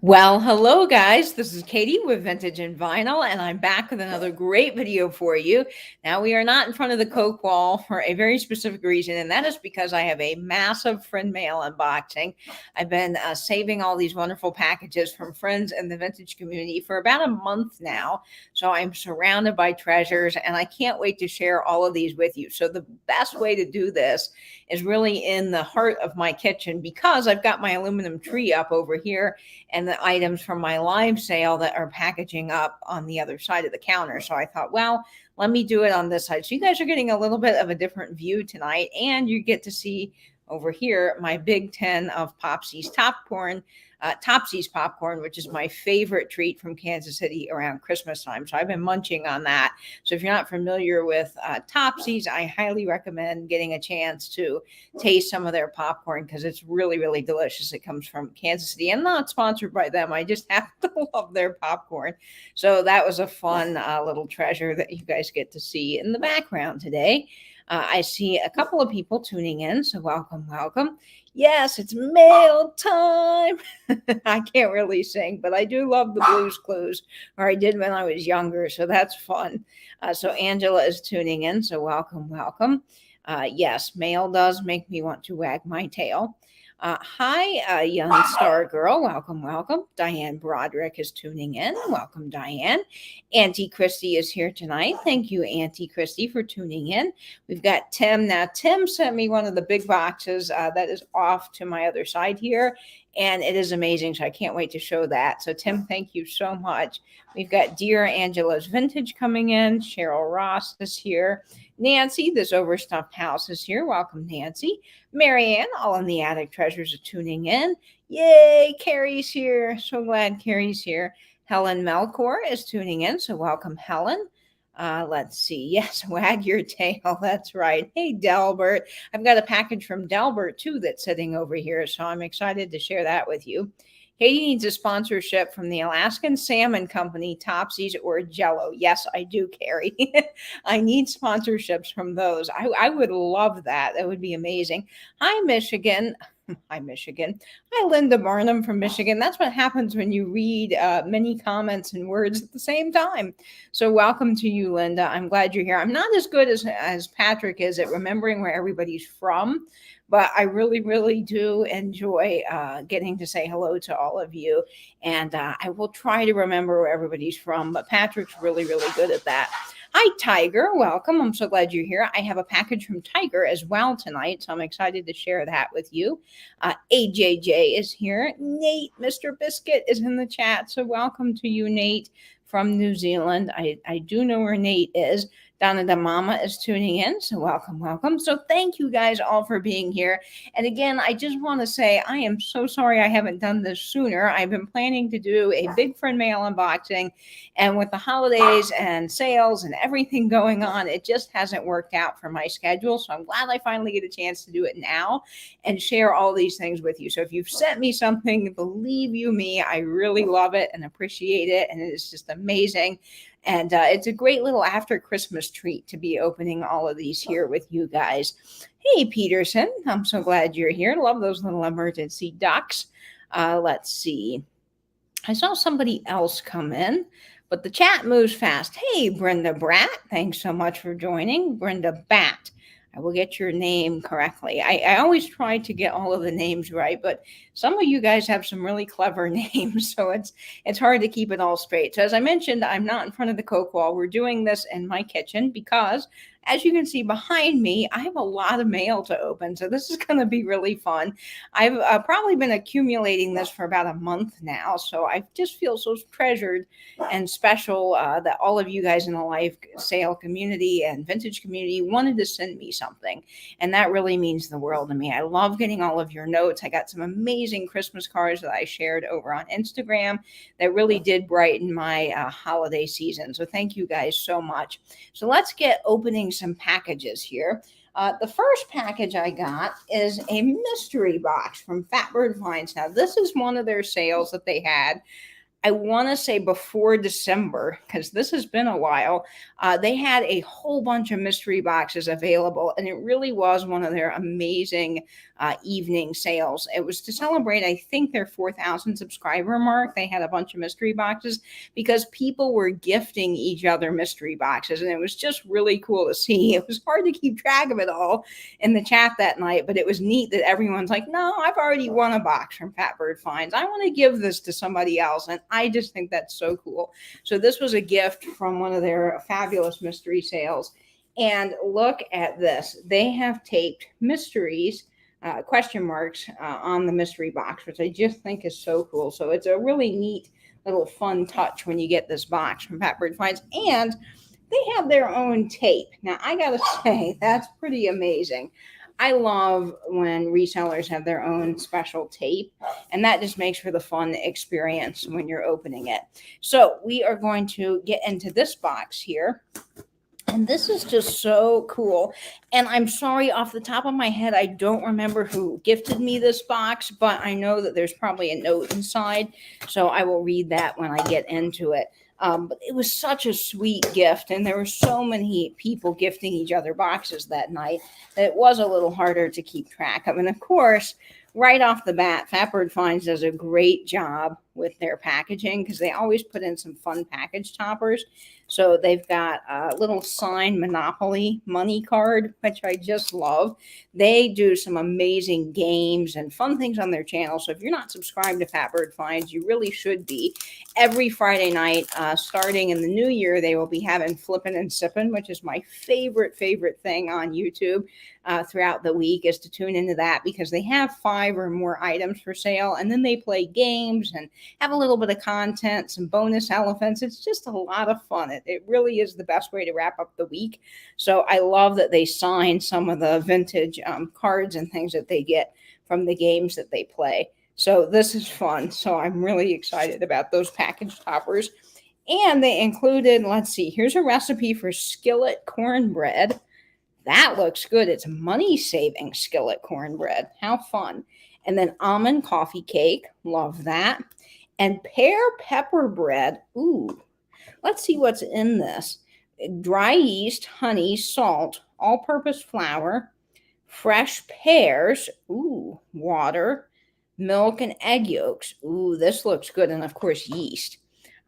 Well, hello guys. This is Katie with Vintage and Vinyl, and I'm back with another great video for you. Now, we are not in front of the Coke wall for a very specific reason, and that is because I have a massive friend mail unboxing. I've been saving all these wonderful packages from friends in the vintage community for about a month now. So I'm surrounded by treasures, and I can't wait to share all of these with you. So the best way to do this is really in the heart of my kitchen because I've got my aluminum tree up over here and the items from my live sale that are packaging up on the other side of the counter. So I thought, well, let me do it on this side. So you guys are getting a little bit of a different view tonight, and you get to see over here my big tin of Topsy's popcorn, which is my favorite treat from Kansas City around Christmas time. So I've been munching on that. So if you're not familiar with Topsy's, I highly recommend getting a chance to taste some of their popcorn because it's really, really delicious. It comes from Kansas City. I'm not sponsored by them. I just happen to love their popcorn. So that was a fun little treasure that you guys get to see in the background today. I see a couple of people tuning in, so welcome, welcome. Yes, it's mail time. I can't really sing, but I do love the Blues Clues, or I did when I was younger, so that's fun. So Angela is tuning in, so welcome, welcome. Yes, mail does make me want to wag my tail. Hi, young star girl. Welcome, welcome. Diane Broderick is tuning in. Welcome, Diane. Auntie Christy is here tonight. Thank you, Auntie Christy, for tuning in. We've got Tim. Now, Tim sent me one of the big boxes that is off to my other side here, and it is amazing. So I can't wait to show that. So, Tim, thank you so much. We've got Dear Angela's Vintage coming in. Cheryl Ross is here. Nancy, this overstuffed house, is here. Welcome, Nancy. Marianne, all in the attic treasures are tuning in. Yay, Carrie's here. So glad Carrie's here. Helen Melkor is tuning in, so welcome, Helen. Let's see. Yes, wag your tail. That's right. Hey, Delbert. I've got a package from Delbert, too, that's sitting over here, so I'm excited to share that with you. Katie needs a sponsorship from the Alaskan Salmon Company, Topsy's, or Jello. Yes, I do, Carrie. I need sponsorships from those. I would love that. That would be amazing. Hi, Michigan. Hi, Michigan. Hi, Linda Barnum from Michigan. That's what happens when you read many comments and words at the same time. So welcome to you, Linda. I'm glad you're here. I'm not as good as Patrick is at remembering where everybody's from, but I really, really do enjoy getting to say hello to all of you. And I will try to remember where everybody's from, but Patrick's really, really good at that. Hi, Tiger. Welcome. I'm so glad you're here. I have a package from Tiger as well tonight, so I'm excited to share that with you. AJJ is here. Nate, Mr. Biscuit, is in the chat, so welcome to you, Nate, from New Zealand. I do know where Nate is. Donna the Mama is tuning in, so welcome, welcome. So thank you guys all for being here. And again, I just want to say I am so sorry I haven't done this sooner. I've been planning to do a big friend mail unboxing, and with the holidays and sales and everything going on, it just hasn't worked out for my schedule. So I'm glad I finally get a chance to do it now and share all these things with you. So if you've sent me something, believe you me, I really love it and appreciate it. And it is just amazing. And it's a great little after Christmas treat to be opening all of these here with you guys. Hey, Peterson, I'm so glad you're here. Love those little emergency ducks. Let's see. I saw somebody else come in, but the chat moves fast. Hey, Brenda Bratt, thanks so much for joining. Brenda Bat. I will get your name correctly. I always try to get all of the names right, but some of you guys have some really clever names, so it's hard to keep it all straight. So as I mentioned, I'm not in front of the Coke wall. We're doing this in my kitchen because, as you can see behind me, I have a lot of mail to open, so this is going to be really fun. I've probably been accumulating this for about a month now, so I just feel so treasured and special that all of you guys in the life sale community and vintage community wanted to send me something, and that really means the world to me. I love getting all of your notes. I got some amazing Christmas cards that I shared over on Instagram that really did brighten my holiday season, so thank you guys so much. So let's get opening some packages here. The first package I got is a mystery box from Fatbird Finds. Now, this is one of their sales that they had. I want to say before December, because this has been a while, they had a whole bunch of mystery boxes available, and it really was one of their amazing evening sales. It was to celebrate, I think, their 4,000 subscriber mark. They had a bunch of mystery boxes because people were gifting each other mystery boxes, and it was just really cool to see. It was hard to keep track of it all in the chat that night, but it was neat that everyone's like, no, I've already won a box from Fat Bird Finds. I want to give this to somebody else, and I just think that's so cool. So this was a gift from one of their fabulous mystery sales. And look at this. They have taped mysteries, question marks on the mystery box, which I just think is so cool. So it's a really neat little fun touch when you get this box from Fat Bird Finds. And they have their own tape. Now, I got to say, that's pretty amazing. I love when resellers have their own special tape, and that just makes for the fun experience when you're opening it. So we are going to get into this box here. And this is just so cool. And I'm sorry, off the top of my head, I don't remember who gifted me this box, but I know that there's probably a note inside. So I will read that when I get into it. But it was such a sweet gift, and there were so many people gifting each other boxes that night that it was a little harder to keep track of. And of course, right off the bat, Fat Bird Finds does a great job with their packaging because they always put in some fun package toppers. So they've got a little signed Monopoly money card, which I just love. They do some amazing games and fun things on their channel. So if you're not subscribed to Fat Bird Finds, you really should be. Every Friday night, starting in the new year, they will be having Flippin' and Sippin', which is my favorite thing on YouTube throughout the week, is to tune into that because they have 5 or more items for sale. And then they play games and have a little bit of content, some bonus elephants. It's just a lot of fun. It really is the best way to wrap up the week. So I love that they sign some of the vintage cards and things that they get from the games that they play. So this is fun. So I'm really excited about those package toppers. And they included, let's see, here's a recipe for skillet cornbread. That looks good. It's money-saving skillet cornbread. How fun. And then almond coffee cake. Love that. And pear pepper bread. Ooh. Let's see what's in this. Dry yeast, honey, salt, all-purpose flour, fresh pears, ooh, water, milk, and egg yolks. Ooh, this looks good. And, of course, yeast.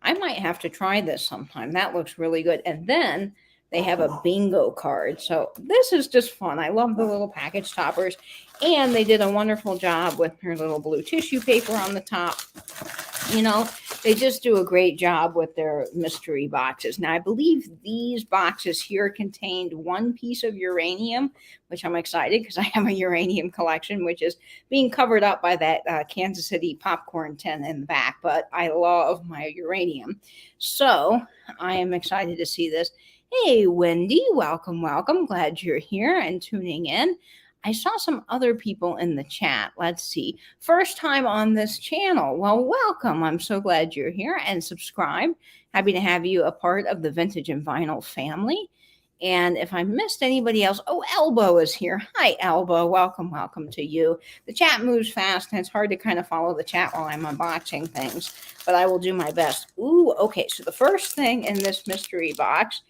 I might have to try this sometime. That looks really good. And then they have a bingo card. So this is just fun. I love the little package toppers. And they did a wonderful job with her little blue tissue paper on the top. You know, they just do a great job with their mystery boxes. Now, I believe these boxes here contained 1 piece of uranium, which I'm excited because I have a uranium collection, which is being covered up by that Kansas City popcorn tin in the back. But I love my uranium. So I am excited to see this. Hey, Wendy, welcome. Glad you're here and tuning in. I saw some other people in the chat. Let's see. First time on this channel. Well, welcome. I'm so glad you're here and subscribe. Happy to have you a part of the Vintage and Vinyl family. And if I missed anybody else, oh, Elbow is here. Hi, Elbow. Welcome to you. The chat moves fast, and it's hard to kind of follow the chat while I'm unboxing things, but I will do my best. Ooh, okay. So the first thing in this mystery box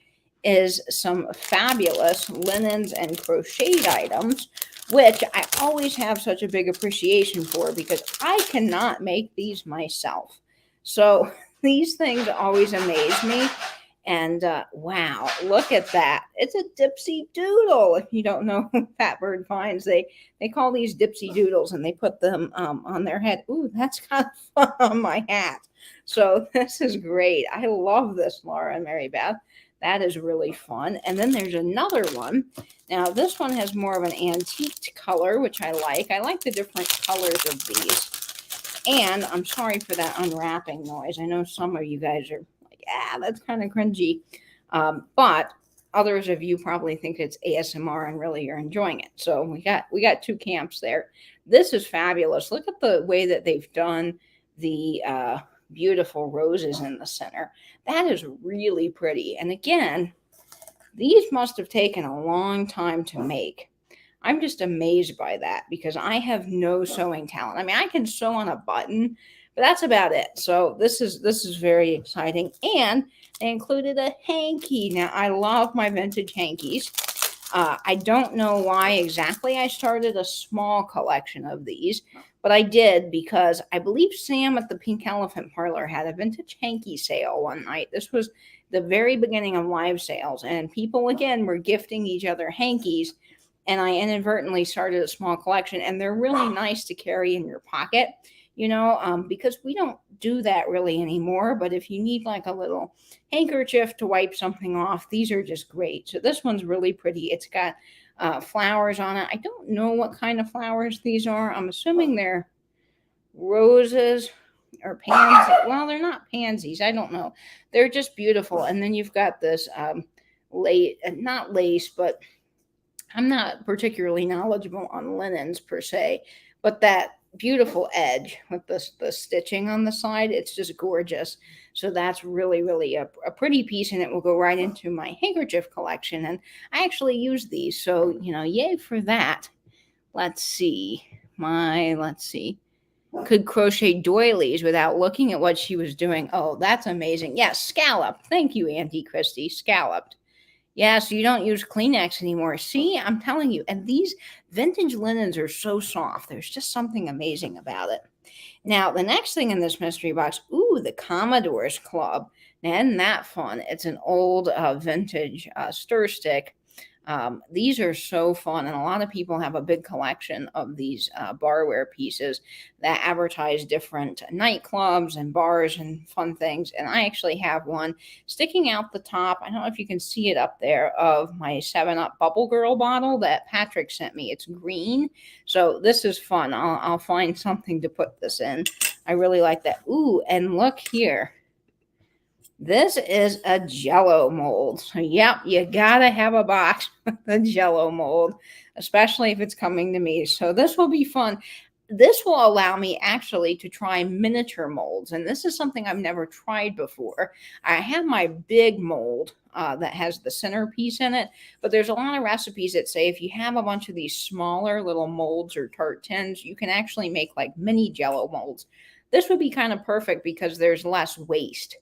is some fabulous linens and crocheted items, which I always have such a big appreciation for because I cannot make these myself. So these things always amaze me. And wow, look at that. It's a Dipsy Doodle. If you don't know who Fat Bird Finds, they call these Dipsy Doodles and they put them on their head. Ooh, that's kind of fun on my hat. So this is great. I love this, Laura and Mary Beth. That is really fun. And then there's another one. Now, this one has more of an antiqued color, which I like. I like the different colors of these. And I'm sorry for that unwrapping noise. I know some of you guys are like, yeah, that's kind of cringy. But others of you probably think it's ASMR and really you're enjoying it. So we got 2 camps there. This is fabulous. Look at the way that they've done the beautiful roses in the center. That is really pretty. And again, these must have taken a long time to make. I'm just amazed by that because I have no sewing talent. I mean, I can sew on a button, But that's about it. So this is very exciting. And they included a hanky. Now, I love my vintage hankies. I don't know why exactly I started a small collection of these, but I did because I believe Sam at the Pink Elephant Parlor had a vintage hanky sale one night. This was the very beginning of live sales, and people, again, were gifting each other hankies, and I inadvertently started a small collection, and they're really nice to carry in your pocket, because we don't do that really anymore. But if you need like a little handkerchief to wipe something off, these are just great. So this one's really pretty. It's got flowers on it. I don't know what kind of flowers these are. I'm assuming they're roses or pansies. Well, they're not pansies. I don't know. They're just beautiful. And then you've got this not lace, but I'm not particularly knowledgeable on linens per se, but that beautiful edge with the stitching on the side, it's just gorgeous. So that's really, really a pretty piece, and it will go right into my handkerchief collection. And I actually use these, so yay for that. Let's see. Could crochet doilies without looking at what she was doing. Oh, that's amazing. Yes, scalloped. Thank you, Auntie Christy. Scalloped. Yeah, so you don't use Kleenex anymore. See, I'm telling you. And these vintage linens are so soft. There's just something amazing about it. Now, the next thing in this mystery box, the Commodore's Club. Now, isn't that fun? It's an old vintage stir stick. These are so fun, and a lot of people have a big collection of these barware pieces that advertise different nightclubs and bars and fun things. And I actually have one sticking out the top. I don't know if you can see it up there, of my 7-Up Bubble Girl bottle that Patrick sent me. It's green, so this is fun. I'll find something to put this in. I really like that. Ooh, and look here. This is a Jello mold. So, yep, you gotta have a box with the Jello mold, especially if it's coming to me. So this will be fun. This will allow me actually to try miniature molds, and this is something I've never tried before. I have my big mold that has the centerpiece in it, but there's a lot of recipes that say if you have a bunch of these smaller little molds or tart tins, you can actually make like mini Jello molds. This would be kind of perfect because there's less waste.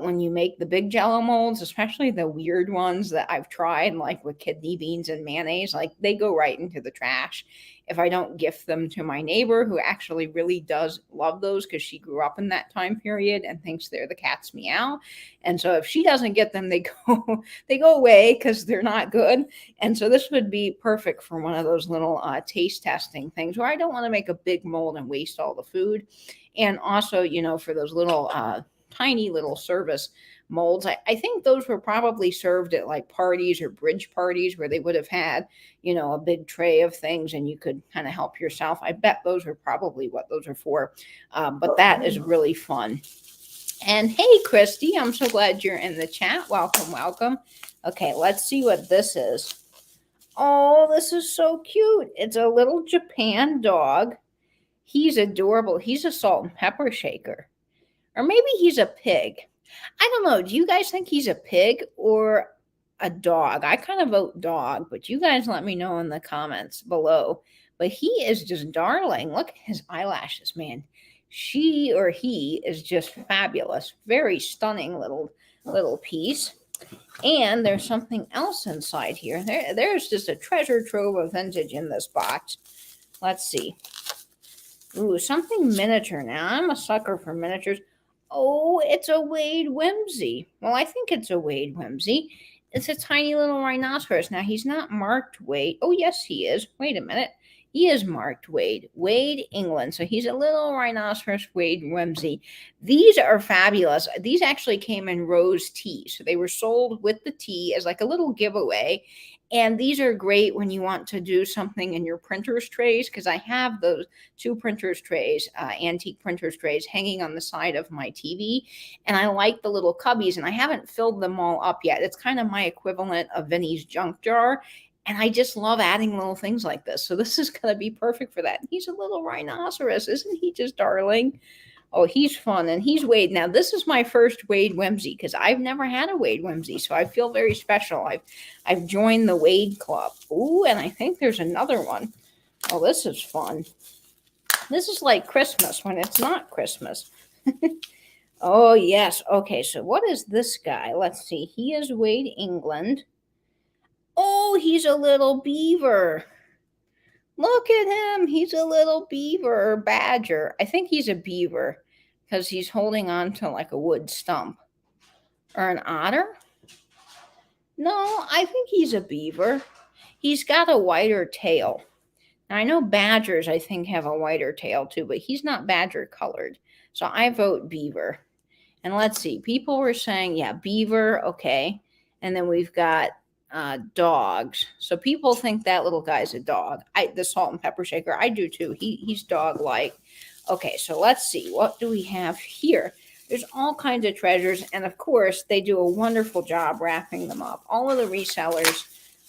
When you make the big Jello molds, especially the weird ones that I've tried, like with kidney beans and mayonnaise, like they go right into the trash if I don't gift them to my neighbor, who actually really does love those because she grew up in that time period and thinks they're the cat's meow. And so if she doesn't get them, they go away because they're not good. And so this would be perfect for one of those little taste testing things where I don't want to make a big mold and waste all the food. And also, for those little tiny little service molds. I think those were probably served at like parties or bridge parties where they would have had, a big tray of things and you could kind of help yourself. I bet those are probably what those are for. But that is really fun. And hey, Christy, I'm so glad you're in the chat. Welcome, welcome. Okay, let's see what this is. Oh, this is so cute. It's a little Japan dog. He's adorable. He's a salt and pepper shaker. Or maybe he's a pig. I don't know. Do you guys think he's a pig or a dog? I kind of vote dog, but you guys let me know in the comments below. But he is just darling. Look at his eyelashes, man. She or he is just fabulous. Very stunning little piece. And there's something else inside here. There's just a treasure trove of vintage in this box. Let's see. Ooh, something miniature. Now, I'm a sucker for miniatures. Oh, it's a Wade Whimsy. Well, I think it's a Wade Whimsy. It's a tiny little rhinoceros. Now, he's not marked Wade. Oh, yes, he is. Wait a minute. He is marked Wade. Wade, England. So he's a little rhinoceros Wade Whimsy. These are fabulous. These actually came in rose tea. So they were sold with the tea as like a little giveaway. And these are great when you want to do something in your printer's trays, because I have those 2 printer's trays, antique printer's trays, hanging on the side of my TV. And I like the little cubbies, and I haven't filled them all up yet. It's kind of my equivalent of Vinny's junk jar. And I just love adding little things like this. So this is going to be perfect for that. He's a little rhinoceros. Isn't he just darling? Oh, he's fun, and he's Wade. Now, this is my first Wade Whimsy because I've never had a Wade Whimsy, so I feel very special. I've joined the Wade Club. Ooh, and I think there's another one. Oh, this is fun. This is like Christmas when it's not Christmas. Oh, yes. Okay, so what is this guy? Let's see. He is Wade England. Oh, he's a little beaver. Look at him. He's a little beaver or badger. I think he's a beaver because he's holding on to like a wood stump. Or an otter? No, I think he's a beaver. He's got a whiter tail. Now, I know badgers, I think, have a whiter tail too, but he's not badger colored. So I vote beaver. And let's see, people were saying, yeah, beaver, okay. And then we've got dogs. So people think that little guy's a dog. The salt and pepper shaker, I do too. He's dog-like. Okay, so let's see, what do we have here? There's all kinds of treasures, and of course, they do a wonderful job wrapping them up. All of the resellers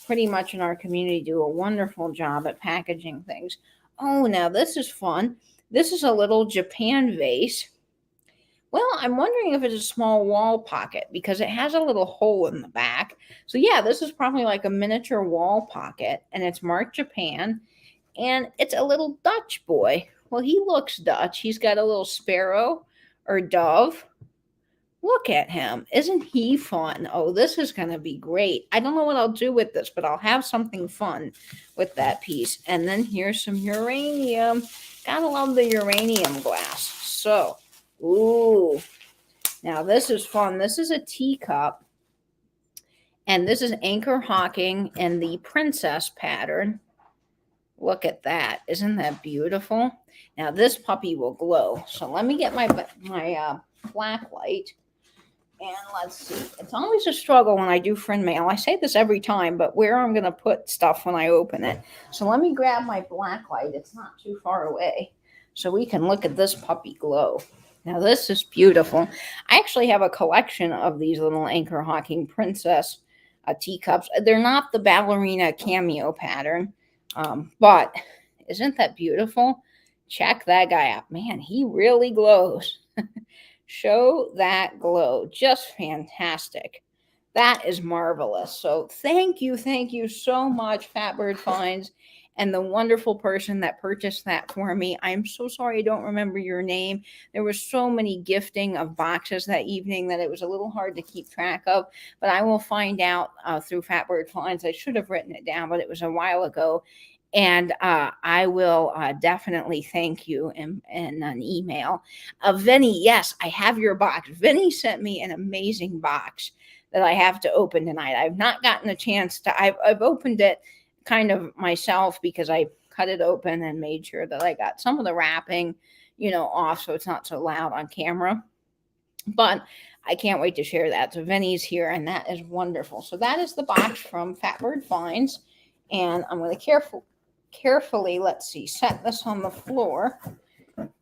pretty much in our community do a wonderful job at packaging things. Oh, now this is fun. This is a little Japan vase. Well, I'm wondering if it's a small wall pocket because it has a little hole in the back. So yeah, this is probably like a miniature wall pocket, and it's marked Japan, and it's a little Dutch boy. Well, he looks Dutch. He's got a little sparrow or dove. Look at him. Isn't he fun? Oh, this is going to be great. I don't know what I'll do with this, but I'll have something fun with that piece. And then here's some uranium. Gotta love the uranium glass. So, ooh. Now this is fun. This is a teacup. And this is Anchor Hawking in the princess pattern. Look at that. Isn't that beautiful? Now this puppy will glow. So let me get my black light. And let's see. It's always a struggle when I do friend mail. I say this every time, but where I'm going to put stuff when I open it. So let me grab my black light. It's not too far away. So we can look at this puppy glow. Now this is beautiful. I actually have a collection of these little Anchor Hawking princess teacups. They're not the ballerina cameo pattern. But isn't that beautiful? Check that guy out. Man, he really glows. Show that glow. Just fantastic. That is marvelous. So thank you so much, Fatbird Finds, and the wonderful person that purchased that for me. I'm so sorry I don't remember your name. There was so many gifting of boxes that evening that it was a little hard to keep track of, but I will find out through Fatbird Finds. I should have written it down, but it was a while ago. And I will definitely thank you in an email. Vinny, yes, I have your box. Vinny sent me an amazing box that I have to open tonight. I've not gotten a chance to. I've opened it kind of myself because I cut it open and made sure that I got some of the wrapping, off so it's not so loud on camera. But I can't wait to share that. So Vinny's here, and that is wonderful. So that is the box from Fatbird Finds, and I'm going to carefully, let's see, set this on the floor,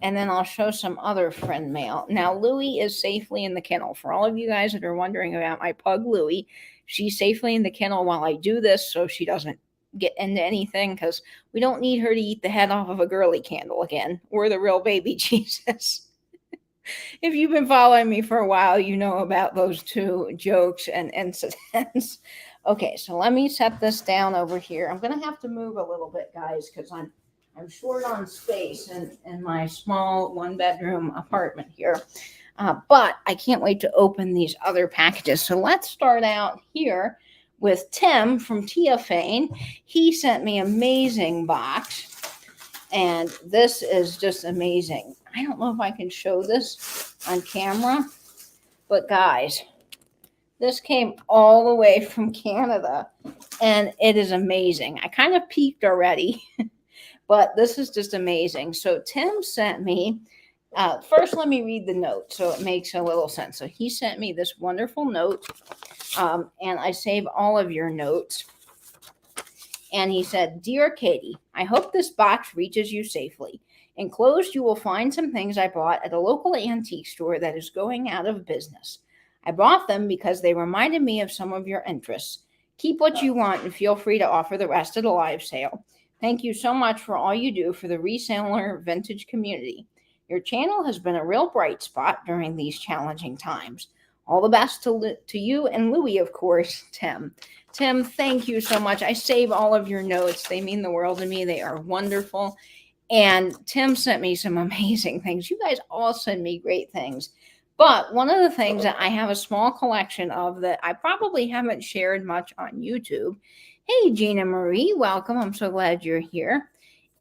and then I'll show some other friend mail. Now, Louie is safely in the kennel. For all of you guys that are wondering about my pug, Louie, she's safely in the kennel while I do this so she doesn't get into anything, because we don't need her to eat the head off of a girly candle again, or the real baby Jesus. If you've been following me for a while, you know about those two jokes and incidents. Okay, so let me set this down over here. I'm going to have to move a little bit, guys, because I'm short on space in my small one-bedroom apartment here. But I can't wait to open these other packages. So let's start out here with Tim from Tiafane. He sent me an amazing box, and this is just amazing. I don't know if I can show this on camera, but guys, this came all the way from Canada, and it is amazing. I kind of peeked already, but this is just amazing. So Tim sent me, first let me read the note so it makes a little sense. So he sent me this wonderful note, and I save all of your notes. And he said, "Dear Katie, I hope this box reaches you safely. Enclosed, you will find some things I bought at a local antique store that is going out of business. I bought them because they reminded me of some of your interests. Keep what you want and feel free to offer the rest at a live sale. Thank you so much for all you do for the reseller vintage community. Your channel has been a real bright spot during these challenging times. All the best to you and Louie, of course, Tim." Tim, thank you so much. I save all of your notes. They mean the world to me. They are wonderful. And Tim sent me some amazing things. You guys all send me great things. But one of the things that I have a small collection of that I probably haven't shared much on YouTube. Hey, Gina Marie, welcome. I'm so glad you're here.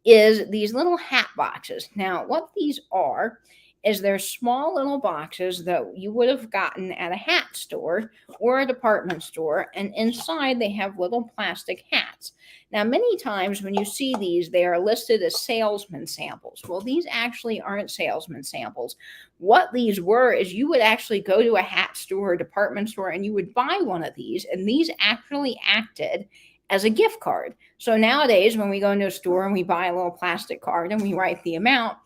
Is these little hat boxes. Now, what these are is they're small little boxes that you would have gotten at a hat store or a department store, and inside they have little plastic hats. Now, many times when you see these, they are listed as salesman samples. Well, these actually aren't salesman samples. What these were is you would actually go to a hat store or department store and you would buy one of these, and these actually acted as a gift card. So nowadays, when we go into a store and we buy a little plastic card and we write the amount,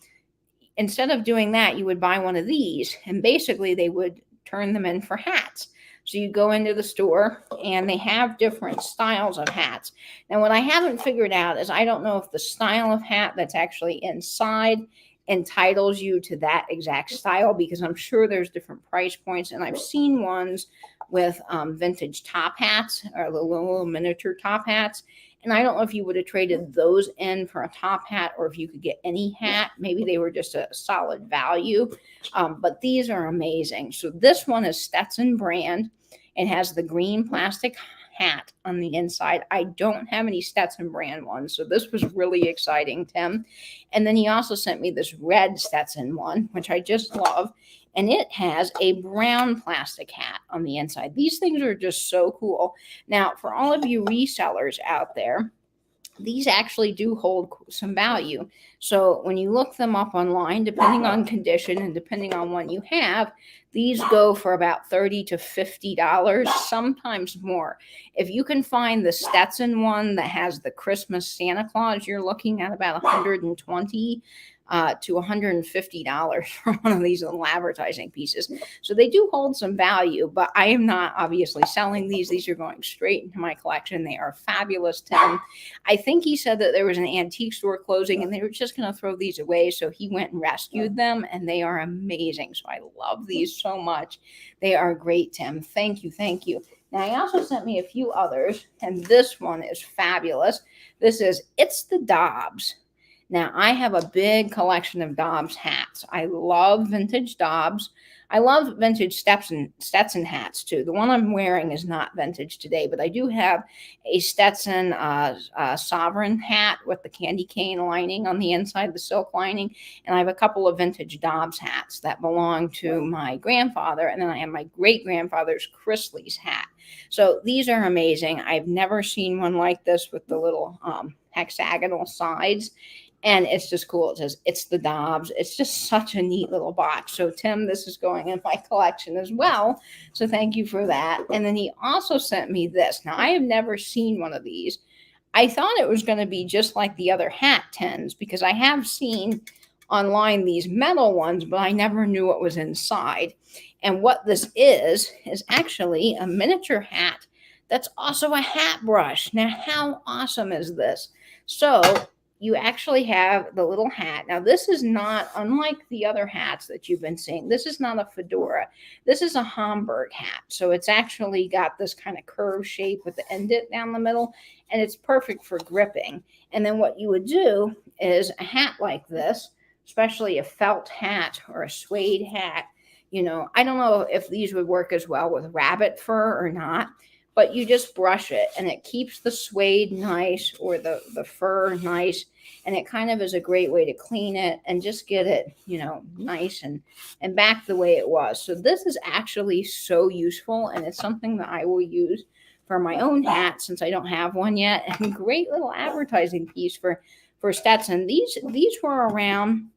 instead of doing that, you would buy one of these, and basically they would turn them in for hats. So you go into the store and they have different styles of hats. Now, what I haven't figured out is I don't know if the style of hat that's actually inside entitles you to that exact style, because I'm sure there's different price points. And I've seen ones with vintage top hats or the little miniature top hats. And I don't know if you would have traded those in for a top hat or if you could get any hat. Maybe they were just a solid value. But these are amazing. So this one is Stetson brand. It has the green plastic hat on the inside. I don't have any Stetson brand ones, so this was really exciting, Tim. And then he also sent me this red Stetson one, which I just love. And it has a brown plastic hat on the inside. These things are just so cool. Now, for all of you resellers out there, these actually do hold some value. So when you look them up online, depending on condition and depending on what you have, these go for about $30 to $50, sometimes more. If you can find the Stetson one that has the Christmas Santa Claus, you're looking at about $120 to $150 for one of these little advertising pieces. So they do hold some value, but I am not obviously selling these. These are going straight into my collection. They are fabulous, Tim. I think he said that there was an antique store closing and they were just going to throw these away. So he went and rescued them, and they are amazing. So I love these so much. They are great, Tim. Thank you. Thank you. Now, he also sent me a few others, and this one is fabulous. This is It's the Dobbs. Now, I have a big collection of Dobbs hats. I love vintage Dobbs. I love vintage Stetson hats, too. The one I'm wearing is not vintage today, but I do have a Stetson Sovereign hat with the candy cane lining on the inside, the silk lining. And I have a couple of vintage Dobbs hats that belong to my grandfather. And then I have my great-grandfather's Chrisley's hat. So these are amazing. I've never seen one like this with the little hexagonal sides. And it's just cool. It says, It's the Dobbs. It's just such a neat little box. So, Tim, this is going in my collection as well. So thank you for that. And then he also sent me this. Now, I have never seen one of these. I thought it was going to be just like the other hat tins, because I have seen online these metal ones, but I never knew what was inside. And what this is actually a miniature hat that's also a hat brush. Now, how awesome is this? So you actually have the little hat. Now, this is not, unlike the other hats that you've been seeing, this is not a fedora. This is a Hamburg hat. So it's actually got this kind of curved shape with the indent down the middle, and it's perfect for gripping. And then what you would do is a hat like this, especially a felt hat or a suede hat, you know, I don't know if these would work as well with rabbit fur or not, but you just brush it and it keeps the suede nice or the fur nice. And it kind of is a great way to clean it and just get it, you know, nice and back the way it was. So this is actually so useful, and it's something that I will use for my own hat since I don't have one yet. And great little advertising piece for Stetson. These were around,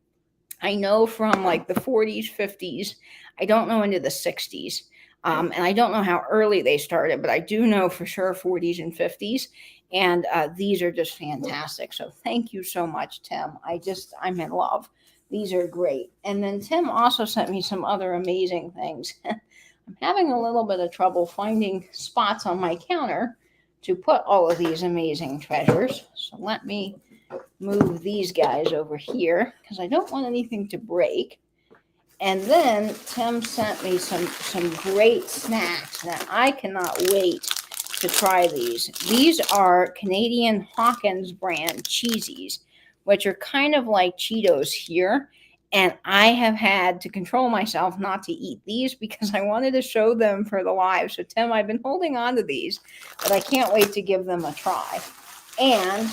I know, from like the 40s, 50s. I don't know, into the 60s. And I don't know how early they started, but I do know for sure 40s and 50s. And these are just fantastic. So thank you so much, Tim. I'm in love. These are great. And then Tim also sent me some other amazing things. I'm having a little bit of trouble finding spots on my counter to put all of these amazing treasures. So let me move these guys over here because I don't want anything to break. And then Tim sent me some great snacks. Now, I cannot wait to try these. These are Canadian Hawkins brand cheesies, which are kind of like Cheetos here. And I have had to control myself not to eat these because I wanted to show them for the live. So, Tim, I've been holding on to these, but I can't wait to give them a try. And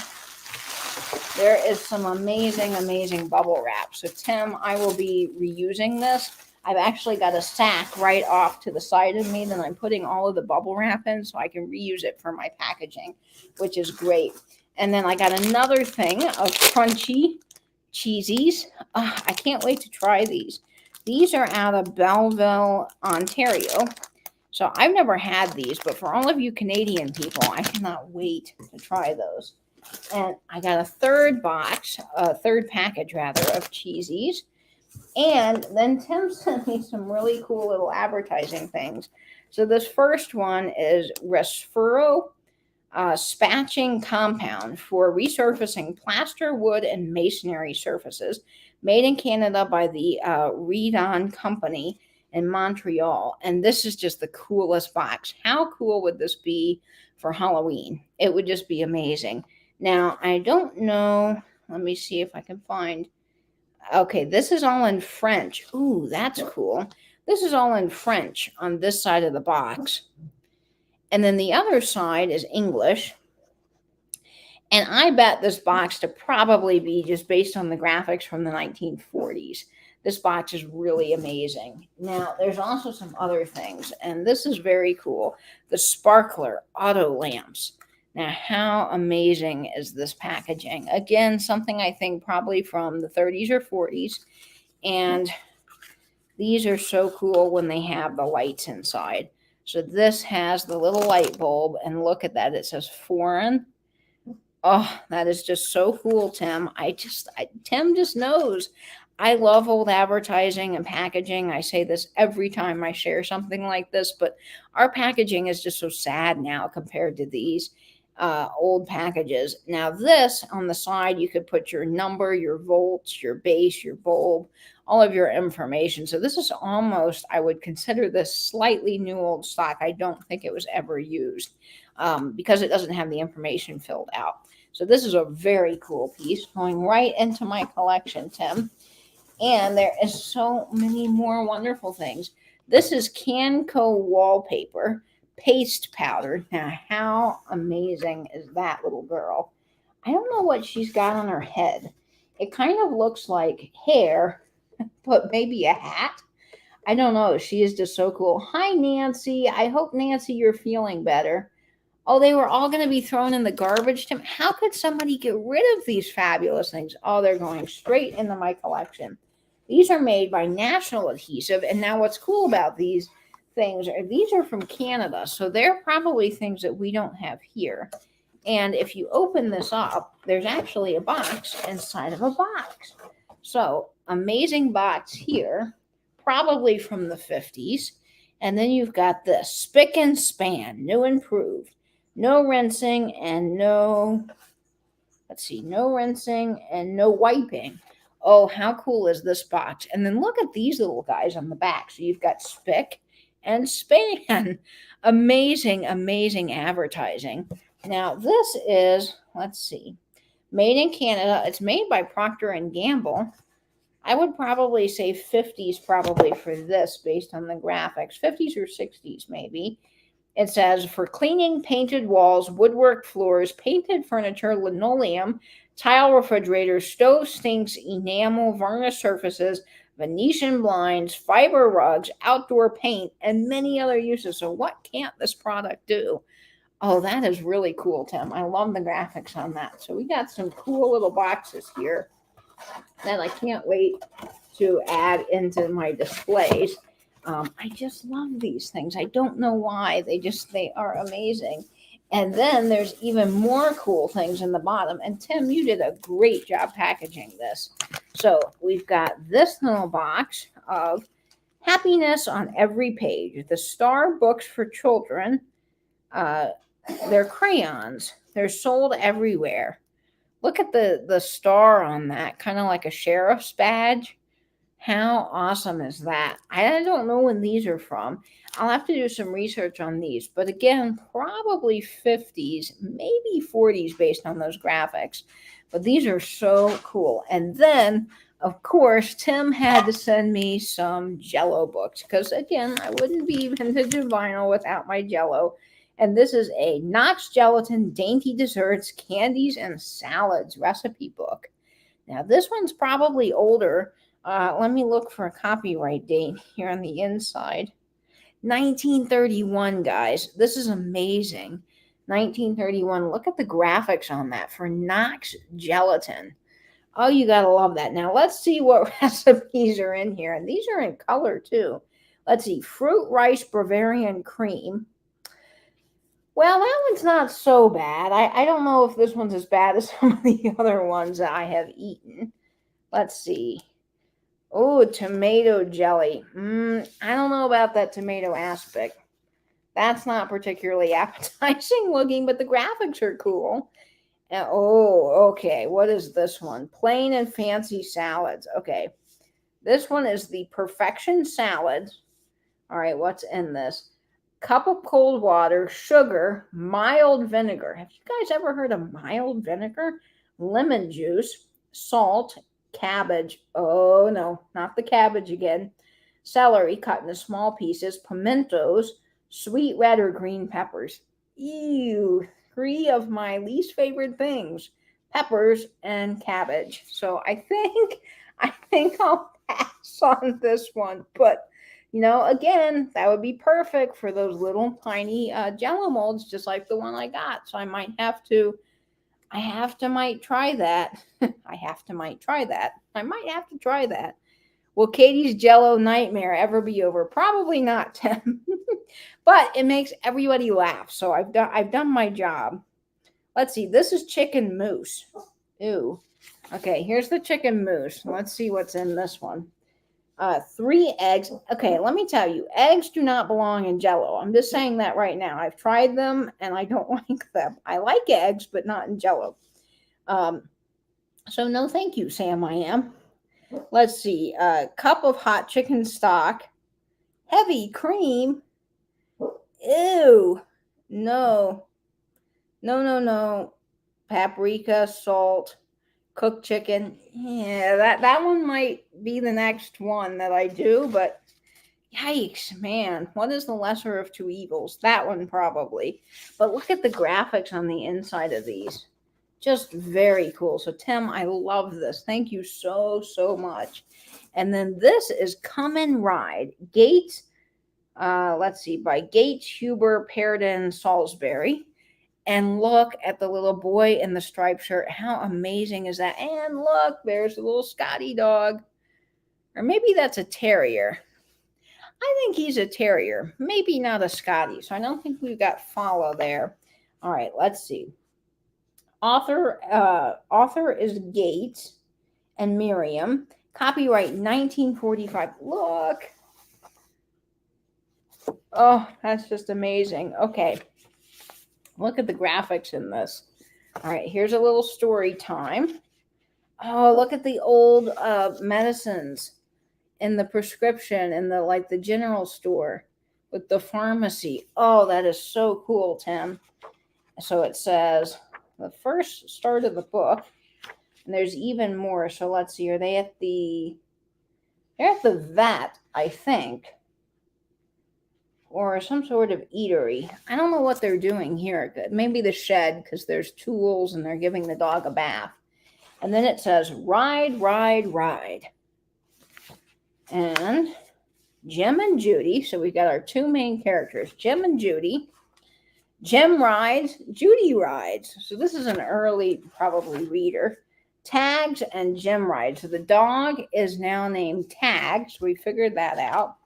there is some amazing, amazing bubble wrap. So, Tim, I will be reusing this. I've actually got a sack right off to the side of me that I'm putting all of the bubble wrap in so I can reuse it for my packaging, which is great. And then I got another thing of crunchy cheesies. I can't wait to try these. These are out of Belleville, Ontario. So I've never had these, but for all of you Canadian people, I cannot wait to try those. And I got a third package of cheesies. And then Tim sent me some really cool little advertising things. So this first one is Resfuro spatching compound for resurfacing plaster, wood, and masonry surfaces, made in Canada by the Redon Company in Montreal. And this is just the coolest box. How cool would this be for Halloween? It would just be amazing. Now, I don't know. Let me see if I can find. Okay, this is all in French. Ooh, that's cool. This is all in French on this side of the box. And then the other side is English. And I bet this box to probably be just based on the graphics from the 1940s. This box is really amazing. Now, there's also some other things, and this is very cool. The sparkler auto lamps. Now, how amazing is this packaging? Again, something I think probably from the 30s or 40s. And these are so cool when they have the lights inside. So this has the little light bulb, and look at that. It says foreign. Oh, that is just so cool, Tim. Tim just knows. I love old advertising and packaging. I say this every time I share something like this, but our packaging is just so sad now compared to these old packages. Now this on the side, you could put your number, your volts, your base, your bulb, all of your information. So this is almost, I would consider this slightly new old stock. I don't think it was ever used because it doesn't have the information filled out. So this is a very cool piece going right into my collection, Tim. And there is so many more wonderful things. This is Canco wallpaper, paste powder. Now, how amazing is that little girl? I don't know what she's got on her head. It kind of looks like hair, but maybe a hat. I don't know. She is just so cool. Hi, Nancy. I hope, Nancy, you're feeling better. Oh, they were all going to be thrown in the garbage, Tim. How could somebody get rid of these fabulous things? Oh, they're going straight into my collection. These are made by National Adhesive. And now what's cool about these things are these are from Canada. So they're probably things that we don't have here. And if you open this up, there's actually a box inside of a box. So amazing box here, probably from the 50s. And then you've got this spick and span, new improved. No rinsing and no rinsing and no wiping. Oh, how cool is this box? And then look at these little guys on the back. So you've got spick and span. Amazing, amazing advertising. Now this is, made in Canada. It's made by Procter & Gamble. I would probably say 50s probably for this based on the graphics. 50s or 60s maybe. It says, for cleaning painted walls, woodwork floors, painted furniture, linoleum, tile refrigerators, stove sinks, enamel, varnish surfaces, Venetian blinds, fiber rugs, outdoor paint, and many other uses. So what can't this product do? Oh, that is really cool, Tim. I love the graphics on that. So we got some cool little boxes here that I can't wait to add into my displays. I just love these things. I don't know why. They are amazing. And then there's even more cool things in the bottom. And Tim, you did a great job packaging this. So we've got this little box of happiness on every page. The Star books for children. They're crayons. They're sold everywhere. Look at the star on that, kind of like a sheriff's badge. How awesome is that? I don't know when these are from. I'll have to do some research on these. But again, probably 50s, maybe 40s based on those graphics. But these are so cool. And then, of course, Tim had to send me some Jello books because, again, I wouldn't be vintage and vinyl without my Jello. And this is a Notch Gelatin Dainty Desserts, Candies, and Salads recipe book. Now, this one's probably older. Let me look for a copyright date here on the inside. 1931, guys. This is amazing. 1931. Look at the graphics on that for Notch Gelatin. Oh, you gotta love that. Now, let's see what recipes are in here. And these are in color, too. Let's see. Fruit Rice Bavarian Cream. Well, that one's not so bad. I don't know if this one's as bad as some of the other ones that I have eaten. Let's see. Oh, tomato jelly. I don't know about that tomato aspect. That's not particularly appetizing looking, but the graphics are cool. Oh, okay. What is this one? Plain and fancy salads. Okay. This one is the Perfection Salad. All right, what's in this? Cup of cold water, sugar, mild vinegar. Have you guys ever heard of mild vinegar? Lemon juice, salt, cabbage. Oh, no, not the cabbage again. Celery cut into small pieces, pimentos, sweet red or green peppers. Ew, 3 of my least favorite things, peppers and cabbage. So I think I'll pass on this one, but again, that would be perfect for those little tiny Jello molds, just like the one I got. So I might try that. I might have to try that. Will Katie's Jello nightmare ever be over? Probably not, Tim. But it makes everybody laugh. So I've done my job. Let's see. This is chicken mousse. Ew. Okay, here's the chicken mousse. Let's see what's in this one. 3 eggs. Okay, let me tell you, eggs do not belong in Jello. I'm just saying that right now. I've tried them and I don't like them. I like eggs, but not in Jello. So no thank you, Sam I am. Let's see. Cup of hot chicken stock. Heavy cream. Ew. No. No. Paprika, salt. Cooked chicken. Yeah, that one might be the next one that I do, but yikes, man. What is the lesser of 2 evils? That one probably. But look at the graphics on the inside of these. Just very cool. So, Tim, I love this. Thank you so much. And then this is Come and Ride. Gates, let's see, by Gates, Huber, Paredon, Salisbury. And look at the little boy in the striped shirt. How amazing is that? And look, there's a little Scotty dog. Or maybe that's a terrier. I think he's a terrier. Maybe not a Scotty. So I don't think we've got follow there. All right, let's see. Author is Gates and Miriam. Copyright 1945. Look. Oh, that's just amazing. Okay. Look at the graphics in this. All right, here's a little story time. Oh, look at the old medicines in the prescription in the general store with the pharmacy. Oh, that is so cool, Tim. So it says the first start of the book, and there's even more. So let's see. Are they at the? They're at the vat, I think. Or some sort of eatery. I don't know what they're doing here. Maybe the shed, because there's tools and they're giving the dog a bath. And then it says, ride, ride, ride. And Jim and Judy. So we've got our 2 main characters, Jim and Judy. Jim rides, Judy rides. So this is an early, probably, reader. Tags and Jim rides. So the dog is now named Tag. So we figured that out.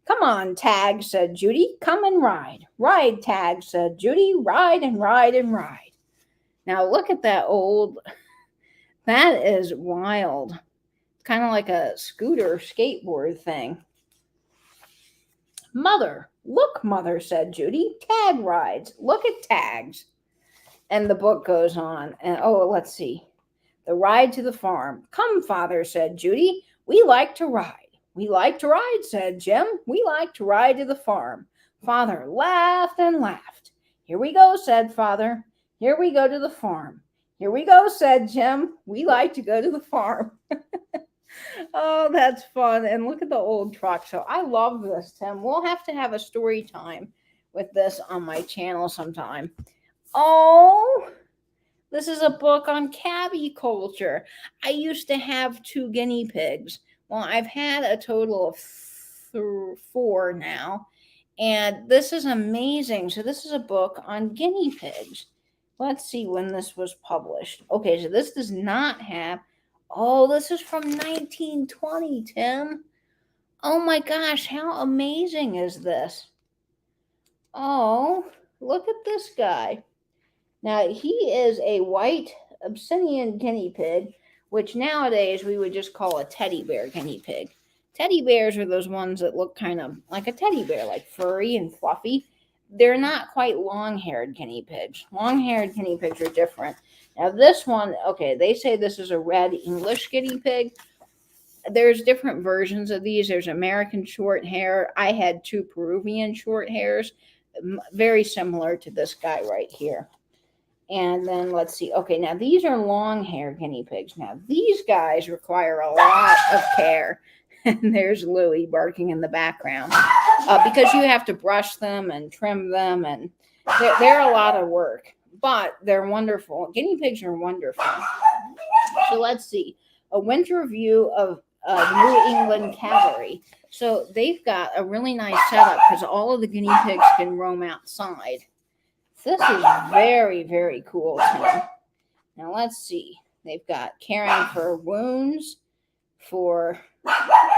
Come on, Tag, said Judy. Come and ride. Ride, Tag, said Judy. Ride and ride and ride. Now look at that that is wild. It's kind of like a scooter skateboard thing. Mother, look, Mother, said Judy. Tag rides. Look at Tags. And the book goes on. And let's see. The ride to the farm. Come, Father, said Judy. We like to ride. We like to ride, said Jim. We like to ride to the farm. Father laughed and laughed. Here we go, said Father. Here we go to the farm. Here we go, said Jim. We like to go to the farm. Oh, that's fun. And look at the old truck. So I love this, Tim. We'll have to have a story time with this on my channel sometime. Oh, this is a book on cabbie culture. I used to have 2 guinea pigs. Well, I've had a total of 4 now. And this is amazing. So this is a book on guinea pigs. Let's see when this was published. Okay, so this does not have... Oh, this is from 1920, Tim. Oh my gosh, how amazing is this? Oh, look at this guy. Now, he is a white Abyssinian guinea pig, which nowadays we would just call a teddy bear guinea pig. Teddy bears are those ones that look kind of like a teddy bear, like furry and fluffy. They're not quite long-haired guinea pigs. Long-haired guinea pigs are different. Now this one, okay, they say this is a red English guinea pig. There's different versions of these. There's American short hair. I had 2 Peruvian short hairs, very similar to this guy right here. And then let's see. Okay, now these are long-haired guinea pigs. Now these guys require a lot of care. And there's Louie barking in the background because you have to brush them and trim them, and they're a lot of work, but they're wonderful. Guinea pigs are wonderful. So let's see. A winter view of New England cavalry. So they've got a really nice setup because all of the guinea pigs can roam outside. This is very, very cool, Tim. Now let's see. They've got caring for wounds, well,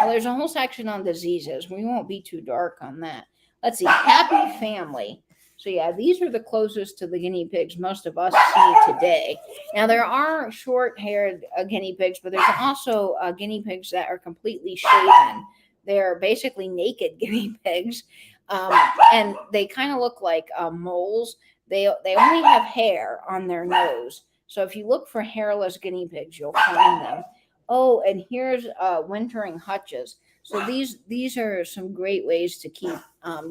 there's a whole section on diseases. We won't be too dark on that. Let's see. Happy family. So yeah, these are the closest to the guinea pigs most of us see today. Now there are short-haired guinea pigs, but there's also guinea pigs that are completely shaven. They're basically naked guinea pigs, and they kind of look like moles. They only have hair on their nose. So if you look for hairless guinea pigs, you'll find them. Oh, and here's wintering hutches. So these are some great ways to keep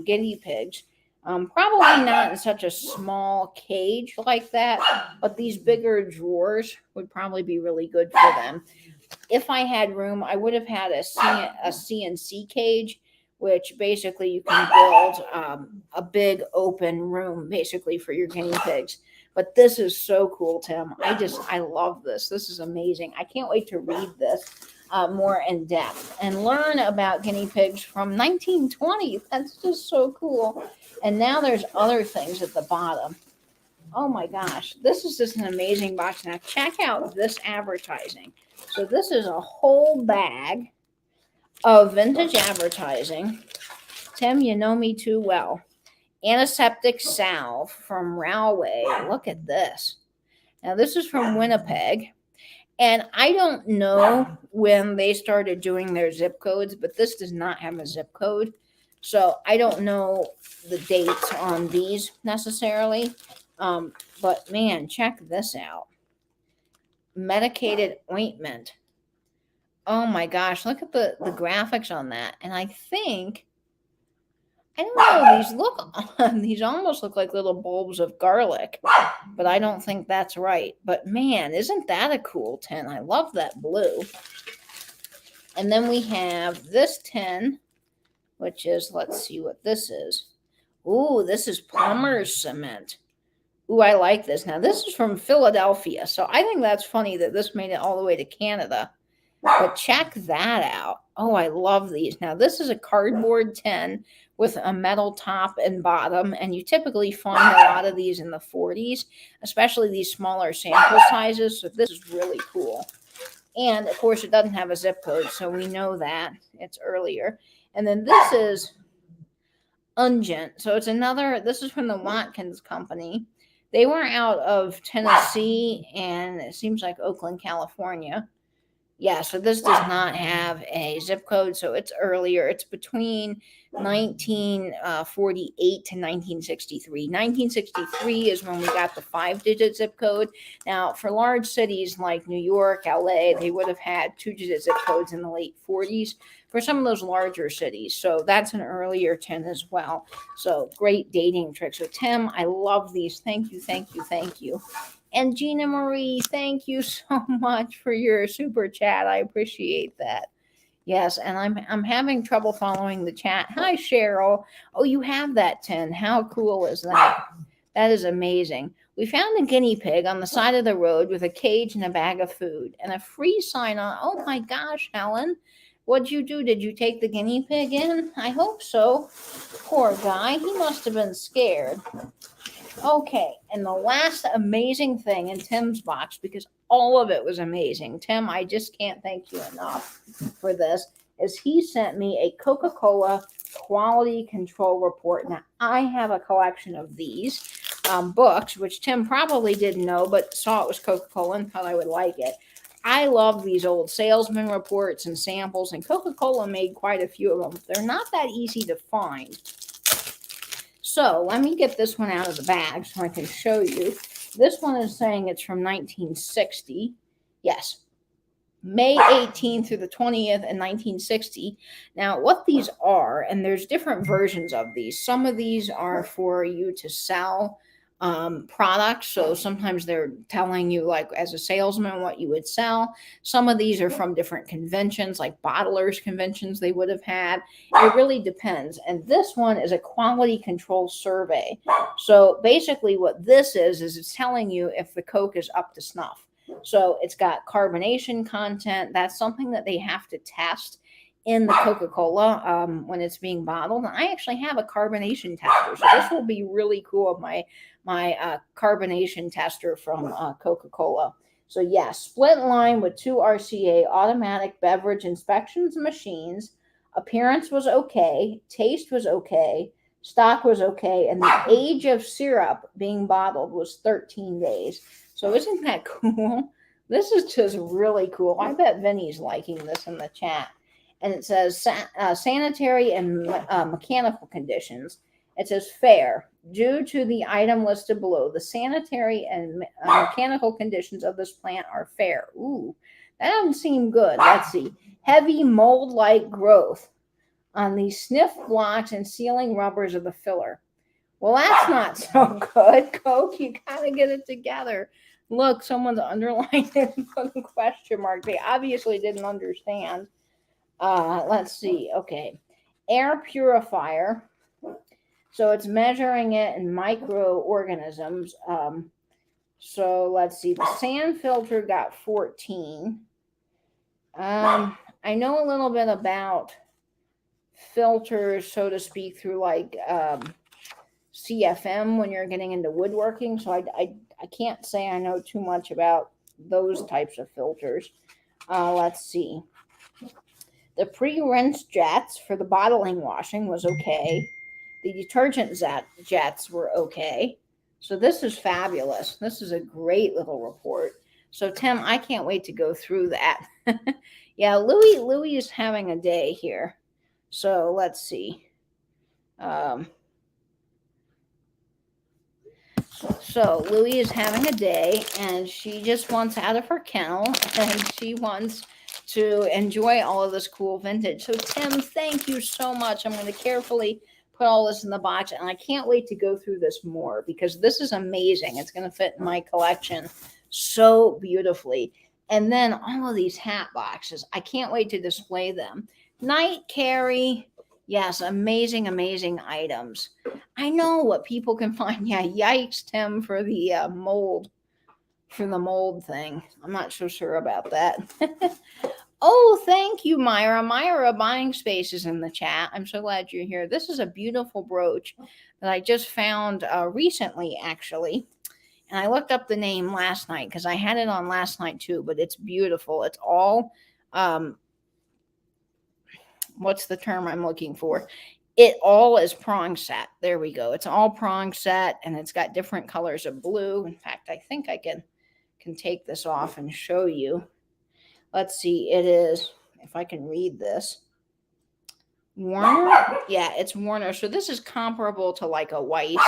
guinea pigs. Probably not in such a small cage like that, but these bigger drawers would probably be really good for them. If I had room, I would have had a CNC cage, which basically you can build a big open room basically for your guinea pigs. But this is so cool, Tim. I love this. This is amazing. I can't wait to read this more in depth and learn about guinea pigs from 1920. That's just so cool. And now there's other things at the bottom. Oh my gosh, this is just an amazing box. Now check out this advertising. So this is a whole bag of vintage advertising. Tim, you know me too well. Antiseptic salve from Railway. Look at this. Now this is from Winnipeg. And I don't know when they started doing their zip codes, but this does not have a zip code. So I don't know the dates on these necessarily. But man, check this out. Medicated Ointment. Oh my gosh, look at the graphics on that. And I don't know, these almost look like little bulbs of garlic, but I don't think that's right. But man, isn't that a cool tin? I love that blue. And then we have this tin, which is, let's see what this is. Ooh, this is Plumber's cement. Ooh, I like this. Now, this is from Philadelphia, so I think that's funny that this made it all the way to Canada. But check that out. Oh, I love these. Now, this is a cardboard tin with a metal top and bottom, and you typically find a lot of these in the 40s, especially these smaller sample sizes, so this is really cool. And, of course, it doesn't have a zip code, so we know that. It's earlier. And then this is Ungent. So it's this is from the Watkins Company. They were out of Tennessee, and it seems like Oakland, California. Yeah, so this does not have a zip code, so it's earlier. It's between 1948 to 1963. 1963 is when we got the 5-digit zip code. Now, for large cities like New York, LA, they would have had 2-digit zip codes in the late 40s for some of those larger cities. So that's an earlier 10 as well. So great dating trick. So Tim, I love these. Thank you, thank you, thank you. And Gina Marie, thank you so much for your super chat. I appreciate that. Yes, and I'm having trouble following the chat. Hi, Cheryl. Oh, you have that tin. How cool is that? That is amazing. We found a guinea pig on the side of the road with a cage and a bag of food and a free sign on. Oh my gosh, Helen. What'd you do? Did you take the guinea pig in? I hope so. Poor guy. He must have been scared. Okay, and the last amazing thing in Tim's box, because all of it was amazing. Tim, I just can't thank you enough for this, is he sent me a Coca-Cola quality control report. Now, I have a collection of these books, which Tim probably didn't know, but saw it was Coca-Cola and thought I would like it. I love these old salesman reports and samples, and Coca-Cola made quite a few of them. They're not that easy to find. So let me get this one out of the bag so I can show you. This one is saying it's from 1960. Yes, May 18th through the 20th in 1960. Now, what these are, and there's different versions of these. Some of these are for you to sell products. So sometimes they're telling you, like, as a salesman, what you would sell. Some of these are from different conventions, like bottlers conventions they would have had. It really depends. And this one is a quality control survey. So basically what this is it's telling you if the Coke is up to snuff. So it's got carbonation content. That's something that they have to test in the Coca-Cola when it's being bottled. And I actually have a carbonation tester. So this will be really cool. My carbonation tester from Coca-Cola. So yeah, split line with 2 RCA automatic beverage inspections machines. Appearance was okay. Taste was okay. Stock was okay. And the age of syrup being bottled was 13 days. So isn't that cool? This is just really cool. I bet Vinny's liking this in the chat. And it says sanitary and mechanical conditions. It says fair. Due to the item listed below, the sanitary and mechanical conditions of this plant are fair. Ooh, that doesn't seem good. Let's see. Heavy mold-like growth on the sniff blocks and sealing rubbers of the filler. Well, that's not so good, Coke. You got to get it together. Look, someone's underlined and put a question mark. They obviously didn't understand. Let's see. Okay. Air purifier. So it's measuring it in microorganisms. So let's see. The sand filter got 14. I know a little bit about filters, so to speak, through like CFM when you're getting into woodworking. So I can't say I know too much about those types of filters. Let's see. The pre-rinse jets for the bottling washing was okay. The detergent jets were okay. So this is fabulous. This is a great little report. So Tim, I can't wait to go through that. Yeah, Louis is having a day here. So let's see. So Louis is having a day, and she just wants out of her kennel, and she wants to enjoy all of this cool vintage. So Tim, thank you so much. I'm going to carefully put all this in the box, and I can't wait to go through this more because this is amazing. It's going to fit in my collection so beautifully. And then all of these hat boxes, I can't wait to display them. Night carry. Yes, amazing, amazing items. I know what people can find. Yeah, yikes, Tim, for the mold thing. I'm not so sure about that. Oh, thank you, Myra. Myra, buying space is in the chat. I'm so glad you're here. This is a beautiful brooch that I just found recently, actually. And I looked up the name last night because I had it on last night too, but it's beautiful. It's all, what's the term I'm looking for? It all is prong set. There we go. It's all prong set, and it's got different colors of blue. In fact, I think I can take this off and show you. Let's see. It is, if I can read this, Warner. Yeah, it's Warner. So this is comparable to like a Weiss.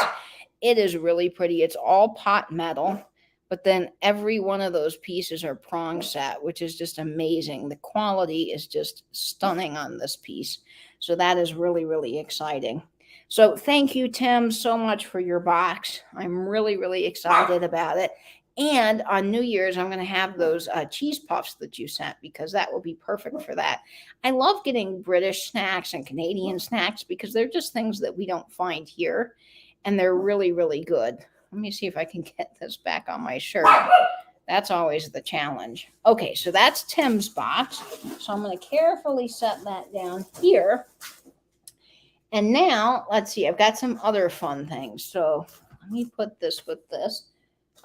It is really pretty. It's all pot metal, but then every one of those pieces are prong set, which is just amazing. The quality is just stunning on this piece. So that is really, really exciting. So thank you, Tim, so much for your box. I'm really, really excited about it. And on New Year's, I'm going to have those cheese puffs that you sent, because that will be perfect for that. I love getting British snacks and Canadian snacks because they're just things that we don't find here. And they're really, really good. Let me see if I can get this back on my shirt. That's always the challenge. Okay, so that's Tim's box. So I'm going to carefully set that down here. And now, let's see, I've got some other fun things. So let me put this with this.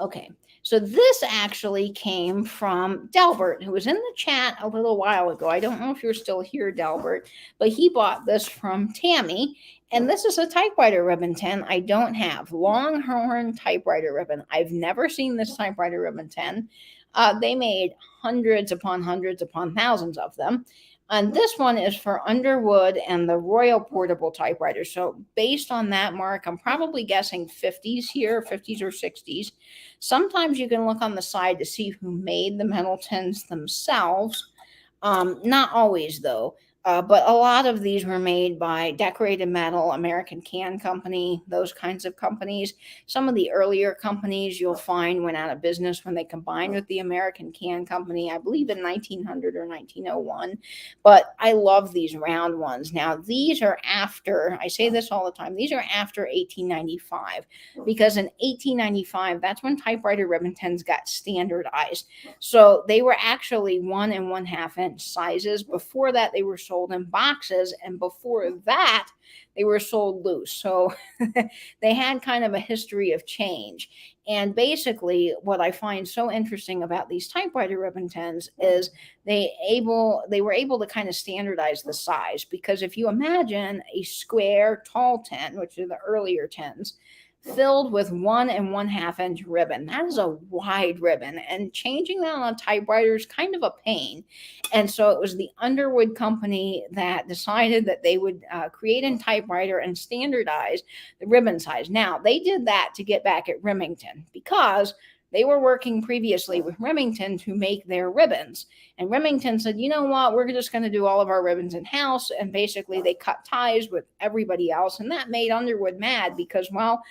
Okay, so this actually came from Delbert, who was in the chat a little while ago. I don't know if you're still here, Delbert, but he bought this from Tammy. And this is a typewriter ribbon tin I don't have. Longhorn typewriter ribbon. I've never seen this typewriter ribbon tin. They made hundreds upon thousands of them. And this one is for Underwood and the Royal Portable Typewriter. So based on that, Mark, I'm probably guessing 50s here, 50s or 60s. Sometimes you can look on the side to see who made the metal tins themselves. Not always, though. But a lot of these were made by Decorated Metal, American Can Company, those kinds of companies. Some of the earlier companies you'll find went out of business when they combined with the American Can Company, I believe in 1900 or 1901. But I love these round ones. Now, these are after, I say this all the time, these are after 1895, because in 1895, that's when typewriter ribbon tins got standardized. So they were actually 1 1/2 inch sizes. Before that, they were sold in boxes, and before that they were sold loose. So they had kind of a history of change. And basically what I find so interesting about these typewriter ribbon tins is they were able to kind of standardize the size, because if you imagine a square tall tin, which are the earlier tins, filled with 1 1/2 inch ribbon. That is a wide ribbon, and changing that on a typewriter is kind of a pain. And so it was the Underwood company that decided that they would create a typewriter and standardize the ribbon size. Now, they did that to get back at Remington, because they were working previously with Remington to make their ribbons. And Remington said, you know what, we're just going to do all of our ribbons in-house. And basically they cut ties with everybody else. And that made Underwood mad, because, well,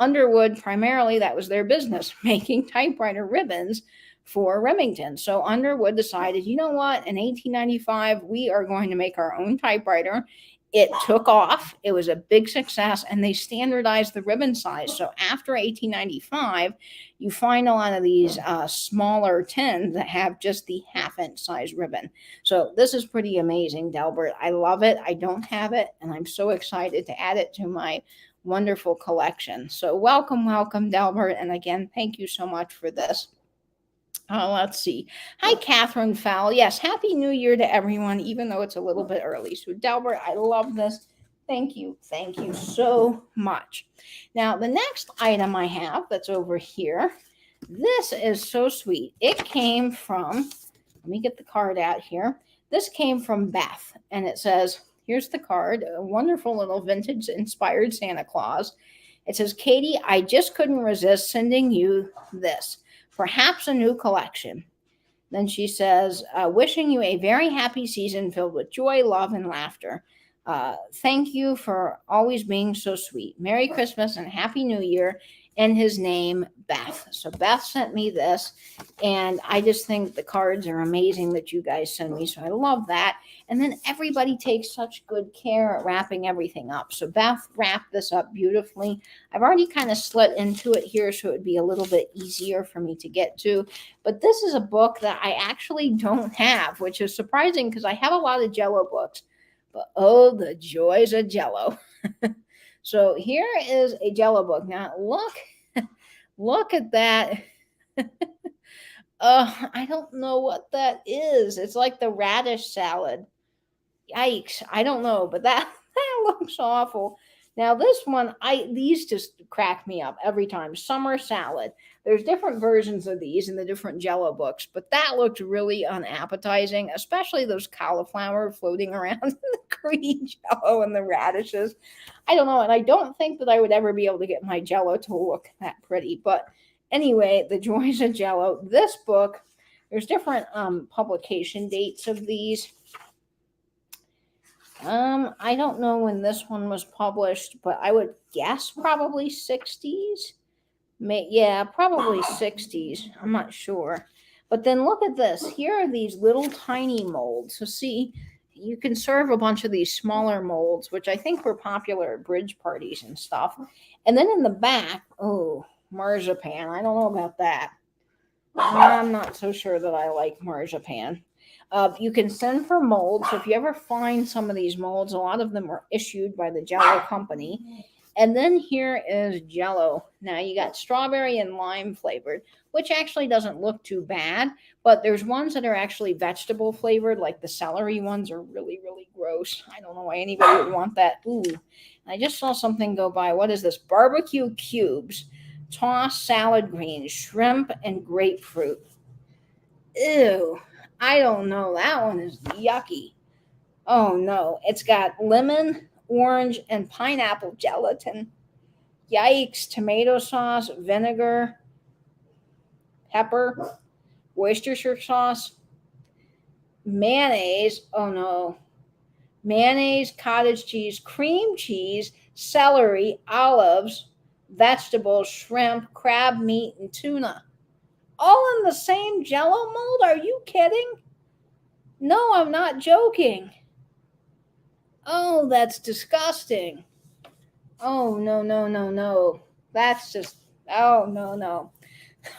Underwood, primarily, that was their business, making typewriter ribbons for Remington. So Underwood decided, you know what, in 1895, we are going to make our own typewriter. It took off. It was a big success, and they standardized the ribbon size. So after 1895, you find a lot of these smaller tins that have just the 1/2 inch size ribbon. So this is pretty amazing, Delbert. I love it. I don't have it, and I'm so excited to add it to my wonderful collection. So welcome, Delbert. And again, thank you so much for this. Let's see. Hi, Catherine Fowle. Yes, Happy New Year to everyone, even though it's a little bit early. So Delbert, I love this. Thank you. Thank you so much. Now, the next item I have that's over here, this is so sweet. It came from, let me get the card out here. This came from Beth, and it says, here's the card, a wonderful little vintage inspired Santa Claus. It says, Katie, I just couldn't resist sending you this. Perhaps a new collection. Then she says, wishing you a very happy season filled with joy, love, and laughter. Thank you for always being so sweet. Merry Christmas and Happy New Year. In his name, Beth. So Beth sent me this, and I just think the cards are amazing that you guys send me. So I love that. And then everybody takes such good care at wrapping everything up. So Beth wrapped this up beautifully. I've already kind of slit into it here, so it would be a little bit easier for me to get to. But this is a book that I actually don't have, which is surprising because I have a lot of Jello books. But oh, the joys of Jello. So here is a Jello book. Now look at that. I don't know what that is. It's like the radish salad. Yikes. I don't know, but that looks awful. Now this one, these just crack me up every time. Summer salad. There's different versions of these in the different Jello books, but that looked really unappetizing, especially those cauliflower floating around in the green Jello and the radishes. I don't know, and I don't think that I would ever be able to get my Jello to look that pretty. But anyway, the joys of Jello. This book, there's different publication dates of these. I don't know when this one was published, but I would guess probably 60s. Yeah, probably 60s. I'm not sure. But then look at this. Here are these little tiny molds. So see, you can serve a bunch of these smaller molds, which I think were popular at bridge parties and stuff. And then in the back, oh, marzipan. I don't know about that. I'm not so sure that I like marzipan. You can send for molds. So if you ever find some of these molds, a lot of them are issued by the Jello company. And then here is Jello. Now you got strawberry and lime flavored, which actually doesn't look too bad. But there's ones that are actually vegetable flavored, like the celery ones are really, really gross. I don't know why anybody would want that. Ooh, I just saw something go by. What is this? Barbecue cubes, tossed salad greens, shrimp, and grapefruit. Ew, I don't know. That one is yucky. Oh no, it's got lemon, orange, and pineapple gelatin. Yikes, tomato sauce, vinegar, pepper, Worcestershire sauce, mayonnaise. Oh no. Mayonnaise, cottage cheese, cream cheese, celery, olives, vegetables, shrimp, crab meat, and tuna. All in the same Jello mold? Are you kidding? No, I'm not joking. Oh, that's disgusting. Oh, no, no, no, no. That's just, oh, no, no.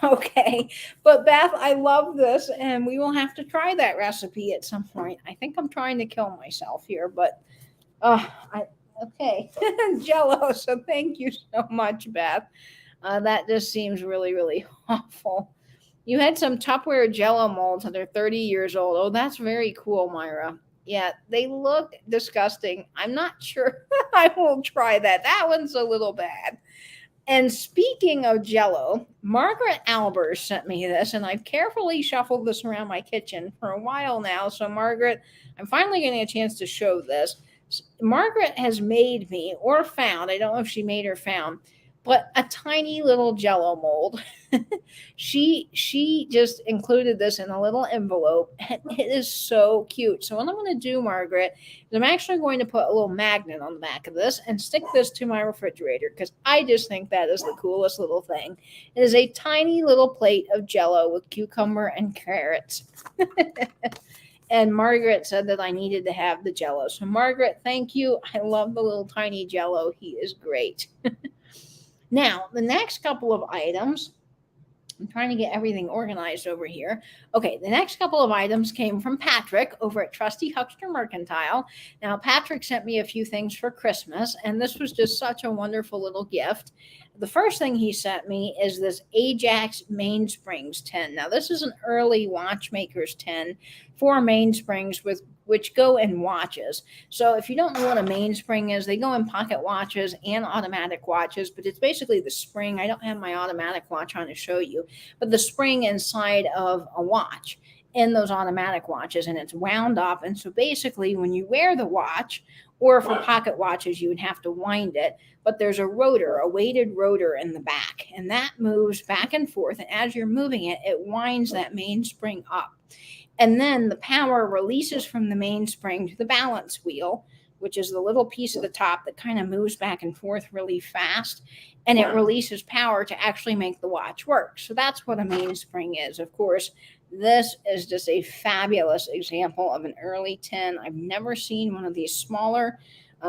Okay. But Beth, I love this, and we will have to try that recipe at some point. I think I'm trying to kill myself here, but, okay. Jello. So thank you so much, Beth. That just seems really, really awful. You had some Tupperware Jello molds that are 30 years old. Oh, that's very cool, Myra. Yeah, they look disgusting. I'm not sure I will try that. That one's a little bad. And speaking of Jello, Margaret Albers sent me this, and I've carefully shuffled this around my kitchen for a while now. So, Margaret, I'm finally getting a chance to show this. Margaret has made me, or found, I don't know if she made or found, but a tiny little Jello mold. She just included this in a little envelope, and it is so cute. So what I'm going to do, Margaret, is I'm actually going to put a little magnet on the back of this and stick this to my refrigerator because I just think that is the coolest little thing. It is a tiny little plate of Jello with cucumber and carrots. And Margaret said that I needed to have the Jello. So Margaret, thank you. I love the little tiny Jello. He is great. Now, the next couple of items, I'm trying to get everything organized over here. Okay, the next couple of items came from Patrick over at Trusty Huckster Mercantile. Now, Patrick sent me a few things for Christmas, and this was just such a wonderful little gift. The first thing he sent me is this Ajax mainsprings tin. Now, this is an early watchmaker's tin for mainsprings which go in watches. So if you don't know what a mainspring is, they go in pocket watches and automatic watches, but it's basically the spring. I don't have my automatic watch on to show you, but the spring inside of a watch in those automatic watches, and it's wound up. And so basically when you wear the watch, or for pocket watches, you would have to wind it, but there's a rotor, a weighted rotor in the back, and that moves back and forth. And as you're moving it, it winds that mainspring up. And then the power releases from the mainspring to the balance wheel, which is the little piece at the top that kind of moves back and forth really fast. And it releases power to actually make the watch work. So that's what a mainspring is. Of course, this is just a fabulous example of an early tin. I've never seen one of these smaller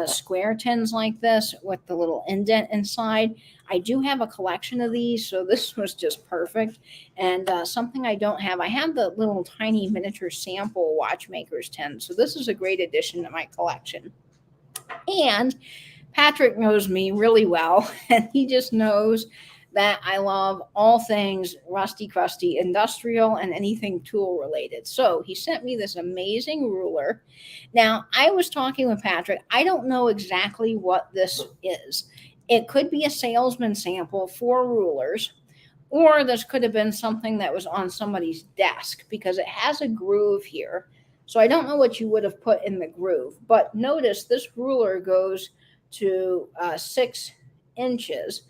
square tins like this with the little indent inside. I do have a collection of these, so this was just perfect. And something I don't have, I have the little tiny miniature sample watchmaker's tin, so this is a great addition to my collection. And Patrick knows me really well, and he just knows that I love all things rusty, crusty, industrial, and anything tool related. So he sent me this amazing ruler. Now, I was talking with Patrick. I don't know exactly what this is. It could be a salesman sample for rulers, or this could have been something that was on somebody's desk because it has a groove here. So I don't know what you would have put in the groove. But notice this ruler goes to 6 inches.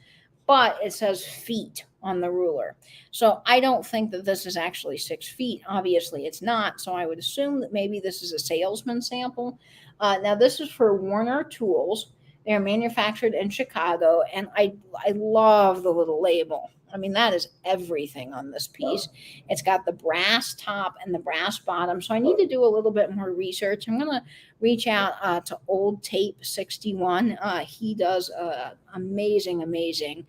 But it says feet on the ruler. So I don't think that this is actually 6 feet. Obviously, it's not. So I would assume that maybe this is a salesman sample. Now, this is for Warner Tools. They're manufactured in Chicago, and I love the little label. I mean, that is everything on this piece. It's got the brass top and the brass bottom. So I need to do a little bit more research. I'm going to reach out to Old Tape 61. He does amazing, amazing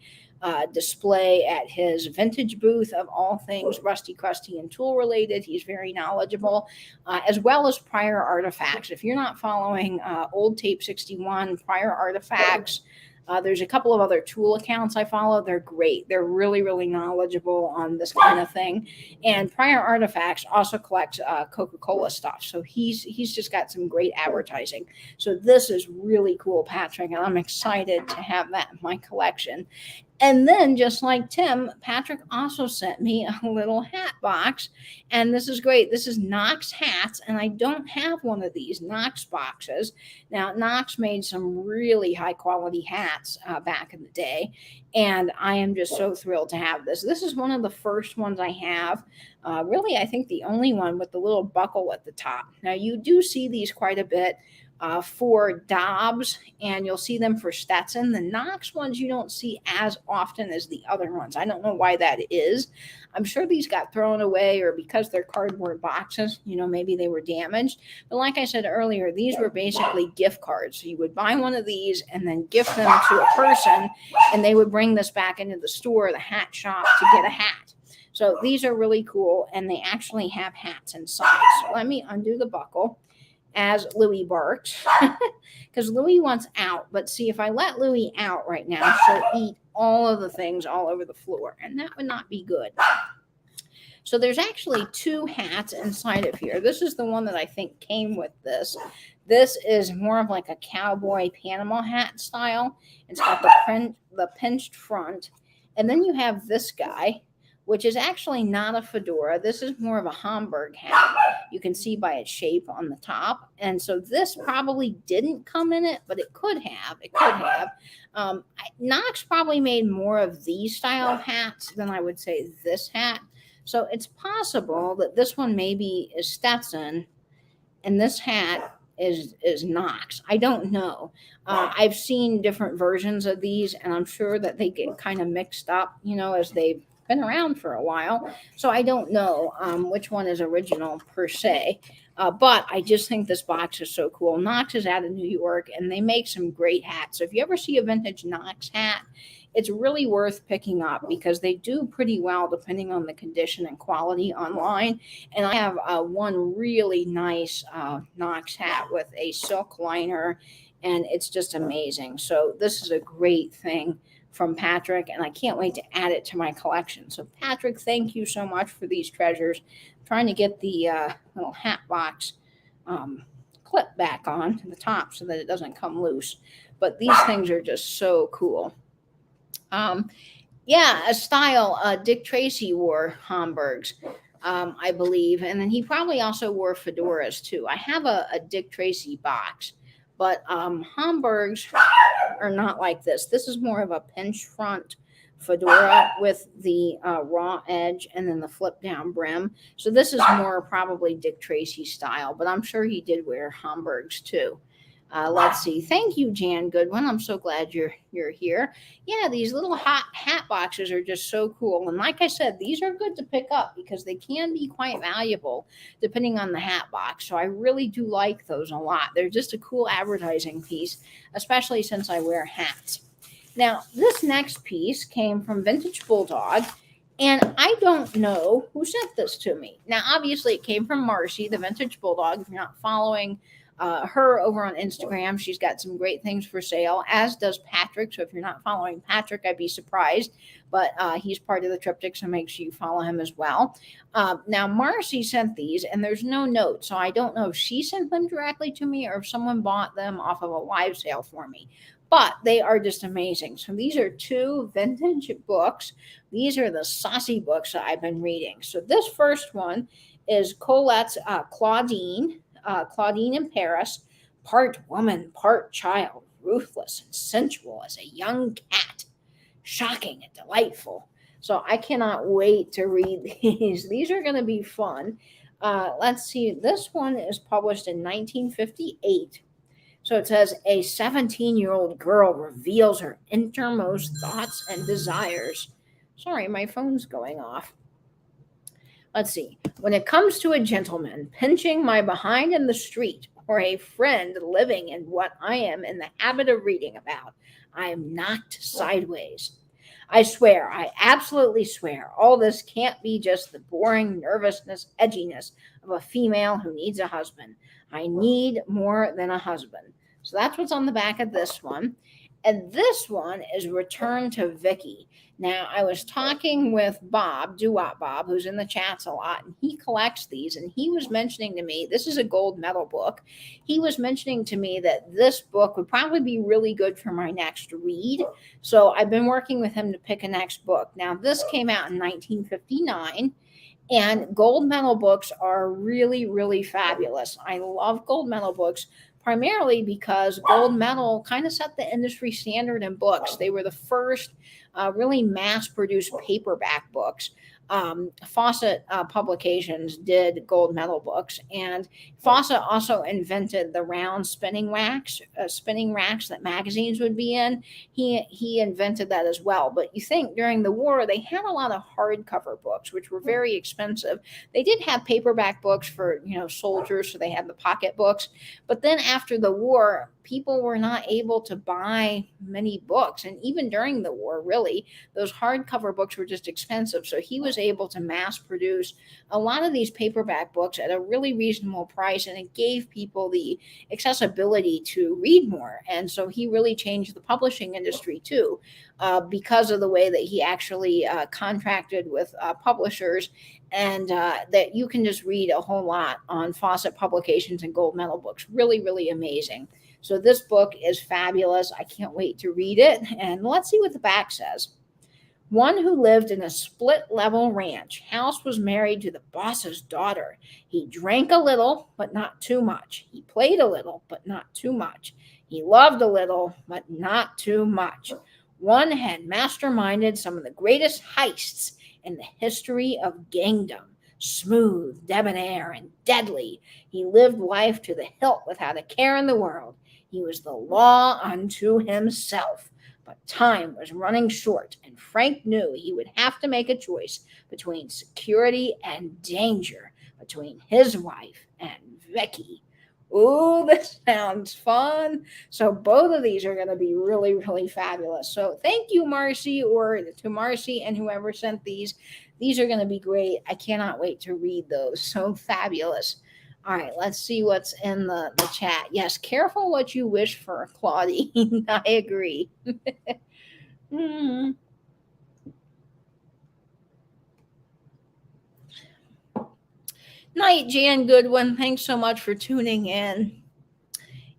display at his vintage booth of all things rusty, crusty, and tool related. He's very knowledgeable, as well as Prior Artifacts. If you're not following Old Tape 61, Prior Artifacts, there's a couple of other tool accounts I follow. They're great. They're really, really knowledgeable on this kind of thing. And Prior Artifacts also collects Coca-Cola stuff. So he's just got some great advertising. So this is really cool, Patrick, and I'm excited to have that in my collection. And then, just like Tim, Patrick also sent me a little hat box. And this is great. This is Knox Hats, and I don't have one of these Knox boxes. Now, Knox made some really high-quality hats back in the day, and I am just so thrilled to have this. This is one of the first ones I have. Really, I think the only one with the little buckle at the top. Now, you do see these quite a bit for Dobbs, and you'll see them for Stetson. The Knox ones you don't see as often as the other ones. I don't know why that is. I'm sure these got thrown away, or because they're cardboard boxes, maybe they were damaged. But like I said earlier, these were basically gift cards. So you would buy one of these and then gift them to a person, and they would bring this back into the store, the hat shop, to get a hat. So these are really cool, and they actually have hats inside. So let me undo the buckle as Louie barks, because Louie wants out. But see, if I let Louie out right now, she'll eat all of the things all over the floor, and that would not be good. So there's actually two hats inside of here. This is the one that I think came with this. This is more of like a cowboy Panama hat style. It's got the pinched front, and then you have this guy, which is actually not a fedora. This is more of a Hamburg hat. You can see by its shape on the top. And so this probably didn't come in it, but it could have. It could have. Knox probably made more of these style of hats than I would say this hat. So it's possible that this one maybe is Stetson and this hat is Knox. I don't know. I've seen different versions of these, and I'm sure that they get kind of mixed up, as they've been around for a while. So I don't know which one is original per se. But I just think this box is so cool. Knox is out of New York, and they make some great hats. So if you ever see a vintage Knox hat, it's really worth picking up, because they do pretty well depending on the condition and quality online. And I have one really nice Knox hat with a silk liner, and it's just amazing. So this is a great thing from Patrick, and I can't wait to add it to my collection. So Patrick, thank you so much for these treasures. I'm trying to get the little hat box clip back on to the top so that it doesn't come loose. But these things are just so cool. A style, Dick Tracy wore Hamburgs, I believe, and then he probably also wore fedoras too. I have a Dick Tracy box, but Hamburgs are not like this. This is more of a pinch front fedora with the raw edge and then the flip down brim. So this is more probably Dick Tracy style, but I'm sure he did wear Hamburgs too. Let's see. Thank you, Jan Goodwin. I'm so glad you're here. Yeah, these little hat boxes are just so cool. And like I said, these are good to pick up because they can be quite valuable depending on the hat box. So I really do like those a lot. They're just a cool advertising piece, especially since I wear hats. Now, this next piece came from Vintage Bulldog, and I don't know who sent this to me. Now, obviously, it came from Marcy, the Vintage Bulldog. If you're not following her over on Instagram, she's got some great things for sale, as does Patrick. So if you're not following Patrick, I'd be surprised, but he's part of the triptych, so make sure you follow him as well. Now, Marcy sent these, and there's no note, so I don't know if she sent them directly to me or if someone bought them off of a live sale for me. But they are just amazing. So these are two vintage books. These are the saucy books that I've been reading. So this first one is Colette's Claudine in Paris, part woman, part child, ruthless and sensual as a young cat, shocking and delightful. So I cannot wait to read these. These are going to be fun. Let's see. This one is published in 1958. So it says a 17-year-old girl reveals her innermost thoughts and desires. Sorry, my phone's going off. Let's see. When it comes to a gentleman pinching my behind in the street or a friend living in what I am in the habit of reading about, I am knocked sideways. I swear, I absolutely swear, all this can't be just the boring nervousness, edginess of a female who needs a husband. I need more than a husband. So that's what's on the back of this one. And this one is Return to Vicky. Now, I was talking with Bob, Doo-Wop Bob, who's in the chats a lot, and he collects these, and he was mentioning to me, this is a gold medal book. He was mentioning to me that this book would probably be really good for my next read. So I've been working with him to pick a next book. Now, this came out in 1959. And gold medal books are really, really fabulous. I love gold medal books primarily because gold medal kind of set the industry standard in books. They were the first really mass-produced paperback books. Fawcett Publications did gold medal books, and Fawcett also invented the round spinning racks that magazines would be in. He invented that as well. But you think during the war they had a lot of hardcover books, which were very expensive. They did have paperback books for soldiers, so they had the pocket books. But then after the war, people were not able to buy many books, and even during the war, really, those hardcover books were just expensive. So he was able to mass produce a lot of these paperback books at a really reasonable price, and it gave people the accessibility to read more. And so he really changed the publishing industry too, because of the way that he actually contracted with publishers, and that you can just read a whole lot on Fawcett Publications and gold medal books. Really, really amazing. So this book is fabulous. I can't wait to read it. And let's see what the back says. One who lived in a split-level ranch. House was married to the boss's daughter. He drank a little, but not too much. He played a little, but not too much. He loved a little, but not too much. One had masterminded some of the greatest heists in the history of gangdom. Smooth, debonair, and deadly, he lived life to the hilt without a care in the world. He was the law unto himself. But time was running short, and Frank knew he would have to make a choice between security and danger, between his wife and Vicky. Ooh, this sounds fun. So both of these are going to be really, really fabulous. So thank you, Marcy, or to Marcy and whoever sent these. These are going to be great. I cannot wait to read those. So fabulous. All right, let's see what's in the chat. Yes, careful what you wish for, Claudine. I agree. Night, Jan Goodwin. Thanks so much for tuning in.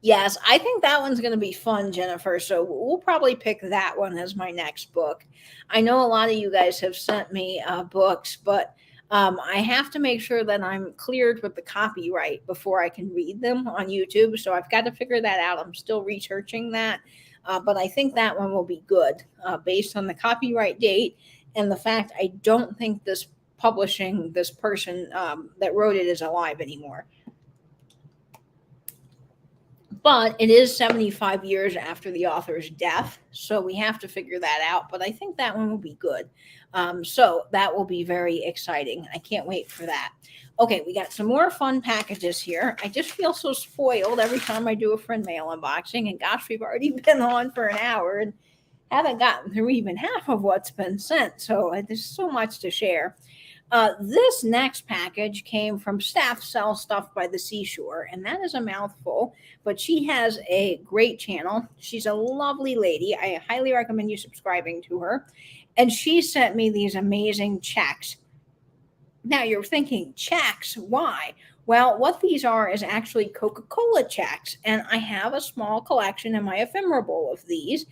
Yes, I think that one's going to be fun, Jennifer. So we'll probably pick that one as my next book. I know a lot of you guys have sent me books, but I have to make sure that I'm cleared with the copyright before I can read them on YouTube. So I've got to figure that out. I'm still researching that. But I think that one will be good based on the copyright date and the fact I don't think this person that wrote it is alive anymore. But it is 75 years after the author's death, so we have to figure that out. But I think that one will be good. So that will be very exciting. I can't wait for that. Okay, we got some more fun packages here. I just feel so spoiled every time I do a friend mail unboxing. And gosh, we've already been on for an hour and haven't gotten through even half of what's been sent. So there's so much to share. This next package came from Staff Sells Stuff by the Seashore, and that is a mouthful, but she has a great channel. She's a lovely lady. I highly recommend you subscribing to her. And she sent me these amazing checks. Now you're thinking, checks, why? Well, what these are is actually Coca-Cola checks, and I have a small collection in my ephemera bowl of these.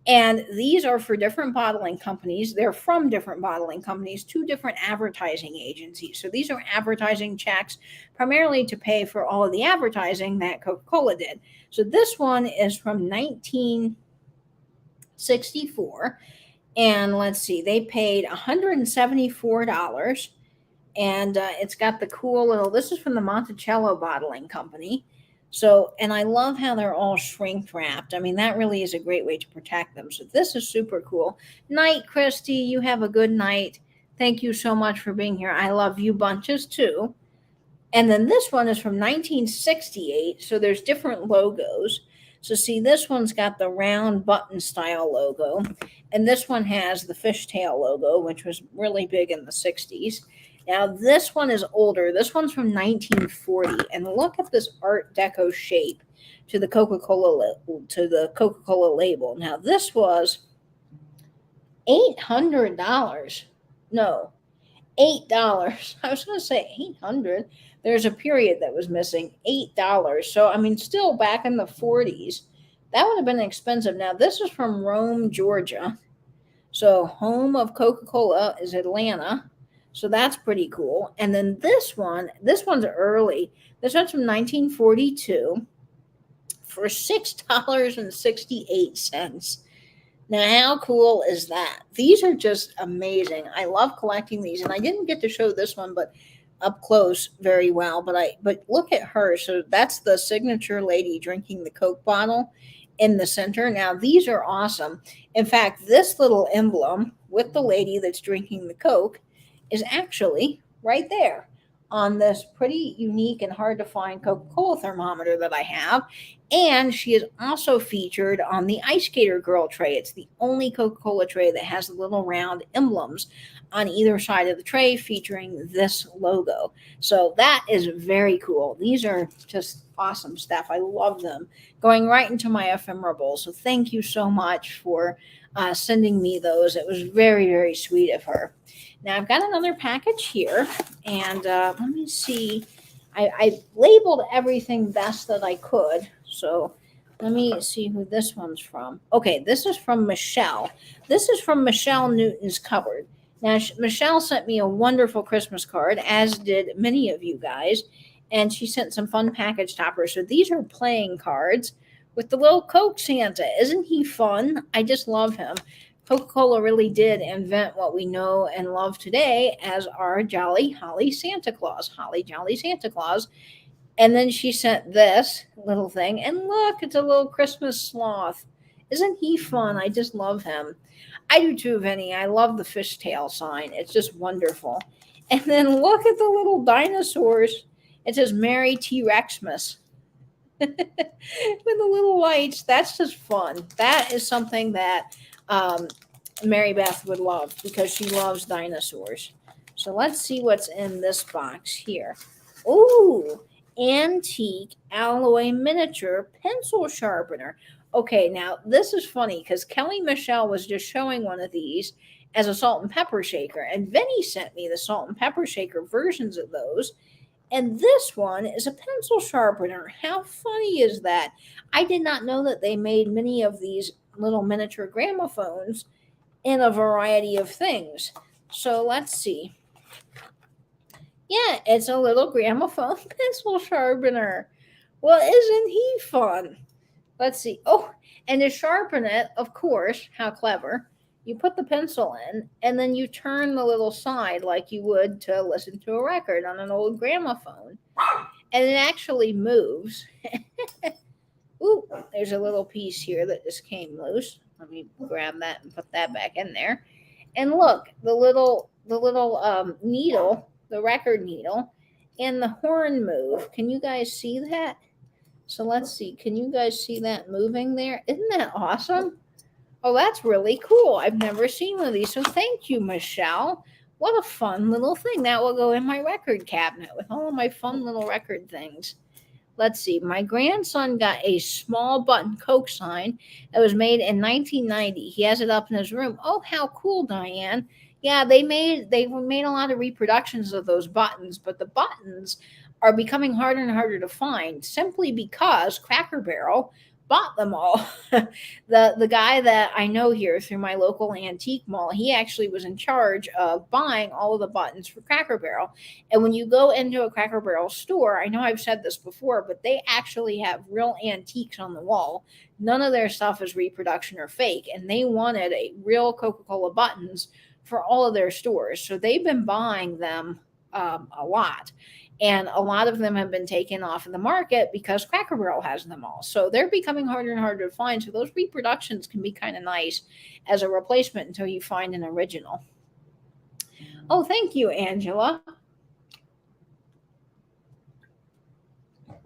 And these are for different bottling companies. They're from different bottling companies, 2 different advertising agencies. So these are advertising checks primarily to pay for all of the advertising that Coca-Cola did. So this one is from 1964. And let's see, they paid $174. And it's got the cool little, this is from the Monticello Bottling Company. So, and I love how they're all shrink wrapped. I mean, that really is a great way to protect them. So this is super cool. Night, Christy. You have a good night. Thank you so much for being here. I love you bunches too. And then this one is from 1968. So there's different logos. So see, this one's got the round button style logo. And this one has the fishtail logo, which was really big in the 60s. Now this one is older. This one's from 1940. And look at this Art Deco shape to the Coca-Cola label. Now this was $800. No, $8. I was going to say 800. There's a period that was missing. $8. So I mean, still back in the 40s, that would have been expensive. Now this is from Rome, Georgia. So home of Coca-Cola is Atlanta. So that's pretty cool. And then this one's early. This one's from 1942 for $6.68. Now, how cool is that? These are just amazing. I love collecting these, and I didn't get to show this one, but up close very well. But look at her. So that's the signature lady drinking the Coke bottle in the center. Now, these are awesome. In fact, this little emblem with the lady that's drinking the Coke is actually right there on this pretty unique and hard to find Coca-Cola thermometer that I have. And she is also featured on the Ice Skater Girl tray. It's the only Coca-Cola tray that has the little round emblems on either side of the tray featuring this logo. So that is very cool. These are just awesome stuff. I love them. Going right into my ephemera bowl. So thank you so much for sending me those. It was very, very sweet of her. Now I've got another package here, and let me see. I labeled everything best that I could. So let me see who this one's from. Okay, this is from Michelle. This is from Michelle Newton's Cupboard. Now, Michelle sent me a wonderful Christmas card, as did many of you guys, and she sent some fun package toppers. So these are playing cards with the little Coke Santa. Isn't he fun? I just love him. Coca-Cola really did invent what we know and love today as our Jolly Holly Santa Claus. Holly Jolly Santa Claus. And then she sent this little thing. And look, it's a little Christmas sloth. Isn't he fun? I just love him. I do too, Vinny. I love the fishtail sign. It's just wonderful. And then look at the little dinosaurs. It says Merry T-Rexmas. With the little lights. That's just fun. That is something that Mary Beth would love because she loves dinosaurs. So let's see what's in this box here. Ooh, antique alloy miniature pencil sharpener. Okay, now this is funny because Kelly Michelle was just showing one of these as a salt and pepper shaker, and Vinny sent me the salt and pepper shaker versions of those. And this one is a pencil sharpener. How funny is that? I did not know that they made many of these little miniature gramophones in a variety of things. So let's see. Yeah, it's a little gramophone pencil sharpener. Well, isn't he fun? Let's see. Oh, and to sharpen it, of course, how clever. You put the pencil in, and then you turn the little side like you would to listen to a record on an old gramophone. And it actually moves. Ooh, there's a little piece here that just came loose. Let me grab that and put that back in there. And look, the little needle, the record needle, and the horn move. Can you guys see that? So let's see. Can you guys see that moving there? Isn't that awesome? Oh, that's really cool. I've never seen one of these. So thank you, Michelle. What a fun little thing. That will go in my record cabinet with all of my fun little record things. Let's see. My grandson got a small button Coke sign that was made in 1990. He has it up in his room. Oh, how cool, Diane. Yeah, they made a lot of reproductions of those buttons, but the buttons are becoming harder and harder to find simply because Cracker Barrel bought them all. The guy that I know here through my local antique mall, he actually was in charge of buying all of the buttons for Cracker Barrel. And when you go into a Cracker Barrel store, I know I've said this before, but they actually have real antiques on the wall. None of their stuff is reproduction or fake, and they wanted a real Coca-Cola buttons for all of their stores. So they've been buying them a lot. And a lot of them have been taken off of the market because Cracker Barrel has them all. So they're becoming harder and harder to find. So those reproductions can be kind of nice as a replacement until you find an original. Oh, thank you, Angela.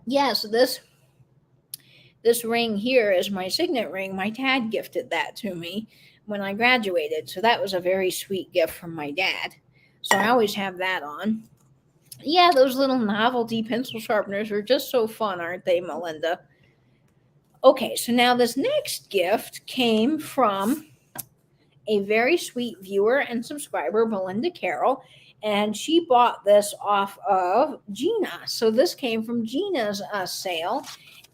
Yes, this ring here is my signet ring. My dad gifted that to me when I graduated. So that was a very sweet gift from my dad. So I always have that on. Yeah, those little novelty pencil sharpeners are just so fun, aren't they, Melinda? Okay, so now this next gift came from a very sweet viewer and subscriber, Melinda Carroll, and she bought this off of Gina. So this came from Gina's sale,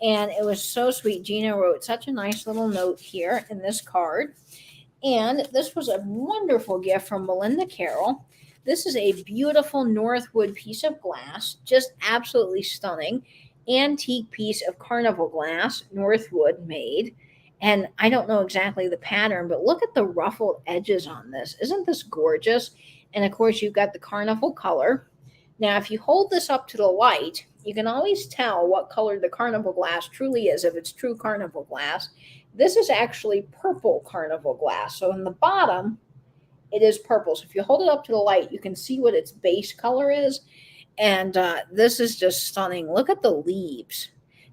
and it was so sweet. Gina wrote such a nice little note here in this card, and this was a wonderful gift from Melinda Carroll. This is a beautiful Northwood piece of glass, just absolutely stunning. Antique piece of carnival glass, Northwood made. And I don't know exactly the pattern, but look at the ruffled edges on this. Isn't this gorgeous? And of course, you've got the carnival color. Now, if you hold this up to the light, you can always tell what color the carnival glass truly is if it's true carnival glass. This is actually purple carnival glass. So in the bottom, it is purple. So if you hold it up to the light, you can see what its base color is. And this is just stunning. Look at the leaves.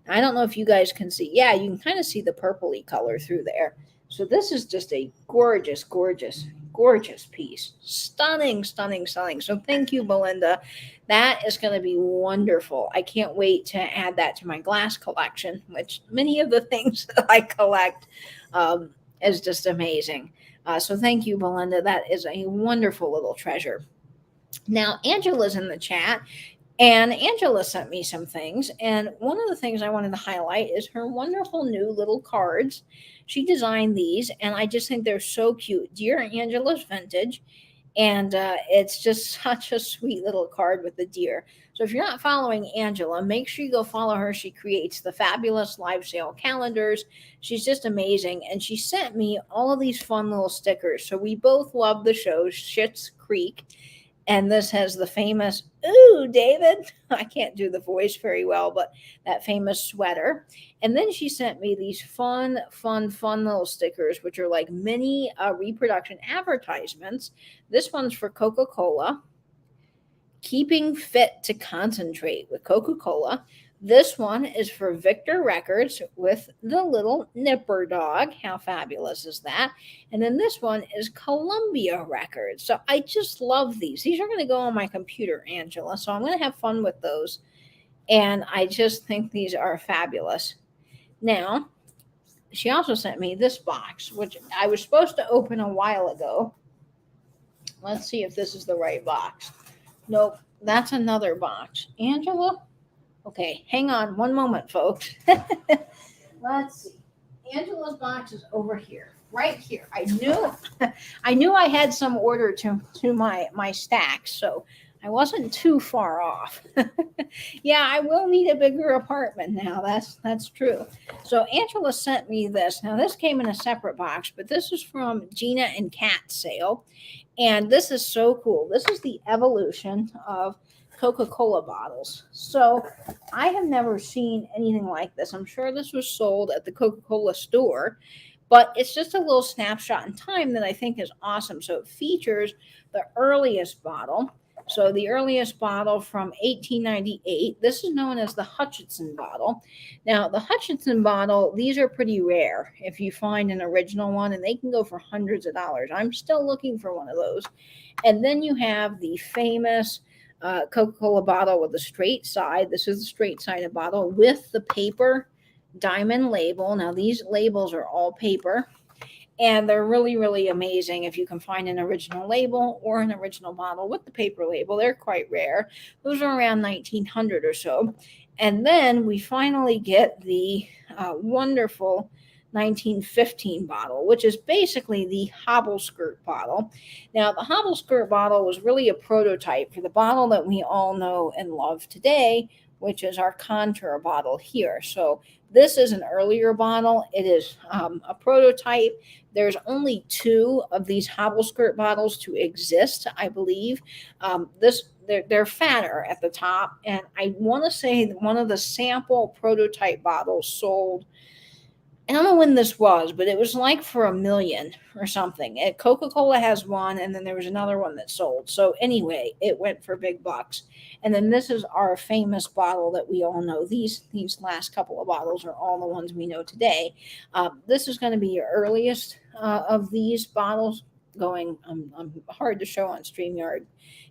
I don't know if you guys can see. Yeah, you can kind of see the purpley color through there. So this is just a gorgeous, gorgeous, gorgeous piece. Stunning, stunning, stunning. So thank you, Melinda. That is going to be wonderful. I can't wait to add that to my glass collection, which many of the things that I collect is just amazing. So thank you, Melinda. That is a wonderful little treasure. Now, Angela's in the chat, and Angela sent me some things. And one of the things I wanted to highlight is her wonderful new little cards. She designed these, and I just think they're so cute. Dear Angela's Vintage. And it's just such a sweet little card with the deer. So if you're not following Angela, make sure you go follow her. She creates the fabulous live sale calendars. She's just amazing. And she sent me all of these fun little stickers. So we both love the show Schitt's Creek. And this has the famous, ooh, David. I can't do the voice very well, but that famous sweater. And then she sent me these fun little stickers, which are like mini reproduction advertisements. This one's for Coca-Cola. Keeping fit to concentrate with Coca-Cola. This one is for Victor Records with the little Nipper dog. How fabulous is that? And then this one is Columbia Records. So I just love these. These are going to go on my computer, Angela. So I'm going to have fun with those. And I just think these are fabulous. Now, she also sent me this box, which I was supposed to open a while ago. Let's see if this is the right box. Nope, that's another box. Angela? Okay, hang on one moment, folks. Let's see. Angela's box is over here, right here. I knew I had some order to my stacks, so I wasn't too far off. Yeah, I will need a bigger apartment now. That's true. So Angela sent me this. Now this came in a separate box, but this is from Gina and Kat's sale, and this is so cool. This is the evolution of Coca-Cola bottles. So I have never seen anything like this. I'm sure this was sold at the Coca-Cola store, but it's just a little snapshot in time that I think is awesome. So it features the earliest bottle. So the earliest bottle from 1898, this is known as the Hutchinson Bottle. Now, the Hutchinson Bottle, these are pretty rare if you find an original one, and they can go for hundreds of dollars. I'm still looking for one of those. And then you have the famous Coca-Cola bottle with a straight side. This is the straight sided bottle with the paper diamond label. Now, these labels are all paper, and they're really, really amazing if you can find an original label or an original bottle with the paper label. They're quite rare. Those are around 1900 or so. And then we finally get the wonderful 1915 bottle, which is basically the Hobble skirt bottle. Now, the Hobble skirt bottle was really a prototype for the bottle that we all know and love today, which is our contour bottle here. So This is an earlier bottle. It is a prototype. There's only 2 of these Hobble skirt bottles to exist, I believe. They're fatter at the top, and I want to say that one of the sample prototype bottles sold, I don't know when this was, but it was like for $1 million or something. Coca-Cola has one, and then there was another one that sold. So anyway, it went for big bucks. And then this is our famous bottle that we all know. These last couple of bottles are all the ones we know today. This is going to be your earliest of these bottles going. Hard to show on StreamYard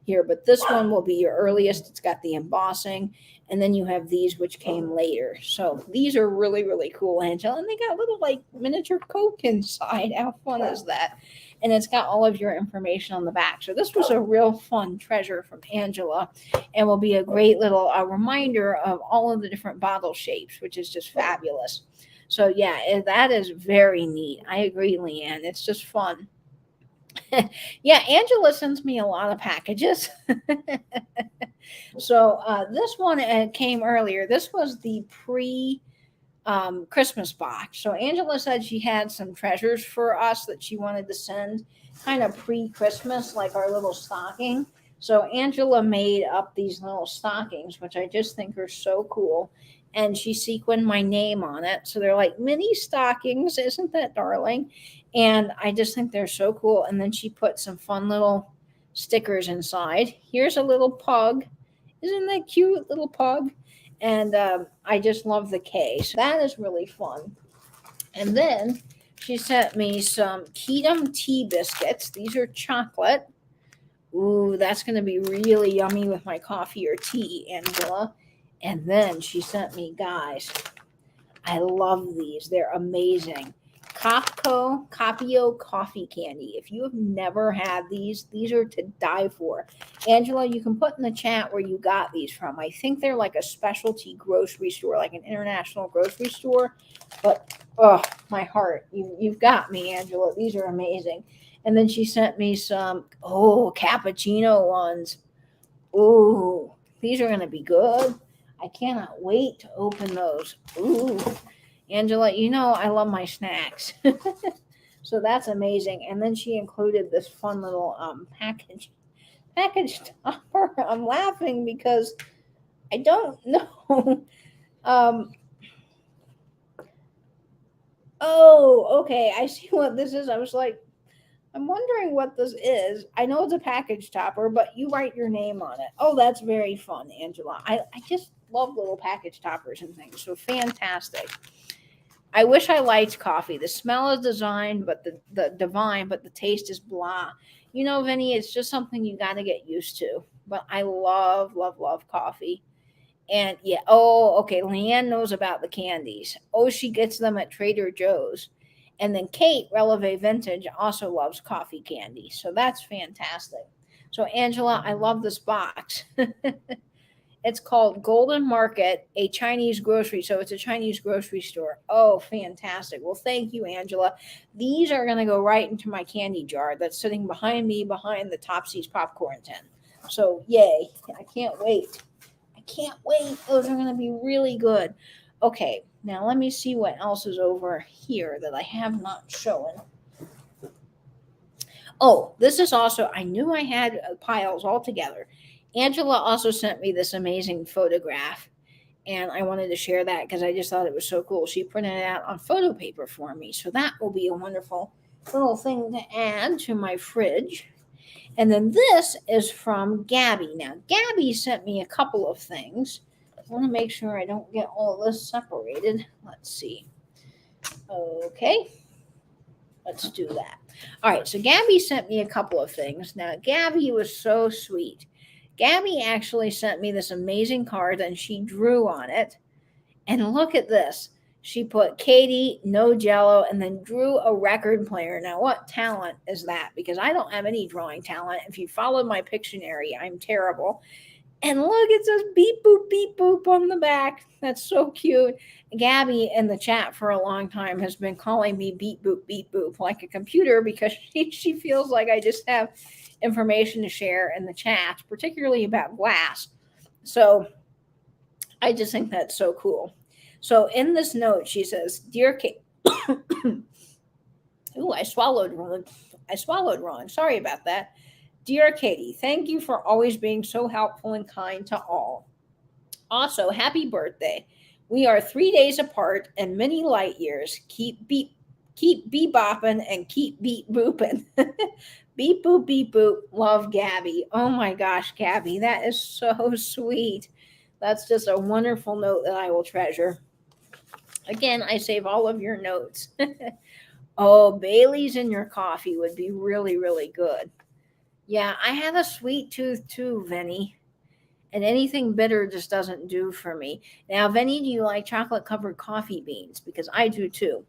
here, but this one will be your earliest. It's got the embossing. And then you have these, which came later. So these are really, really cool, Angela. And they got little like miniature Coke inside. How fun is that? And it's got all of your information on the back. So this was a real fun treasure from Angela, and will be a great little reminder of all of the different bottle shapes, which is just fabulous. So yeah, that is very neat. I agree, Leanne. It's just fun. Yeah, Angela sends me a lot of packages. So this one came earlier. This was the Christmas box. So Angela said she had some treasures for us that she wanted to send kind of pre-Christmas, like our little stocking. So Angela made up these little stockings, which I just think are so cool. And she sequined my name on it. So they're like mini stockings. Isn't that darling? And I just think they're so cool. And then she put some fun little stickers inside. Here's a little pug. Isn't that cute, little pug? And I just love the K. So that is really fun. And then she sent me some Kedem tea biscuits. These are chocolate. Ooh, that's going to be really yummy with my coffee or tea, Angela. And then she sent me, guys, I love these. They're amazing. Capio coffee candy. If you have never had these are to die for. Angela, you can put in the chat where you got these from. I think they're like a specialty grocery store, like an international grocery store. But, oh, my heart. You've got me, Angela. These are amazing. And then she sent me some, cappuccino ones. Ooh, these are going to be good. I cannot wait to open those. Ooh. Angela, you know I love my snacks. So that's amazing. And then she included this fun little package topper. I'm laughing because I don't know. Okay. I see what this is. I was like, I'm wondering what this is. I know it's a package topper, but you write your name on it. Oh, that's very fun, Angela. I just love little package toppers and things. So fantastic. I wish I liked coffee. The smell is divine, but the taste is blah. You know, Vinny, it's just something you got to get used to. But I love, love, love coffee. And yeah, okay. Leanne knows about the candies. She gets them at Trader Joe's. And then Kate, Releve Vintage, also loves coffee candy. So that's fantastic. So Angela, I love this box. It's called Golden Market, a Chinese grocery. So it's a Chinese grocery store. Oh, fantastic. Well, thank you, Angela. These are going to go right into my candy jar that's sitting behind me, behind the Topsy's popcorn tin. So yay. I can't wait. Those are going to be really good. Okay, now let me see what else is over here that I have not shown. Oh, this is also, I knew I had piles all together. Angela also sent me this amazing photograph, and I wanted to share that because I just thought it was so cool. She printed it out on photo paper for me, so that will be a wonderful little thing to add to my fridge. And then this is from Gabby. Now, Gabby sent me a couple of things. I want to make sure I don't get all this separated. Let's see. Okay. Let's do that. All right, so Gabby sent me a couple of things. Now, Gabby was so sweet. Gabby actually sent me this amazing card, and she drew on it. And look at this. She put Katie, no Jello, and then drew a record player. Now, what talent is that? Because I don't have any drawing talent. If you follow my Pictionary, I'm terrible. And look, it says beep boop on the back. That's so cute. Gabby in the chat for a long time has been calling me beep boop like a computer because she feels like I just have information to share in the chat, particularly about glass. So I just think that's so cool. So in this note, she says, "Dear Kate," ooh, I swallowed wrong. Sorry about that. "Dear Katie, thank you for always being so helpful and kind to all. Also, happy birthday. We are 3 days apart and many light years. Keep bebopping and keep beep booping." Beep boop beep boop. Love, Gabby. Oh my gosh, Gabby, that is so sweet. That's just a wonderful note that I will treasure. Again, I save all of your notes. Oh, Bailey's in your coffee would be really, really good. Yeah, I have a sweet tooth too, Vinny. And anything bitter just doesn't do for me. Now, Vinny, do you like chocolate covered coffee beans? Because I do too.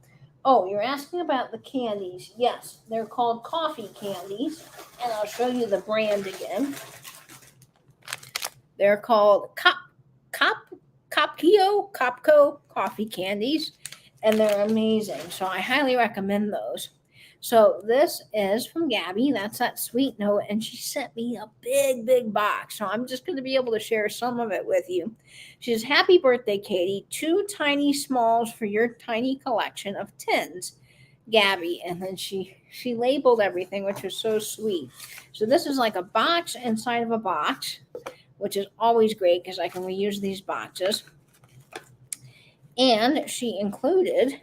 Oh, you're asking about the candies. Yes, they're called coffee candies. And I'll show you the brand again. They're called Copco coffee candies. And they're amazing. So I highly recommend those. So this is from Gabby. That's that sweet note. And she sent me a big, big box. So I'm just going to be able to share some of it with you. She says, "Happy birthday, Katie. 2 tiny smalls for your tiny collection of tins, Gabby." And then she labeled everything, which was so sweet. So this is like a box inside of a box, which is always great because I can reuse these boxes. And she included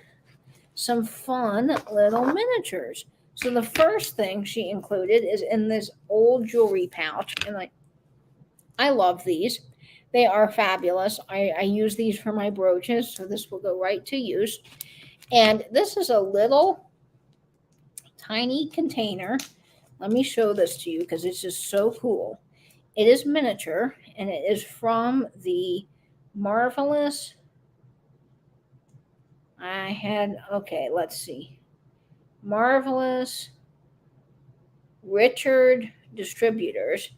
some fun little miniatures. So the first thing she included is in this old jewelry pouch, and I love these. They are fabulous. I use these for my brooches, so this will go right to use. And this is a little tiny container. Let me show this to you because it's just so cool. It is miniature, and it is from the marvelous. Let's see. Marvelous Richard Distributors.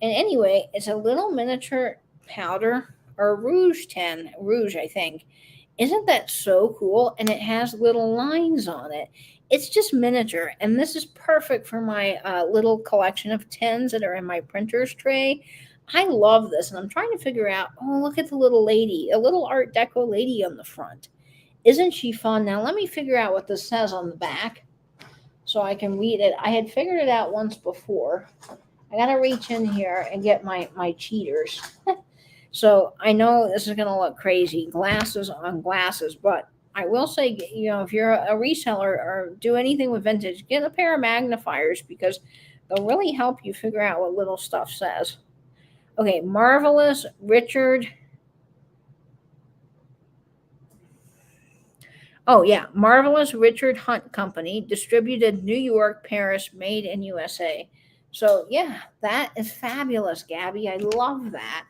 And anyway, it's a little miniature powder or rouge tin, I think. Isn't that so cool? And it has little lines on it. It's just miniature. And this is perfect for my little collection of tins that are in my printer's tray. I love this. And I'm trying to figure out, oh, look at the little lady, a little Art Deco lady on the front. Isn't she fun? Now, let me figure out what this says on the back so I can read it. I had figured it out once before. I got to reach in here and get my cheaters. So I know this is going to look crazy, glasses on glasses, but I will say, if you're a reseller or do anything with vintage, get a pair of magnifiers because they'll really help you figure out what little stuff says. Okay, Marvelous Richard. Oh, yeah. Marvelous Richard Hunt Company, distributed New York, Paris, made in USA. So, yeah, that is fabulous, Gabby. I love that.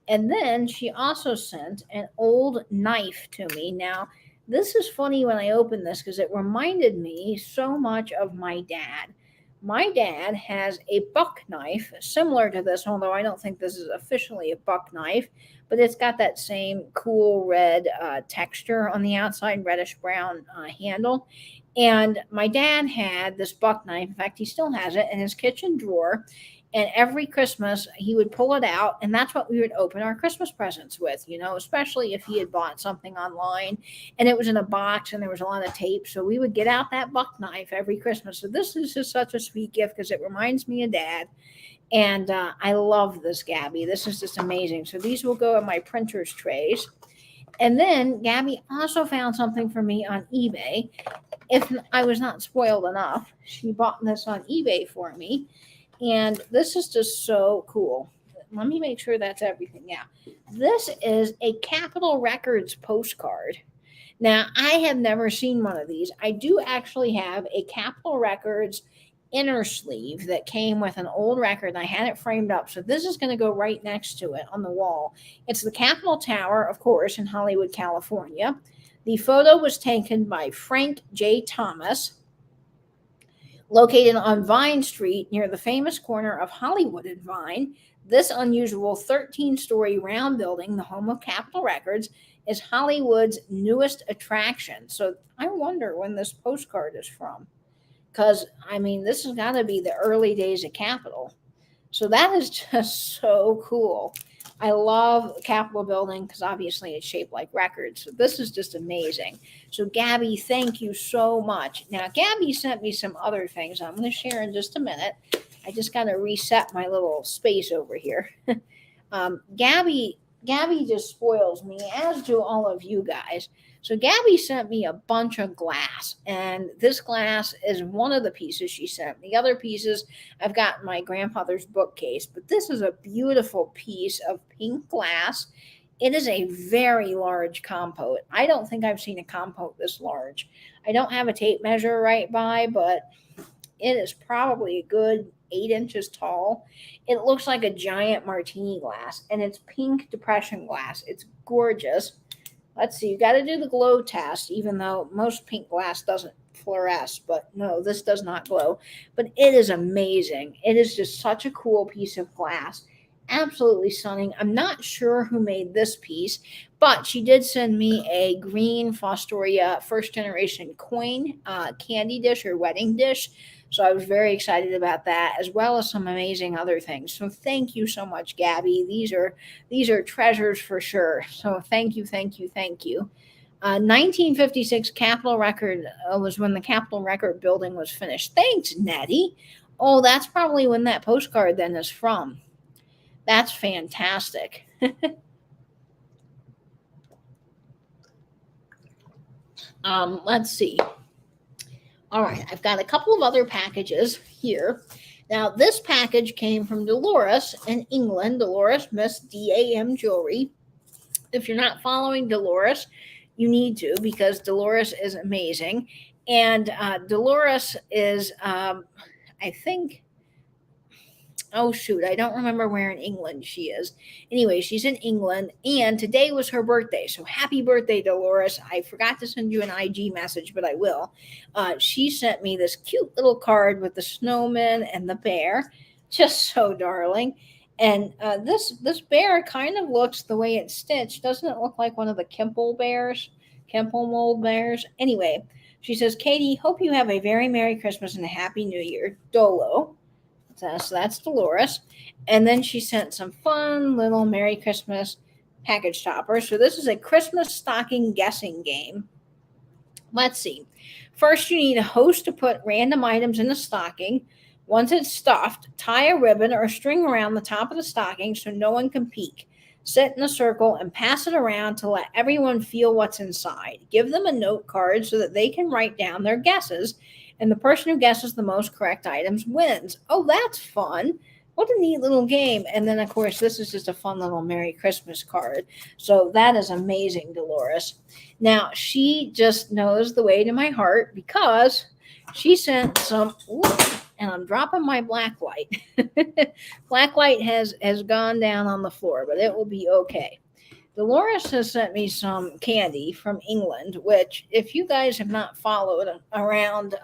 And then she also sent an old knife to me. Now, this is funny when I opened this because it reminded me so much of my dad. My dad has a buck knife similar to this, although I don't think this is officially a buck knife, but it's got that same cool red texture on the outside, reddish brown handle. And my dad had this buck knife. In fact, he still has it in his kitchen drawer. And every Christmas, he would pull it out, and that's what we would open our Christmas presents with, especially if he had bought something online and it was in a box and there was a lot of tape. So we would get out that buck knife every Christmas. So this is just such a sweet gift because it reminds me of Dad. And I love this, Gabby. This is just amazing. So these will go in my printer's trays. And then Gabby also found something for me on eBay. If I was not spoiled enough, she bought this on eBay for me. And this is just so cool. Let me make sure that's everything. Yeah. This is a Capitol Records postcard. Now, I have never seen one of these. I do actually have a Capitol Records inner sleeve that came with an old record, and I had it framed up. So this is going to go right next to it on the wall. It's the Capitol Tower, of course, in Hollywood, California. The photo was taken by Frank J. Thomas, located on Vine Street near the famous corner of Hollywood and Vine. This unusual 13-story round building, the home of Capitol Records, is Hollywood's newest attraction. So I wonder when this postcard is from. Because, this has got to be the early days of Capitol. So that is just so cool. I love the Capitol building because obviously it's shaped like records. So this is just amazing. So Gabby, thank you so much. Now Gabby sent me some other things I'm going to share in just a minute. I just got to reset my little space over here. Gabby just spoils me, as do all of you guys. So Gabby sent me a bunch of glass, and this glass is one of the pieces she sent. The other pieces I've got in my grandfather's bookcase, but this is a beautiful piece of pink glass. It is a very large compote. I don't think I've seen a compote this large. I don't have a tape measure right by, but it is probably a good 8 inches tall. It looks like a giant martini glass, and it's pink depression glass. It's gorgeous. Let's see, you got to do the glow test, even though most pink glass doesn't fluoresce, but no, this does not glow. But it is amazing. It is just such a cool piece of glass. Absolutely stunning. I'm not sure who made this piece, but she did send me a green Fostoria first generation coin candy dish or wedding dish. So I was very excited about that, as well as some amazing other things. So thank you so much, Gabby. These are treasures for sure. So thank you. 1956 Capitol Record was when the Capitol Record building was finished. Thanks, Nettie. Oh, that's probably when that postcard then is from. That's fantastic. Let's see. All right, I've got a couple of other packages here. Now, this package came from Dolores in England. Dolores, Miss DAM Jewelry. If you're not following Dolores, you need to, because Dolores is amazing. And Dolores is, I think, oh shoot, I don't remember where in England she is. Anyway, she's in England, and today was her birthday. So happy birthday, Dolores. I forgot to send you an IG message, but I will. She sent me this cute little card with the snowman and the bear. Just so darling. And this bear kind of looks the way it's stitched. Doesn't it look like one of the Kemple Mold bears? Anyway, she says, Katie, hope you have a very Merry Christmas and a Happy New Year. Dolo. So that's Dolores. And then she sent some fun little Merry Christmas package toppers. So this is a Christmas stocking guessing game. Let's see. First, you need a host to put random items in the stocking. Once it's stuffed, tie a ribbon or string around the top of the stocking so no one can peek. Sit in a circle and pass it around to let everyone feel what's inside. Give them a note card so that they can write down their guesses, and the person who guesses the most correct items wins. Oh, that's fun. What a neat little game. And then, of course, this is just a fun little Merry Christmas card. So that is amazing, Dolores. Now, she just knows the way to my heart because she sent some, and I'm dropping my black light. Black light has gone down on the floor, but it will be okay. Dolores has sent me some candy from England, which if you guys have not followed around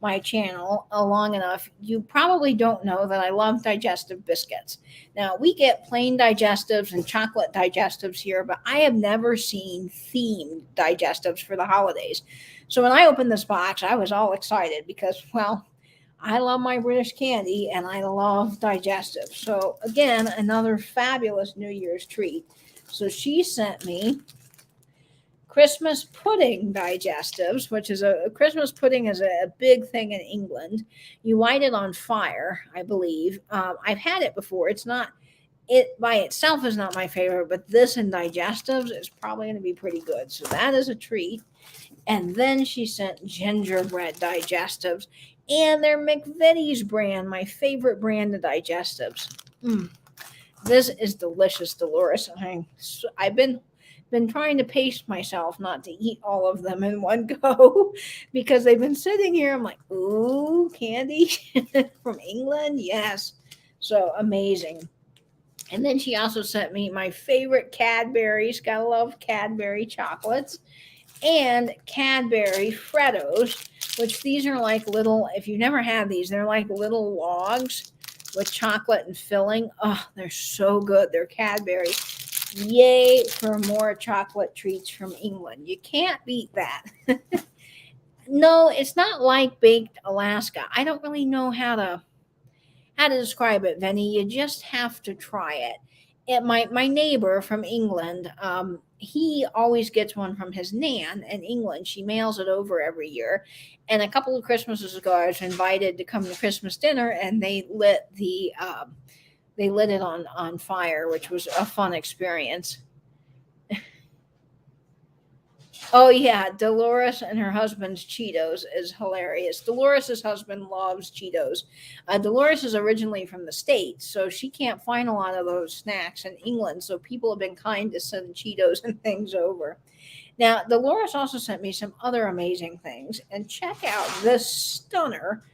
my channel long enough, you probably don't know that I love digestive biscuits. Now, we get plain digestives and chocolate digestives here, but I have never seen themed digestives for the holidays. So when I opened this box, I was all excited because, well, I love my British candy and I love digestives. So again, another fabulous New Year's treat. So she sent me Christmas pudding digestives, which is a Christmas pudding is a big thing in England. You light it on fire, I believe. I've had it before. It by itself is not my favorite, but this in digestives is probably going to be pretty good. So that is a treat. And then she sent gingerbread digestives, and they're McVitie's brand, my favorite brand of digestives. This is delicious, Dolores. I've been trying to pace myself not to eat all of them in one go because they've been sitting here. I'm like, ooh, candy from England. Yes. So amazing. And then she also sent me my favorite Cadbury's. Gotta love Cadbury chocolates. And Cadbury Freddos, which these are like little, if you've never had these, they're like little logs with chocolate and filling. Oh, they're so good. They're Cadbury. Yay for more chocolate treats from England. You can't beat that. No, it's not like baked Alaska. I don't really know how to describe it, Venny. You just have to try it. my neighbor from England, he always gets one from his nan in England. She mails it over every year. And a couple of Christmases ago, I was invited to come to Christmas dinner, and they lit it on fire, which was a fun experience. Oh yeah, Dolores and her husband's Cheetos is hilarious. Dolores' husband loves Cheetos. Dolores is originally from the States, so she can't find a lot of those snacks in England. So people have been kind to send Cheetos and things over. Now, Dolores also sent me some other amazing things. And check out this stunner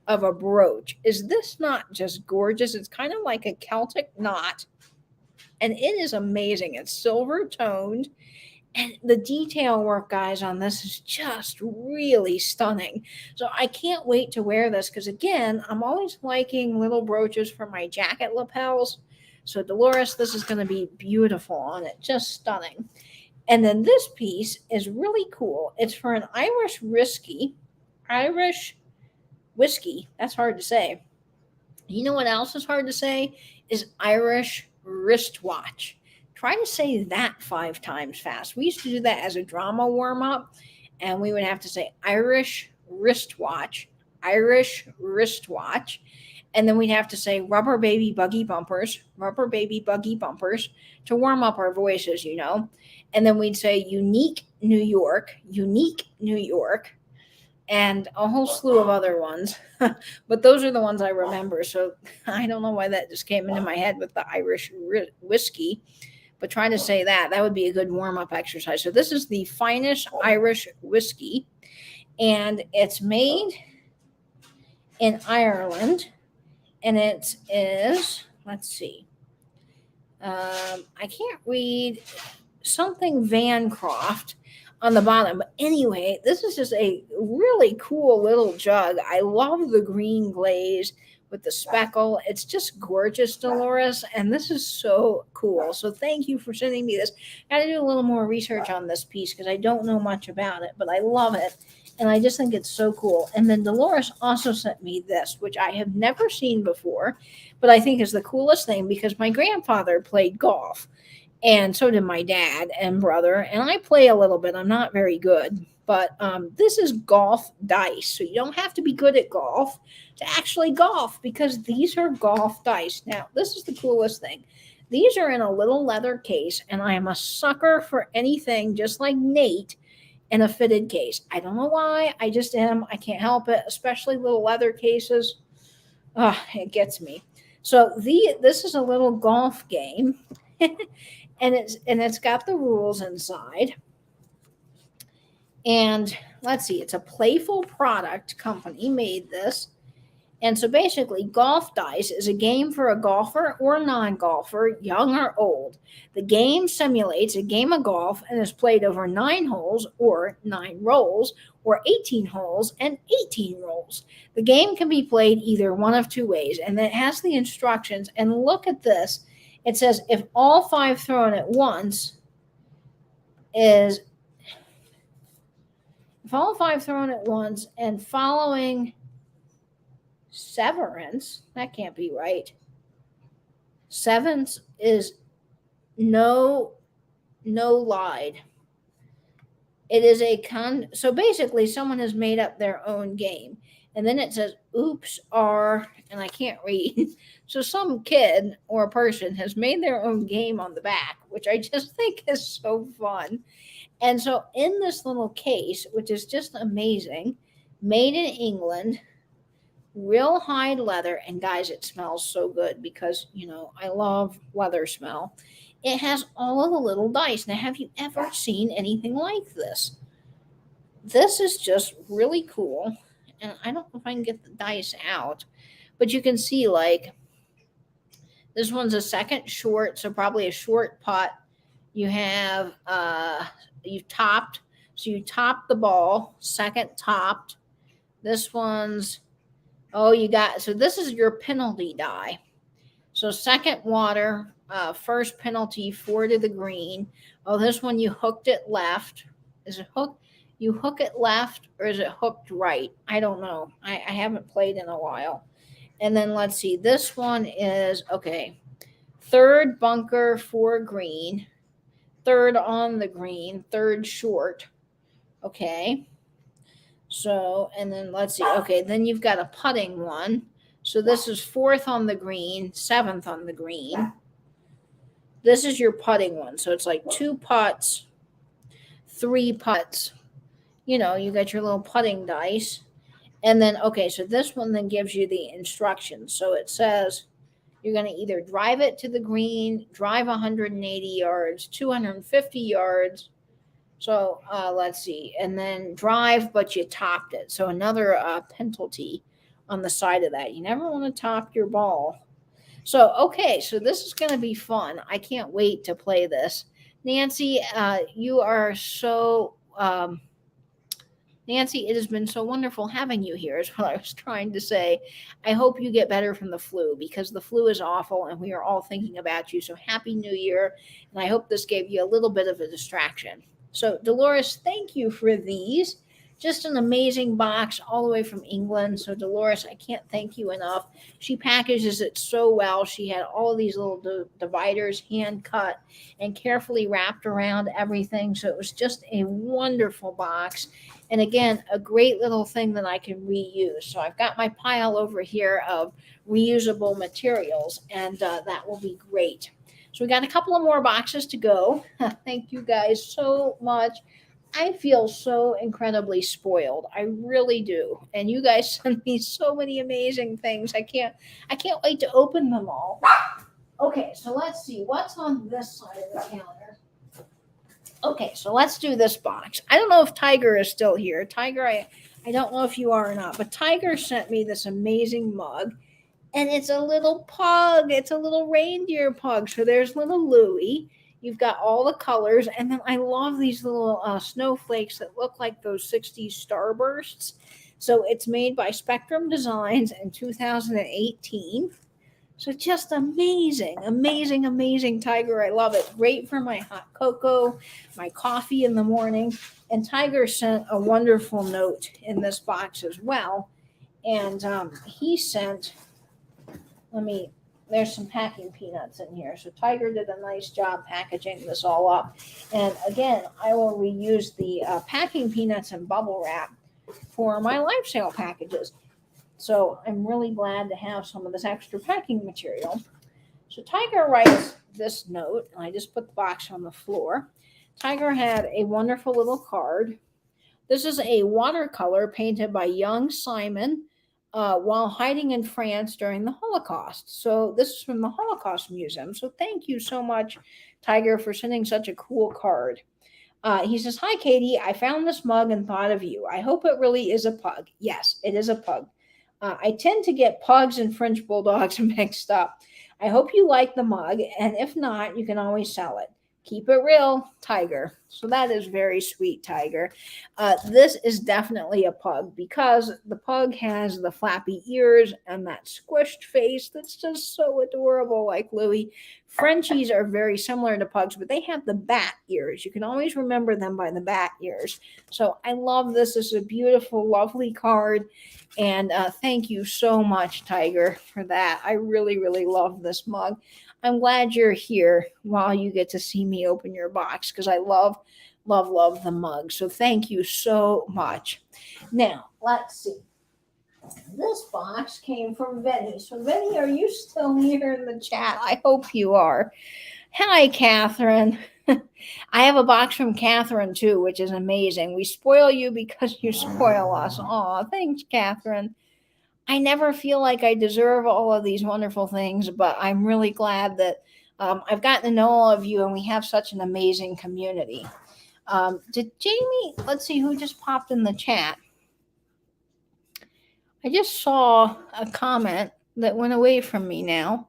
of a brooch. Is this not just gorgeous? It's kind of like a Celtic knot, and it is amazing. It's silver toned. And the detail work, guys, on this is just really stunning. So I can't wait to wear this because, again, I'm always liking little brooches for my jacket lapels. So, Dolores, this is going to be beautiful on it. Just stunning. And then this piece is really cool. It's for an Irish whiskey. That's hard to say. You know what else is hard to say? Is Irish wristwatch. Try to say that 5 times fast. We used to do that as a drama warm-up, and we would have to say Irish wristwatch, and then we'd have to say rubber baby buggy bumpers to warm up our voices, you know. And then we'd say unique New York, and a whole slew of other ones. But those are the ones I remember. So I don't know why that just came into my head with the Irish whiskey. But try to say that. That would be a good warm-up exercise. So this is the finest Irish whiskey. And it's made in Ireland. And it is, let's see. I can't read something Vancroft on the bottom. But anyway, this is just a really cool little jug. I love the green glaze with the speckle. It's just gorgeous, Dolores, and this is so cool. So thank you for sending me this. Got to do a little more research on this piece because I don't know much about it, but I love it, and I just think it's so cool. And then Dolores also sent me this, which I have never seen before, but I think is the coolest thing because my grandfather played golf, and so did my dad and brother, and I play a little bit. I'm not very good, but this is golf dice. So you don't have to be good at golf to actually golf because these are golf dice. Now, this is the coolest thing. These are in a little leather case, and I am a sucker for anything just like Nate in a fitted case. I don't know why. I just am. I can't help it, especially little leather cases. It gets me. So this is a little golf game, and it's got the rules inside. And let's see, it's a Playful Product company made this. And so basically, golf dice is a game for a golfer or non-golfer, young or old. The game simulates a game of golf and is played over 9 holes or 9 rolls or 18 holes and 18 rolls. The game can be played either one of 2 ways, and it has the instructions. And look at this. It says if all 5 thrown at once and following severance, that can't be right. Severance is no lied. It is so basically someone has made up their own game. And then it says oops and I can't read. So some kid or a person has made their own game on the back, which I just think is so fun. And so in this little case, which is just amazing, made in England, real hide leather, and guys, it smells so good because, you know, I love leather smell. It has all of the little dice. Now, have you ever seen anything like this? This is just really cool. And I don't know if I can get the dice out, but you can see like this one's a second short, so probably a short putt. You have you topped, so you top the ball, second topped. This one's so this is your penalty die. So second water, first penalty, 4 to the green. Oh, this one you hooked it left. Is it hooked? You hook it left or is it hooked right? I don't know. I haven't played in a while. And then let's see. This one is, third bunker for green, third on the green, third short. Okay. So, and then let's see. Okay, then you've got a putting one. So this is fourth on the green, seventh on the green. This is your putting one. So it's like 2 putts, 3 putts. You know, you got your little putting dice. And then, okay, so this one then gives you the instructions. So it says you're going to either drive it to the green, drive 180 yards, 250 yards. So let's see. And then drive, but you topped it. So another penalty on the side of that. You never want to top your ball. So, okay, so this is going to be fun. I can't wait to play this. Nancy, you are so... Nancy, it has been so wonderful having you here, is what I was trying to say. I hope you get better from the flu, because the flu is awful and we are all thinking about you. So Happy New Year. And I hope this gave you a little bit of a distraction. So Dolores, thank you for these. Just an amazing box all the way from England. So Dolores, I can't thank you enough. She packages it so well. She had all of these little dividers hand cut and carefully wrapped around everything. So it was just a wonderful box. And again, a great little thing that I can reuse. So I've got my pile over here of reusable materials, and that will be great. So we got a couple of more boxes to go. Thank you guys so much. I feel so incredibly spoiled. I really do. And you guys send me so many amazing things. I can't wait to open them all. Okay, so let's see what's on this side of the counter. Okay, so let's do this box. I don't know if Tiger is still here. Tiger, I don't know if you are or not, but Tiger sent me this amazing mug, and it's a little pug. It's a little reindeer pug. So there's little Louie. You've got all the colors, and then I love these little snowflakes that look like those 60s starbursts. So it's made by Spectrum Designs in 2018. So just amazing, amazing, amazing, Tiger. I love it. Great for my hot cocoa, my coffee in the morning. And Tiger sent a wonderful note in this box as well. And he sent, there's some packing peanuts in here. So Tiger did a nice job packaging this all up. And again, I will reuse the packing peanuts and bubble wrap for my live sale packages. So I'm really glad to have some of this extra packing material. So Tiger writes this note, and I just put the box on the floor. Tiger had a wonderful little card. This is a watercolor painted by young Simon while hiding in France during the Holocaust. So this is from the Holocaust Museum. So thank you so much, Tiger, for sending such a cool card. He says, "Hi, Katie. I found this mug and thought of you. I hope it really is a pug." Yes, it is a pug. I tend to get pugs and French bulldogs mixed up. I hope you like the mug, and if not, you can always sell it. Keep it real, Tiger. So that is very sweet, Tiger. This is definitely a pug, because the pug has the flappy ears and that squished face that's just so adorable, like Louie. Frenchies are very similar to pugs, but they have the bat ears. You can always remember them by the bat ears. So I love this. This is a beautiful, lovely card. And thank you so much, Tiger, for that. I really, really love this mug. I'm glad you're here while you get to see me open your box, because I love, love, love the mug. So thank you so much. Now, let's see. This box came from Vinny. So Vinny, are you still here in the chat? I hope you are. Hi, Catherine. I have a box from Catherine too, which is amazing. We spoil you because you spoil us. Aw, thanks, Catherine. I never feel like I deserve all of these wonderful things, but I'm really glad that I've gotten to know all of you, and we have such an amazing community. Did Jamie, let's see who just popped in the chat. I just saw a comment that went away from me now.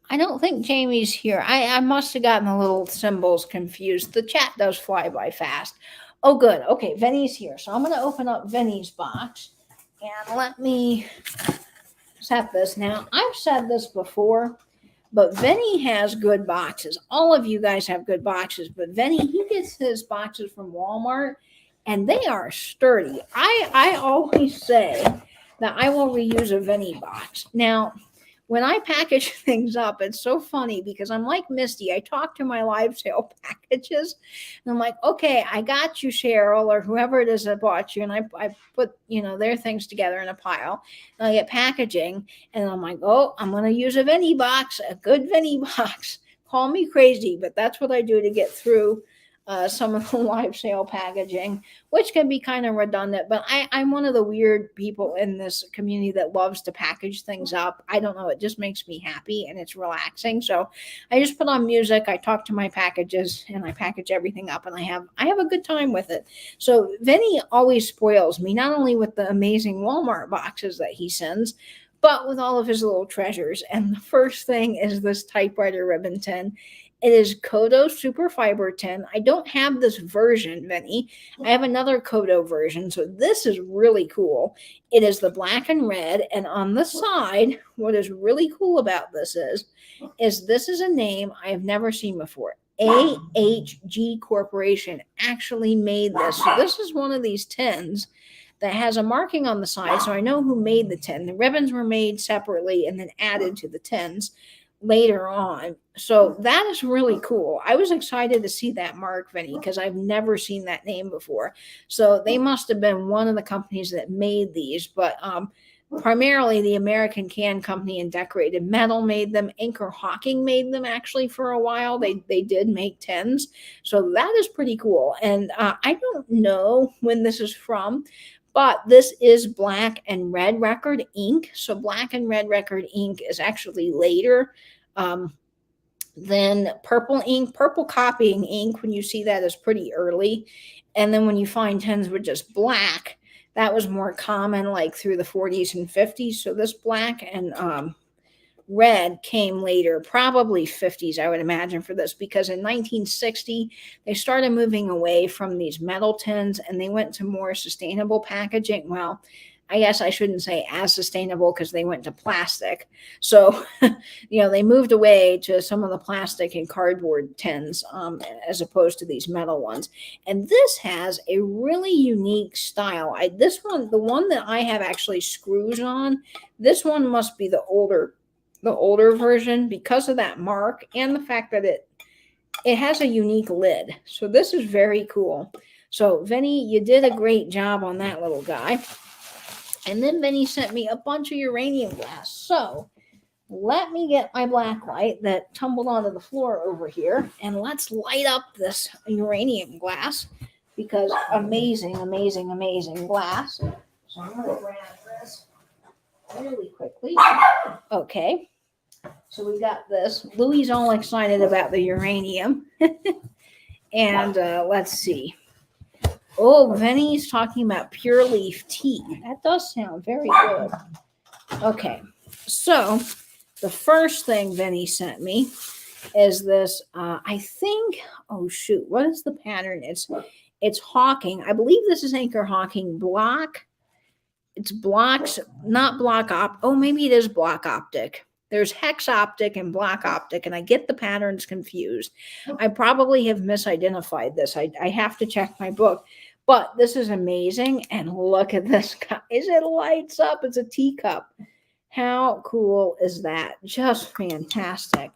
I don't think Jamie's here. I must have gotten the little symbols confused. The chat does fly by fast. Oh, good. Okay, Vinny's here. So I'm going to open up Vinny's box. And let me set this. Now, I've said this before, but Vinny has good boxes. All of you guys have good boxes, but Vinny, he gets his boxes from Walmart, and they are sturdy. I always say that I will reuse a Vinny box. Now, when I package things up, it's so funny because I'm like Misty. I talk to my live sale packages and I'm like, okay, I got you, Cheryl, or whoever it is that bought you. And I put, their things together in a pile. And I get packaging and I'm like, oh, I'm going to use a Venny box, a good Venny box. Call me crazy, but that's what I do to get through some of the live sale packaging, which can be kind of redundant, but I'm one of the weird people in this community that loves to package things up. I don't know, it just makes me happy and it's relaxing. So I just put on music, I talk to my packages, and I package everything up, and I have a good time with it. So Vinny always spoils me, not only with the amazing Walmart boxes that he sends, but with all of his little treasures. And the first thing is this typewriter ribbon tin. It is Kodo Super Fiber Tin. I don't have this version, Vinny. I have another Kodo version, so this is really cool. It is the black and red, and on the side, what is really cool about this is this is a name I have never seen before. AHG Corporation actually made this. So this is one of these tins that has a marking on the side, so I know who made the tin. The ribbons were made separately and then added to the tins later on. So that is really cool. I was excited to see that mark, Vinny, because I've never seen that name before. So they must have been one of the companies that made these, but primarily the American Can Company and Decorated Metal made them. Anchor Hawking made them actually for a while. They did make tins. So that is pretty cool. And I don't know when this is from, but this is Black and Red Record ink. So Black and Red Record ink is actually later than purple ink. Purple copying ink, when you see that, is pretty early. And then when you find tins with just black, that was more common like through the 40s and 50s. So this black and red came later, probably 50s, I would imagine, for this, because in 1960, they started moving away from these metal tins and they went to more sustainable packaging. Well, I guess I shouldn't say as sustainable because they went to plastic. So, they moved away to some of the plastic and cardboard tins as opposed to these metal ones. And this has a really unique style. The one that I have actually screws on, this one must be the older version because of that mark and the fact that it has a unique lid. So this is very cool. So Vinny, you did a great job on that little guy. And then Vinny sent me a bunch of uranium glass. So let me get my black light that tumbled onto the floor over here, and let's light up this uranium glass, because amazing, amazing, amazing glass. So I'm going to grab this really quickly. Okay. So we got this. Louie's all excited about the uranium. And let's see. Oh, Vinny's talking about pure leaf tea. That does sound very good. Okay. So the first thing Vinny sent me is this, I think, oh shoot, what is the pattern? It's Hawking. I believe this is Anchor Hawking block. It's blocks, not block op. Oh, maybe it is block optic. There's hex optic and block optic, and I get the patterns confused. I probably have misidentified this. I have to check my book, but this is amazing. And look at this, guys. It lights up. It's a teacup. How cool is that? Just fantastic.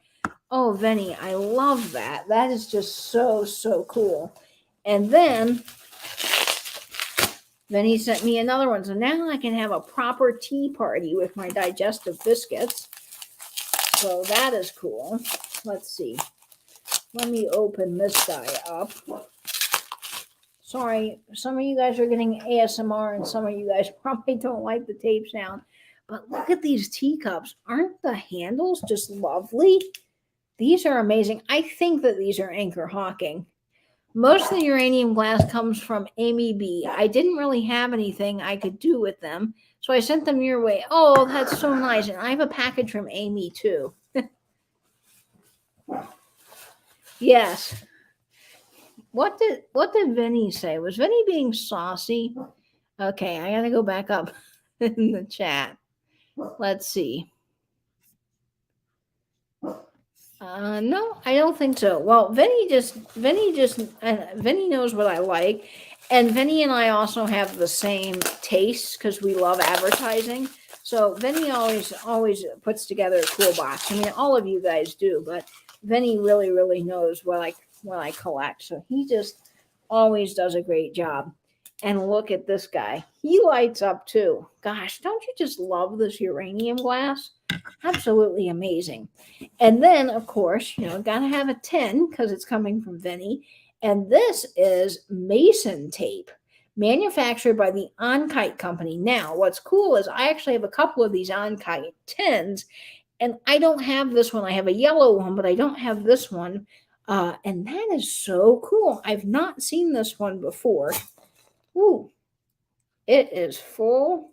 Oh, Vinny, I love that. That is just so, so cool. And then he sent me another one. So now I can have a proper tea party with my digestive biscuits. So that is cool. Let's see. Let me open this guy up. Sorry, some of you guys are getting ASMR and some of you guys probably don't like the tape sound. But look at these teacups. Aren't the handles just lovely? These are amazing. I think that these are Anchor Hawking. Most of the uranium glass comes from Amy B. I didn't really have anything I could do with them, so I sent them your way. Oh, that's so nice. And I have a package from Amy too. Yes. What did Vinny say? Was Vinny being saucy? Okay, I gotta go back up in the chat. Let's see. No, I don't think so. Well, Vinny knows what I like. And Vinny and I also have the same taste because we love advertising. So Vinny always puts together a cool box. I mean, all of you guys do, but Vinny really knows what I collect. So he just always does a great job. And look at this guy. He lights up too. Gosh, don't you just love this uranium glass? Absolutely amazing. And then, of course, gotta have a tin because it's coming from Vinny. And this is mason tape, manufactured by the Untitled Company. Now, what's cool is I actually have a couple of these Untitled tins, and I don't have this one. I have a yellow one, but I don't have this one. And that is so cool. I've not seen this one before. Ooh, it is full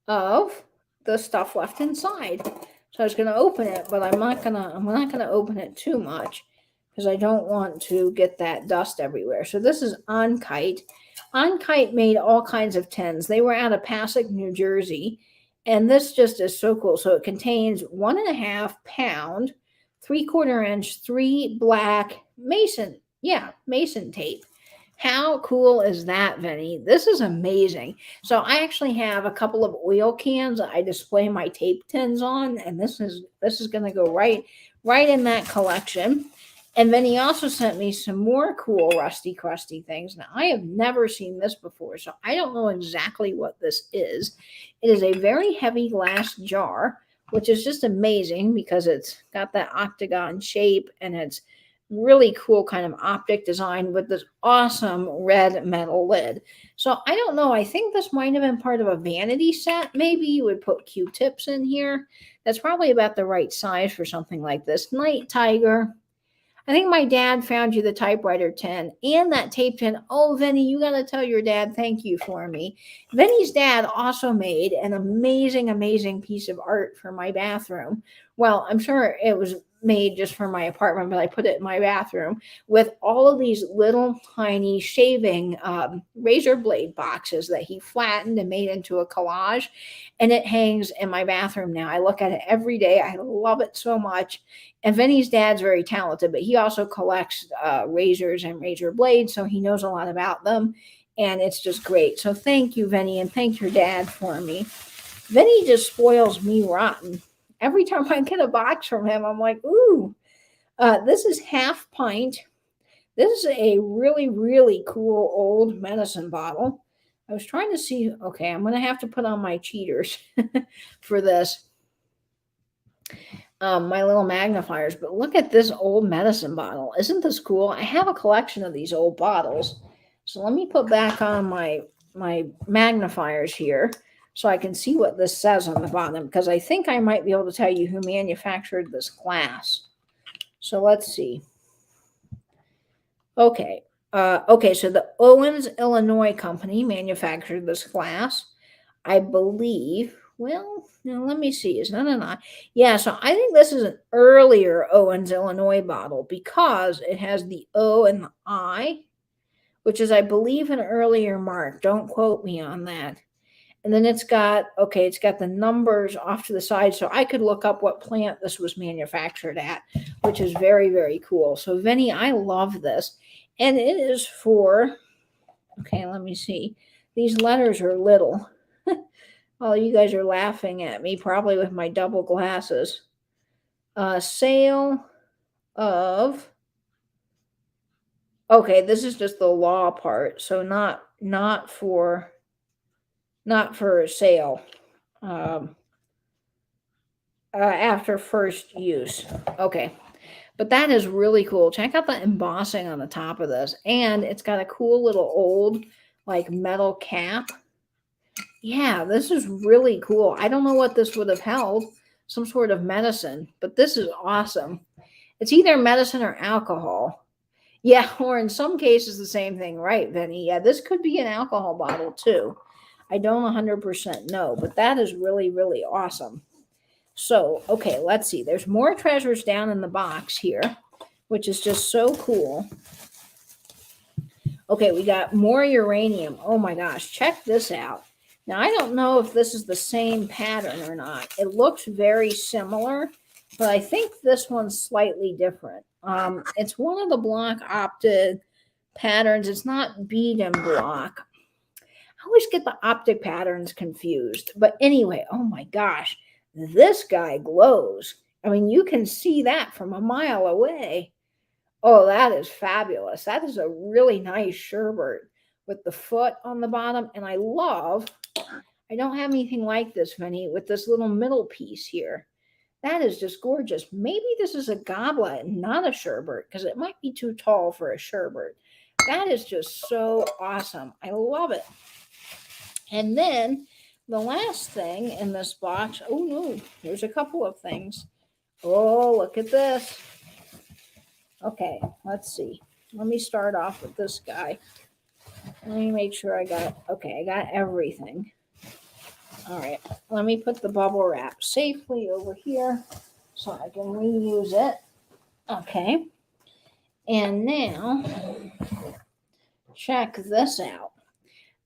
of the stuff left inside. So I was going to open it, but I'm not going to open it too much because I don't want to get that dust everywhere. So this is Unkite. Unkite made all kinds of tins. They were out of Passaic, New Jersey, and this just is so cool. So it contains 1.5 pound, 3/4 inch, 3 black mason tape. How cool is that, Vinny? This is amazing. So I actually have a couple of oil cans that I display my tape tins on, and this is going to go right in that collection. And then he also sent me some more cool rusty crusty things. Now, I have never seen this before, so I don't know exactly what this is. It is a very heavy glass jar, which is just amazing because it's got that octagon shape and it's really cool kind of optic design with this awesome red metal lid. So I don't know. I think this might have been part of a vanity set. Maybe you would put Q-tips in here. That's probably about the right size for something like this. Night Tiger. I think my dad found you the typewriter tin and that tape tin. Oh, Vinny, you got to tell your dad thank you for me. Vinny's dad also made an amazing piece of art for my bathroom. Well, I'm sure it was made just for my apartment, but I put it in my bathroom with all of these little tiny shaving razor blade boxes that he flattened and made into a collage, and it hangs in my bathroom now. I look at it every day. I love it so much. And Vinny's dad's very talented, but he also collects razors and razor blades, so he knows a lot about them, and it's just great. So thank you, Vinny, and thank your dad for me. Vinny just spoils me rotten. Every time I get a box from him, I'm like, ooh, this is half pint. This is a really cool old medicine bottle. I was trying to see, okay, I'm going to have to put on my cheaters for this, my little magnifiers. But look at this old medicine bottle. Isn't this cool? I have a collection of these old bottles. So let me put back on my magnifiers here, so I can see what this says on the bottom, because I think I might be able to tell you who manufactured this glass. So let's see. Okay. So the Owens, Illinois company manufactured this glass, I believe. Well, now let me see. No. Yeah, so I think this is an earlier Owens, Illinois bottle because it has the O and the I, which is, I believe, an earlier mark. Don't quote me on that. And then it's got the numbers off to the side, so I could look up what plant this was manufactured at, which is very cool. So Vinny, I love this. And it is for, okay, let me see. These letters are little. Oh, you guys are laughing at me, probably with my double glasses. Sale of, okay, this is just the law part, so not for sale after first use. Okay, but that is really cool. Check out the embossing on the top of this, and it's got a cool little old like metal cap. Yeah, this is really cool. I don't know what this would have held, some sort of medicine, but this is awesome. It's either medicine or alcohol. Yeah, or in some cases the same thing, right, Vinny? Yeah, this could be an alcohol bottle too. I don't 100% know, but that is really awesome. So, okay, let's see. There's more treasures down in the box here, which is just so cool. Okay, we got more uranium. Oh my gosh, check this out. Now, I don't know if this is the same pattern or not. It looks very similar, but I think this one's slightly different. It's one of the block opted patterns. It's not bead and block. I always get the optic patterns confused. But anyway, oh my gosh, this guy glows. I mean, you can see that from a mile away. Oh, that is fabulous. That is a really nice sherbet with the foot on the bottom. And I don't have anything like this, Vinny, with this little middle piece here. That is just gorgeous. Maybe this is a goblet and not a sherbet because it might be too tall for a sherbet. That is just so awesome. I love it. And then the last thing in this box, oh no, there's a couple of things. Oh, look at this. Okay, let's see. Let me start off with this guy. Let me make sure I got everything. All right, let me put the bubble wrap safely over here so I can reuse it. Okay, and now check this out.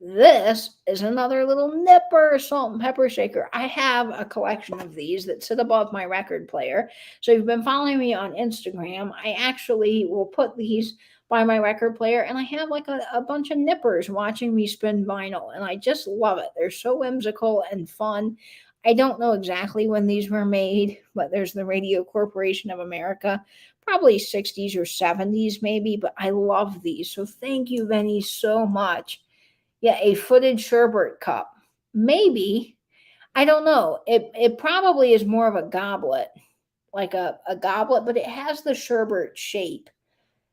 This is another little nipper salt and pepper shaker. I have a collection of these that sit above my record player. So if you've been following me on Instagram, I actually will put these by my record player, and I have like a bunch of nippers watching me spin vinyl, and I just love it. They're so whimsical and fun. I don't know exactly when these were made, but there's the Radio Corporation of America, probably 60s or 70s maybe, but I love these. So thank you, Vinny, so much. Yeah, a footed sherbet cup. Maybe, I don't know. It probably is more of a goblet, like a goblet, but it has the sherbet shape.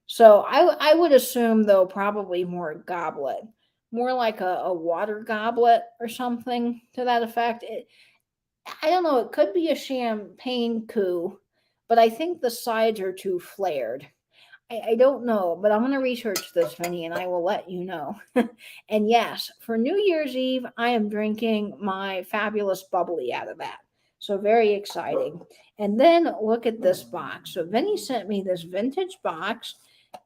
So I would assume, though, probably more goblet, more like a water goblet or something to that effect. I don't know. It could be a champagne coup, but I think the sides are too flared. I don't know, but I'm going to research this, Vinny, and I will let you know. And yes, for New Year's Eve, I am drinking my fabulous bubbly out of that. So very exciting. And then look at this box. So Vinny sent me this vintage box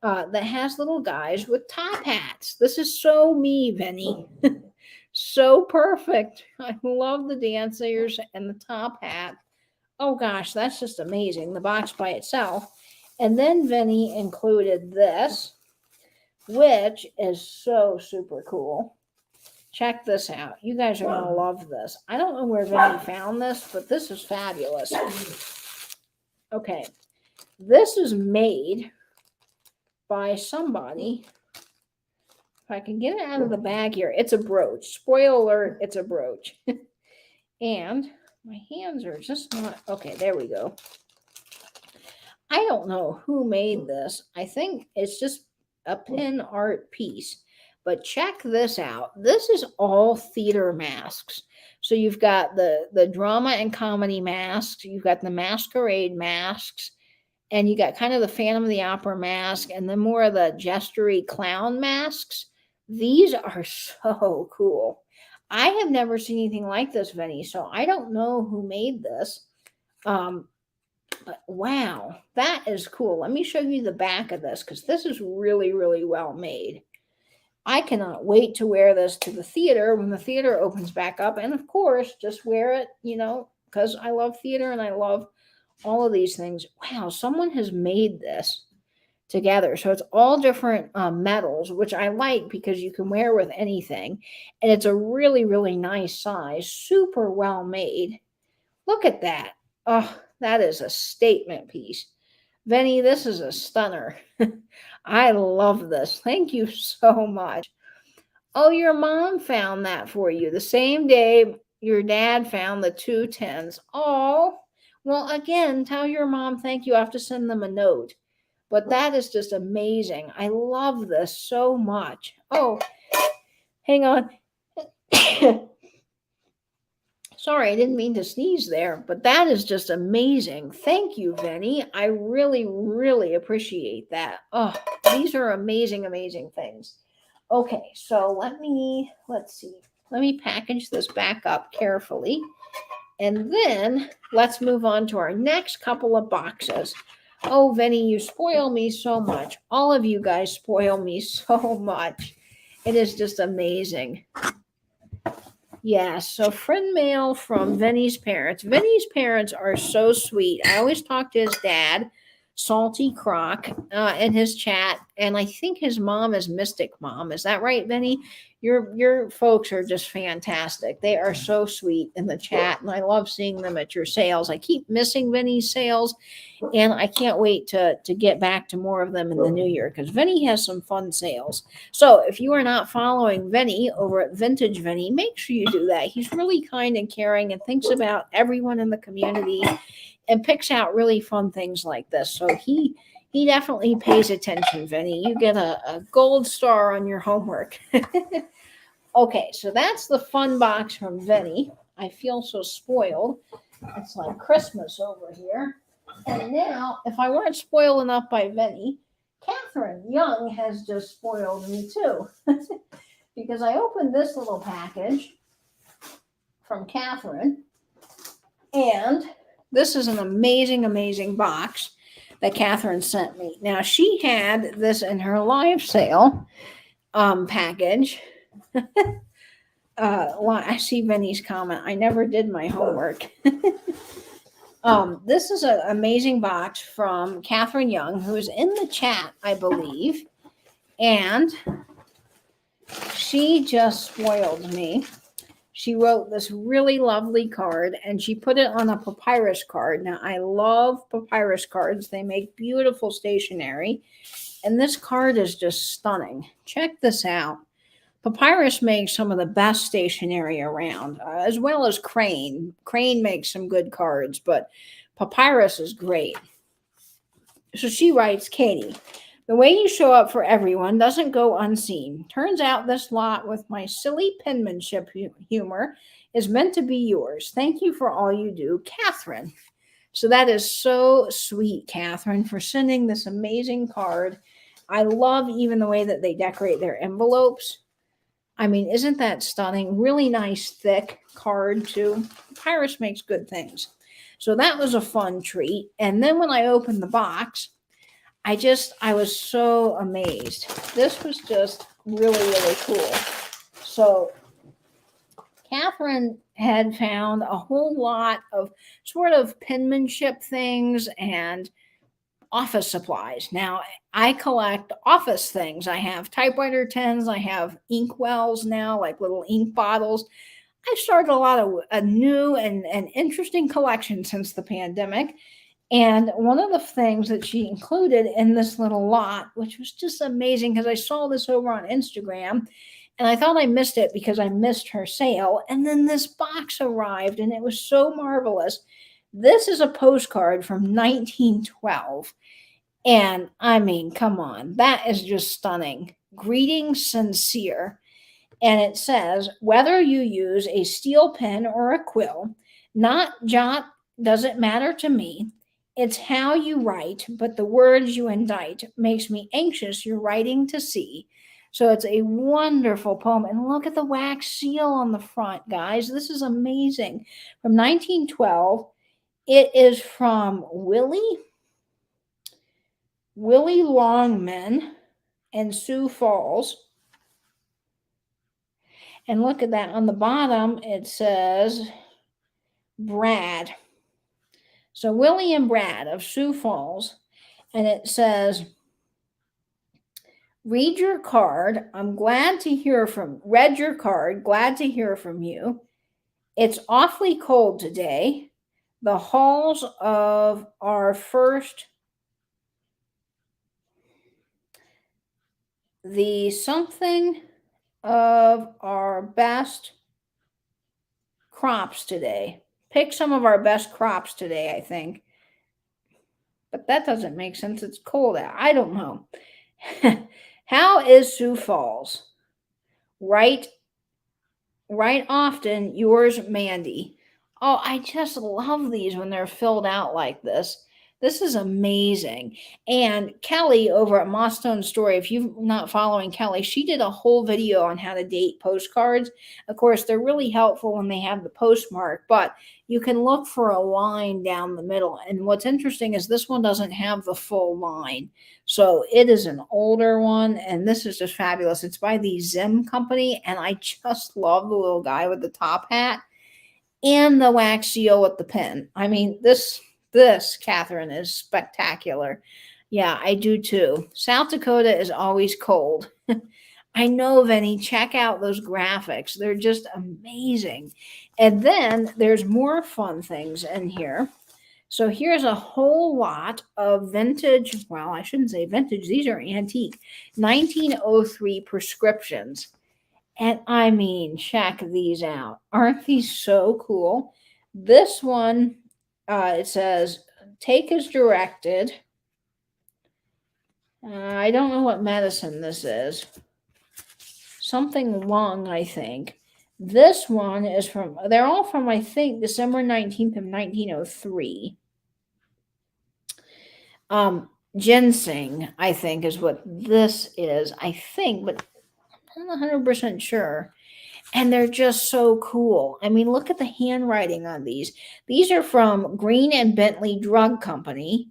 that has little guys with top hats. This is so me, Vinny. So perfect. I love the dancers and the top hat. Oh gosh, that's just amazing. The box by itself. And then Vinny included this, which is so super cool. Check this out. You guys are going to love this. I don't know where Vinny found this, but this is fabulous. Okay. This is made by somebody. If I can get it out of the bag here, it's a brooch. Spoiler alert, it's a brooch. And my hands are just not, okay, there we go. I don't know who made this. I think it's just a pin art piece. But check this out. This is all theater masks. So you've got the drama and comedy masks. You've got the masquerade masks. And you got kind of the Phantom of the Opera mask. And then more of the gestury clown masks. These are so cool. I have never seen anything like this, Vinny. So I don't know who made this. But wow, that is cool. Let me show you the back of this because this is really, really well made. I cannot wait to wear this to the theater when the theater opens back up. And of course, just wear it, because I love theater and I love all of these things. Wow, someone has made this together. So it's all different metals, which I like because you can wear with anything. And it's a really, really nice size, super well made. Look at that. Oh, that is a statement piece. Vinny, this is a stunner. I love this. Thank you so much. Oh, your mom found that for you the same day your dad found the 2 tens. Oh, well, again, tell your mom thank you. I have to send them a note. But that is just amazing. I love this so much. Oh, hang on. Sorry, I didn't mean to sneeze there, but that is just amazing. Thank you, Vinny. I really, really appreciate that. Oh, these are amazing, amazing things. Okay, so let's see. Let me package this back up carefully. And then let's move on to our next couple of boxes. Oh, Vinny, you spoil me so much. All of you guys spoil me so much. It is just amazing. Yes, so friend mail from Vinny's parents. Vinny's parents are so sweet. I always talk to his dad, Salty Croc, in his chat, and I think his mom is Mystic Mom. Is that right, Vinny? Your folks are just fantastic. They are so sweet in the chat, and I love seeing them at your sales. I keep missing Vinny's sales, and I can't wait to get back to more of them in the new year because Vinny has some fun sales. So if you are not following Vinny over at Vintage Vinny, make sure you do that. He's really kind and caring and thinks about everyone in the community and picks out really fun things like this. So he definitely pays attention, Vinny. You get a gold star on your homework. Okay, so that's the fun box from Vinny. I feel so spoiled. It's like Christmas over here. And now, if I weren't spoiled enough by Vinny, Catherine Young has just spoiled me too. Because I opened this little package from Catherine. And this is an amazing, amazing box that Catherine sent me. Now, she had this in her live sale package. I see Vinny's comment. I never did my homework. This is an amazing box from Catherine Young, who is in the chat, I believe. And she just spoiled me. She wrote this really lovely card, and she put it on a papyrus card. Now, I love papyrus cards. They make beautiful stationery. And this card is just stunning. Check this out. Papyrus makes some of the best stationery around, as well as Crane. Crane makes some good cards, but Papyrus is great. So she writes, Katie, the way you show up for everyone doesn't go unseen. Turns out this lot with my silly penmanship humor is meant to be yours. Thank you for all you do, Catherine. So that is so sweet, Catherine, for sending this amazing card. I love even the way that they decorate their envelopes. I mean, isn't that stunning? Really nice, thick card, too. Papyrus makes good things. So that was a fun treat. And then when I opened the box, I was so amazed. This was just really, really cool. So Catherine had found a whole lot of sort of penmanship things and office supplies. Now, I collect office things. I have typewriter tins. I have ink wells now, like little ink bottles. I've started a lot of a new and interesting collection since the pandemic. And one of the things that she included in this little lot, which was just amazing because I saw this over on Instagram and I thought I missed it because I missed her sale. And then this box arrived and it was so marvelous. This is a postcard from 1912. And I mean, come on, that is just stunning. Greetings sincere. And it says, whether you use a steel pen or a quill, not jot doesn't matter to me. It's how you write, but the words you indite makes me anxious your writing to see. So it's a wonderful poem. And look at the wax seal on the front, guys. This is amazing. From 1912. It is from Willie Longman and Sioux Falls. And look at that. On the bottom, it says Brad. So Willie and Brad of Sioux Falls. And it says, read your card. Read your card. Glad to hear from you. It's awfully cold today. The halls of our something of our best crops today. Pick some of our best crops today, I think. But that doesn't make sense. It's cold out. I don't know. How is Sioux Falls? Right often, yours, Mandy. Oh, I just love these when they're filled out like this. This is amazing. And Kelly over at Mossstone Story, if you're not following Kelly, she did a whole video on how to date postcards. Of course, they're really helpful when they have the postmark, but you can look for a line down the middle. And what's interesting is this one doesn't have the full line. So it is an older one, and this is just fabulous. It's by the Zim Company, and I just love the little guy with the top hat and the wax seal with the pen. I mean, this, Catherine, is spectacular. Yeah, I do too. South Dakota is always cold. I know, Vinny, check out those graphics. They're just amazing. And then there's more fun things in here. So here's a whole lot of vintage, well, I shouldn't say vintage, these are antique, 1903 prescriptions. And I mean, check these out. Aren't these so cool? This one, it says, take as directed. I don't know what medicine this is. Something lung, I think. This one is from, they're all from, I think, December 19th of 1903. Ginseng, I think, is what this is. I think, but I'm not 100% sure. And they're just so cool. I mean, look at the handwriting on these. These are from Green and Bentley Drug Company,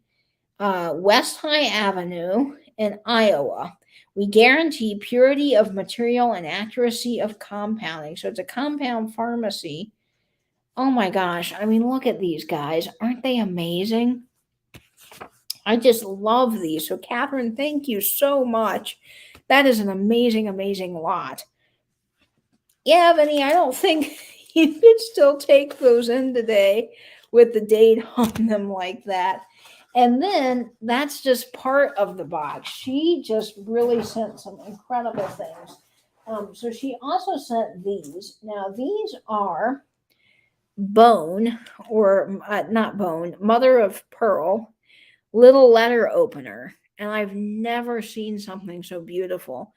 West High Avenue in Iowa. We guarantee purity of material and accuracy of compounding. So it's a compound pharmacy. Oh my gosh. I mean, look at these guys. Aren't they amazing? I just love these. So, Catherine, thank you so much. That is an amazing, amazing lot. Yeah, Vinny, I don't think you could still take those in today with the date on them like that. And then that's just part of the box. She just really sent some incredible things. So she also sent these. Now, these are bone, or not bone, mother of pearl, little letter opener. And I've never seen something so beautiful.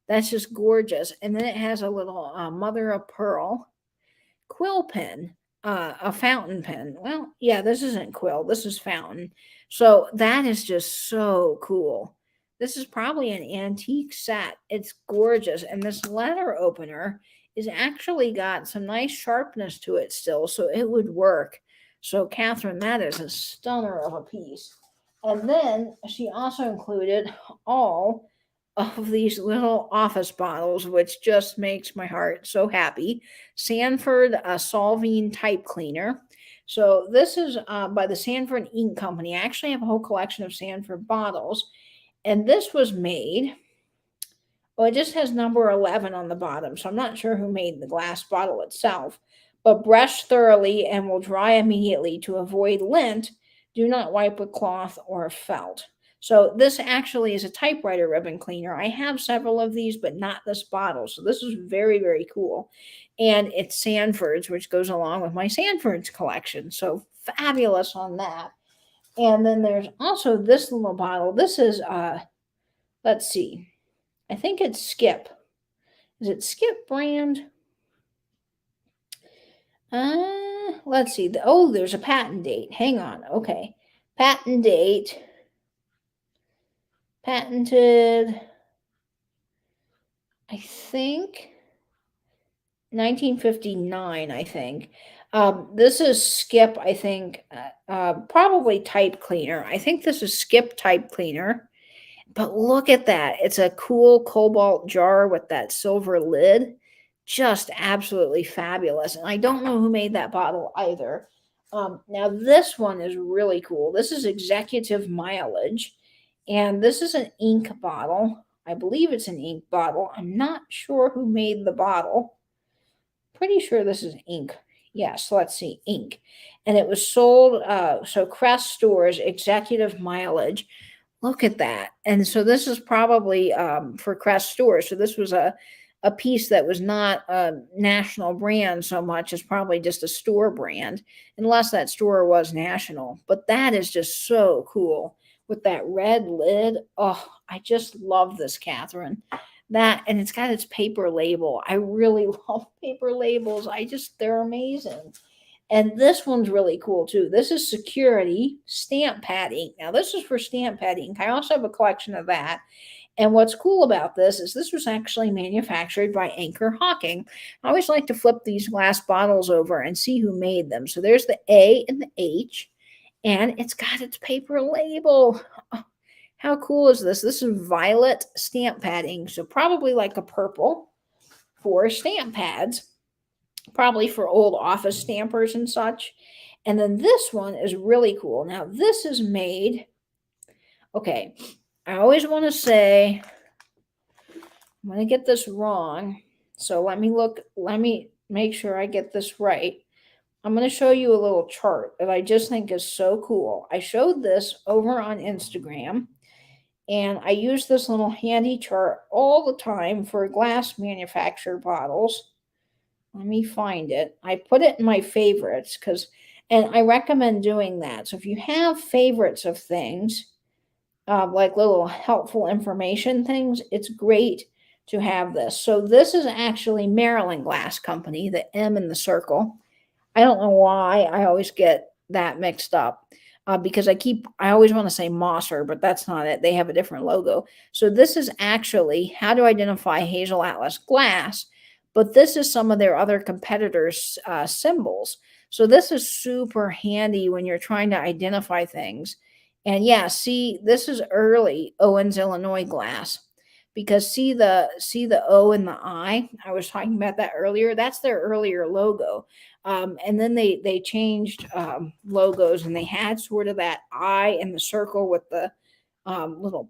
That's just gorgeous. And then it has a little mother of pearl quill pen, a fountain pen. Well, yeah, this isn't quill. This is fountain. So that is just so cool. This is probably an antique set. It's gorgeous. And this letter opener is actually got some nice sharpness to it still. So it would work. So, Catherine, that is a stunner of a piece. And then she also included all of these little office bottles, which just makes my heart so happy. Sanford Solvine Type Cleaner. So this is by the Sanford Ink Company. I actually have a whole collection of Sanford bottles. And this was made, well, it just has number 11 on the bottom. So I'm not sure who made the glass bottle itself. But brush thoroughly and will dry immediately to avoid lint. Do not wipe with cloth or felt. So this actually is a typewriter ribbon cleaner. I have several of these, but not this bottle. So this is very, very cool. And it's Sanford's, which goes along with my Sanford's collection. So fabulous on that. And then there's also this little bottle. This is, let's see. I think it's Skip. Is it Skip brand? Let's see. Oh, there's a patent date. Hang on. Okay. Patent date. Patented, I think, 1959, I think. This is Skip, I think, probably type cleaner. I think this is Skip type cleaner. But look at that. It's a cool cobalt jar with that silver lid. Just absolutely fabulous. And I don't know who made that bottle either. Now, this one is really cool. This is Executive Mileage. And this is an ink bottle. I believe it's an ink bottle. I'm not sure who made the bottle. Pretty sure this is ink. Yes, let's see, ink. And it was sold, so Crest Stores, Executive Mileage. Look at that. And so this is probably for Crest Stores. So this was a piece that was not a national brand so much as probably just a store brand, unless that store was national. But that is just so cool. With that red lid. Oh, I just love this, Catherine. That, and it's got its paper label. I really love paper labels. They're amazing. And this one's really cool too. This is Security Stamp Pad Ink. Now, this is for stamp pad ink. I also have a collection of that. And what's cool about this is this was actually manufactured by Anchor Hawking. I always like to flip these glass bottles over and see who made them. So there's the A and the H. And it's got its paper label. Oh, how cool is this? This is violet stamp pad ink. So probably like a purple for stamp pads. Probably for old office stampers and such. And then this one is really cool. Now this is made. Okay. I always want to say I'm going to get this wrong. So let me make sure I get this right. I'm going to show you a little chart that I just think is so cool. I showed this over on Instagram, and I use this little handy chart all the time for glass manufacturer bottles. Let me find it. I put it in my favorites and I recommend doing that. So if you have favorites of things, like little helpful information things, it's great to have this. So this is actually Maryland Glass Company, the M in the circle. I don't know why I always get that mixed up, because I always want to say Mosser, but that's not it. They have a different logo. So this is actually how to identify Hazel Atlas glass, but this is some of their other competitors' symbols. So this is super handy when you're trying to identify things. And yeah, see, this is early Owens, Illinois glass, because see the O and the I. I was talking about that earlier. That's their earlier logo. And then they changed logos, and they had sort of that I in the circle with the little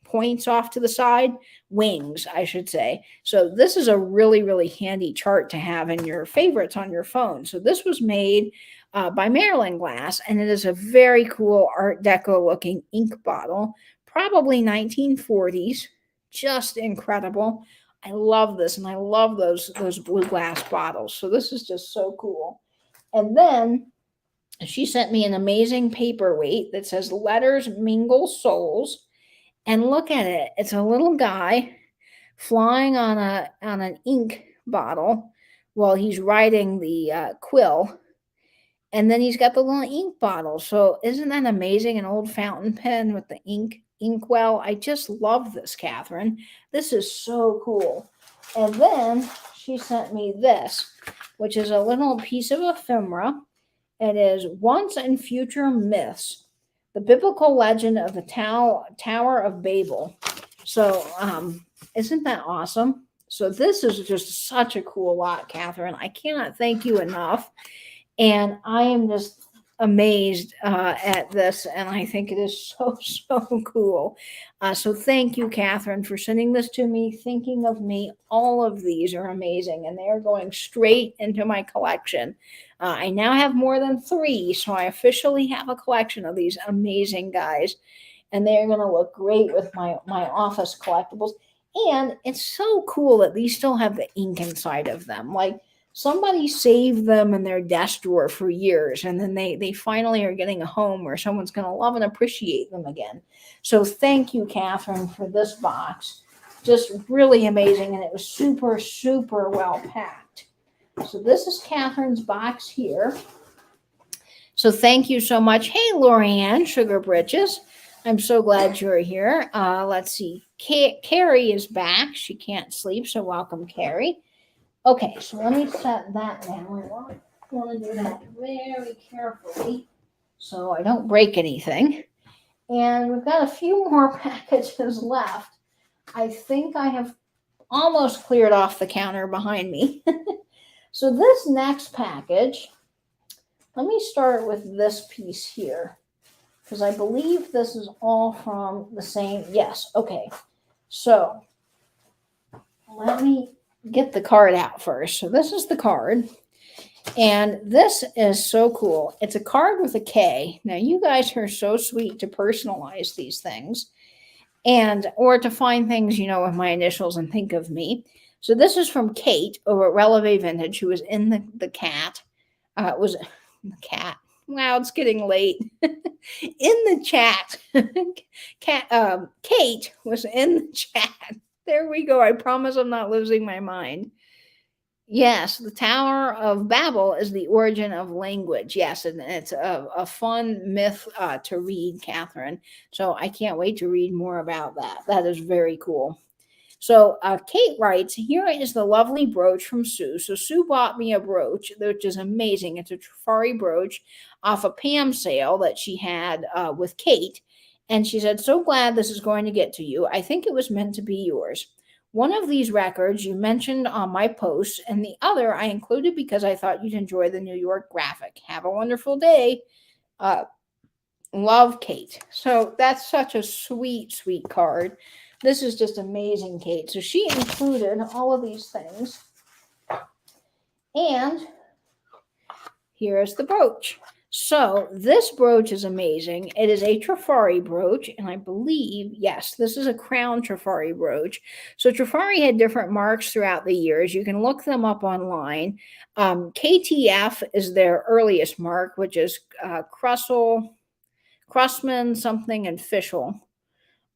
points off to the side, wings, I should say. So this is a really, really handy chart to have in your favorites on your phone. So this was made by Maryland Glass, and it is a very cool Art Deco looking ink bottle, probably 1940s, just incredible. I love this, and I love those blue glass bottles. So this is just so cool. And then she sent me an amazing paperweight that says "Letters Mingle Souls," and look at it. It's a little guy flying on an ink bottle while he's riding the quill. And then he's got the little ink bottle. So isn't that amazing? An old fountain pen with the inkwell. I just love this, Catherine. This is so cool. And then she sent me this, which is a little piece of ephemera. It is Once and Future Myths, the biblical legend of the Tower of Babel. So isn't that awesome? So this is just such a cool lot, Catherine. I cannot thank you enough. And I am just amazed at this, and I think it is so, so cool. So thank you, Catherine, for sending this to me, thinking of me. All of these are amazing, and they are going straight into my collection. I now have more than 3, so I officially have a collection of these amazing guys, and they are going to look great with my office collectibles. And it's so cool that these still have the ink inside of them. Like, somebody saved them in their desk drawer for years, and then they finally are getting a home where someone's going to love and appreciate them again. So thank you, Catherine, for this box. Just really amazing, and it was super, super well packed. So this is Catherine's box here. So thank you so much. Hey, Lorianne, Sugar Britches. I'm so glad you're here. Let's see. Carrie is back. She can't sleep, so welcome, Carrie. Okay, so let me set that down. I want to do that very carefully so I don't break anything. And we've got a few more packages left. I think I have almost cleared off the counter behind me. So this next package, let me start with this piece here, because I believe this is all from the same. Yes, okay. So let me get the card out first. So this is the card, and this is so cool. It's a card with a K. Now you guys are so sweet to personalize these things, or to find things, with my initials and think of me. So this is from Kate over at Releve Vintage, who was in the cat. Was the cat. Wow, it's getting late. In the chat. Kate was in the chat. There we go. I promise I'm not losing my mind. Yes, the Tower of Babel is the origin of language. Yes, and it's a fun myth to read, Catherine. So I can't wait to read more about that. That is very cool. So Kate writes, here is the lovely brooch from Sue. So Sue bought me a brooch, which is amazing. It's a Trifari brooch off a Pam sale that she had with Kate. And she said, so glad this is going to get to you. I think it was meant to be yours. One of these records you mentioned on my post, and the other I included because I thought you'd enjoy the New York graphic. Have a wonderful day. Love, Kate. So that's such a sweet, sweet card. This is just amazing, Kate. So she included all of these things. And here's the brooch. So this brooch is amazing. It is a Trifari brooch, and I believe, yes, this is a crown Trifari brooch. So Trifari had different marks throughout the years. You can look them up online. KTF is their earliest mark, which is Crossman, something, and Fischl.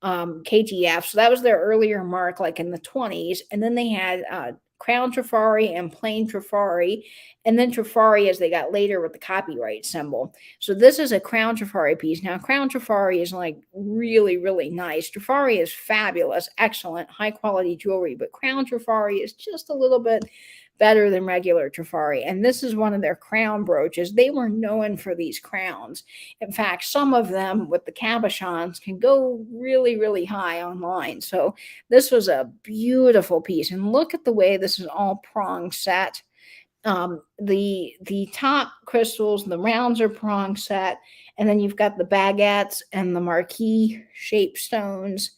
KTF. So that was their earlier mark, like in the 20s. And then they had Crown Trifari and Plain Trifari, and then Trifari as they got later with the copyright symbol. So this is a Crown Trifari piece. Now, Crown Trifari is like really, really nice. Trifari is fabulous, excellent, high quality jewelry, but Crown Trifari is just a little bit better than regular Trifari. And this is one of their crown brooches. They were known for these crowns. In fact, some of them with the cabochons can go really, really high online. So this was a beautiful piece. And look at the way this is all prong set. The top crystals, the rounds are prong set. And then you've got the baguettes and the marquee shaped stones.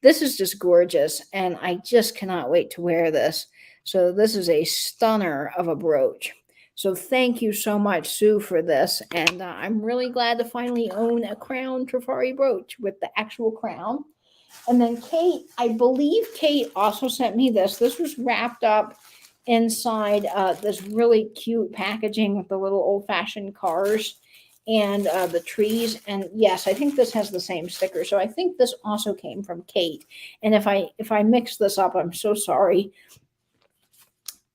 This is just gorgeous. And I just cannot wait to wear this. So this is a stunner of a brooch. So thank you so much, Sue, for this. And I'm really glad to finally own a crown Trifari brooch with the actual crown. And then Kate, I believe Kate also sent me this. This was wrapped up inside this really cute packaging with the little old-fashioned cars and the trees. And yes, I think this has the same sticker. So I think this also came from Kate. And if I mix this up, I'm so sorry.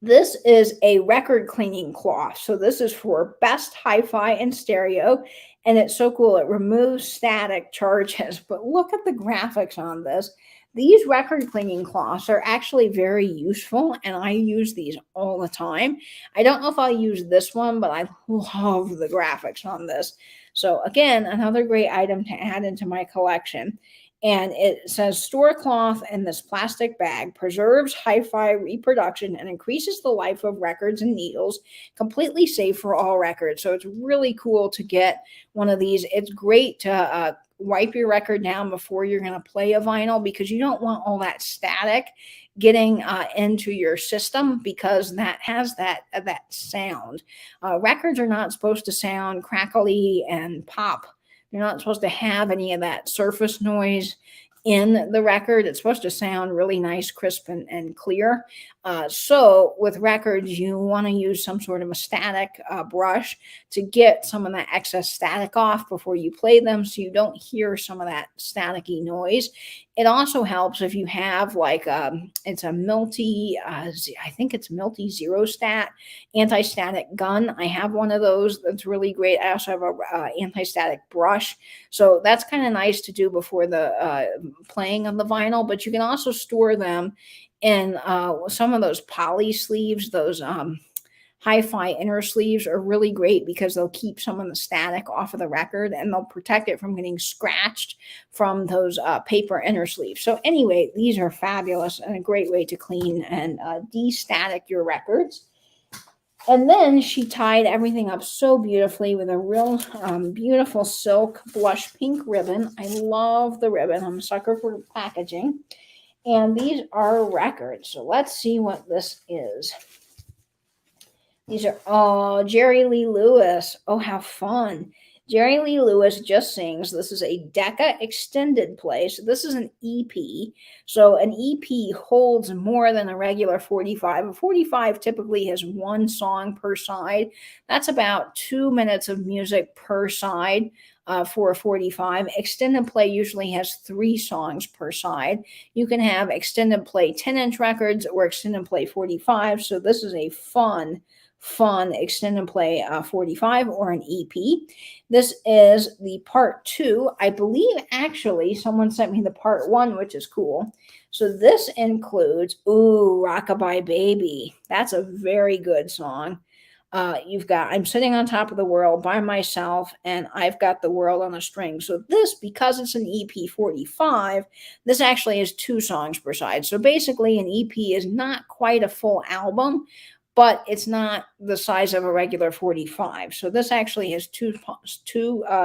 This is a record cleaning cloth. So this is for best hi-fi and stereo. And it's so cool. It removes static charges. But look at the graphics on this. These record cleaning cloths are actually very useful, and I use these all the time. I don't know if I'll use this one, but I love the graphics on this. So again, another great item to add into my collection. And it says store cloth in this plastic bag preserves hi-fi reproduction and increases the life of records and needles, completely safe for all records. So it's really cool to get one of these. It's great to wipe your record down before you're going to play a vinyl, because you don't want all that static getting into your system, because that has that sound. Records are not supposed to sound crackly and pop. You're not supposed to have any of that surface noise in the record. It's supposed to sound really nice, crisp, and clear. So with records, you want to use some sort of a static brush to get some of that excess static off before you play them, so you don't hear some of that staticky noise. It also helps if you have like it's a Milty, I think it's Milty Zero Stat anti-static gun. I have one of those that's really great. I also have a anti-static brush. So that's kind of nice to do before the playing of the vinyl, but you can also store them in some of those poly sleeves. Those hi-fi inner sleeves are really great because they'll keep some of the static off of the record, and they'll protect it from getting scratched from those paper inner sleeves. So anyway, these are fabulous and a great way to clean and de-static your records. And then she tied everything up so beautifully with a real beautiful silk blush pink ribbon. I love the ribbon. I'm a sucker for packaging. And these are records. So let's see what this is. These are, Jerry Lee Lewis. Oh, how fun. Jerry Lee Lewis Just Sings. This is a Decca extended play. So this is an EP. So an EP holds more than a regular 45. A 45 typically has one song per side. That's about 2 minutes of music per side. For a 45. Extended play usually has 3 songs per side. You can have extended play 10-inch records or extended play 45. So this is a fun extended play 45 or an EP. This is the part 2. I believe actually someone sent me the part 1, which is cool. So this includes, Rockabye Baby. That's a very good song. You've got I'm Sitting on Top of the World by Myself, and I've Got the World on a String. So this, because it's an EP 45, this actually is 2 songs per side. So basically an EP is not quite a full album, but it's not the size of a regular 45. So this actually has two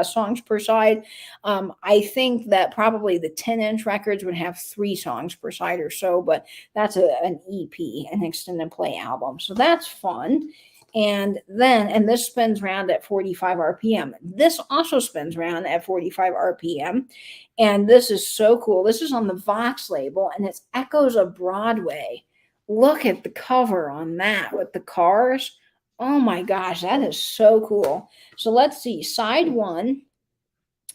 songs per side. I think that probably the 10-inch records would have 3 songs per side or so, but that's an EP, an extended play album. So that's fun. And this spins round at 45 RPM. This also spins round at 45 RPM. And this is so cool. This is on the Vox label, and it's Echoes of Broadway. Look at the cover on that with the cars. Oh my gosh, that is so cool. So let's see. Side 1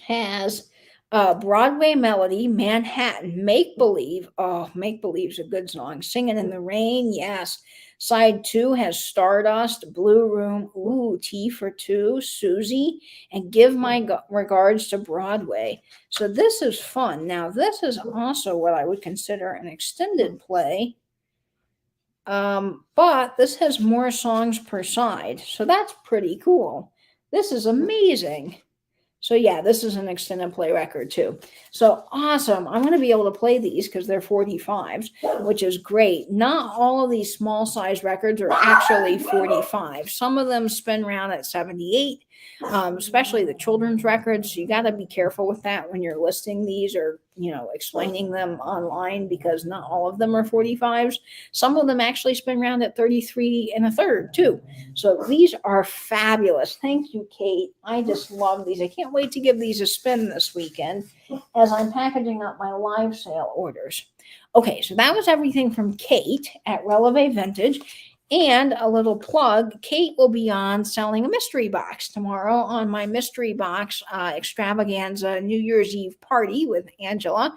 has Broadway Melody, Manhattan, Make Believe. Oh, Make Believe's a good song. Singing in the Rain, yes. Side 2 has Stardust, Blue Room, ooh, T for Two, Susie, and Give My Regards to Broadway. So this is fun. Now, this is also what I would consider an extended play. But this has more songs per side, so that's pretty cool. This is amazing. So yeah, this is an extended play record too. So awesome. I'm going to be able to play these because they're 45s, which is great. Not all of these small size records are actually 45. Some of them spin around at 78, especially the children's records. So you got to be careful with that when you're listing these or, explaining them online, because not all of them are 45s. Some of them actually spin around at 33 1/3 too. So these are fabulous. Thank you, Kate. I just love these. I can't wait to give these a spin this weekend as I'm packaging up my live sale orders. Okay, so that was everything from Kate at Releve Vintage. And a little plug, Kate will be on selling a mystery box tomorrow on my mystery box extravaganza New Year's Eve party with Angela.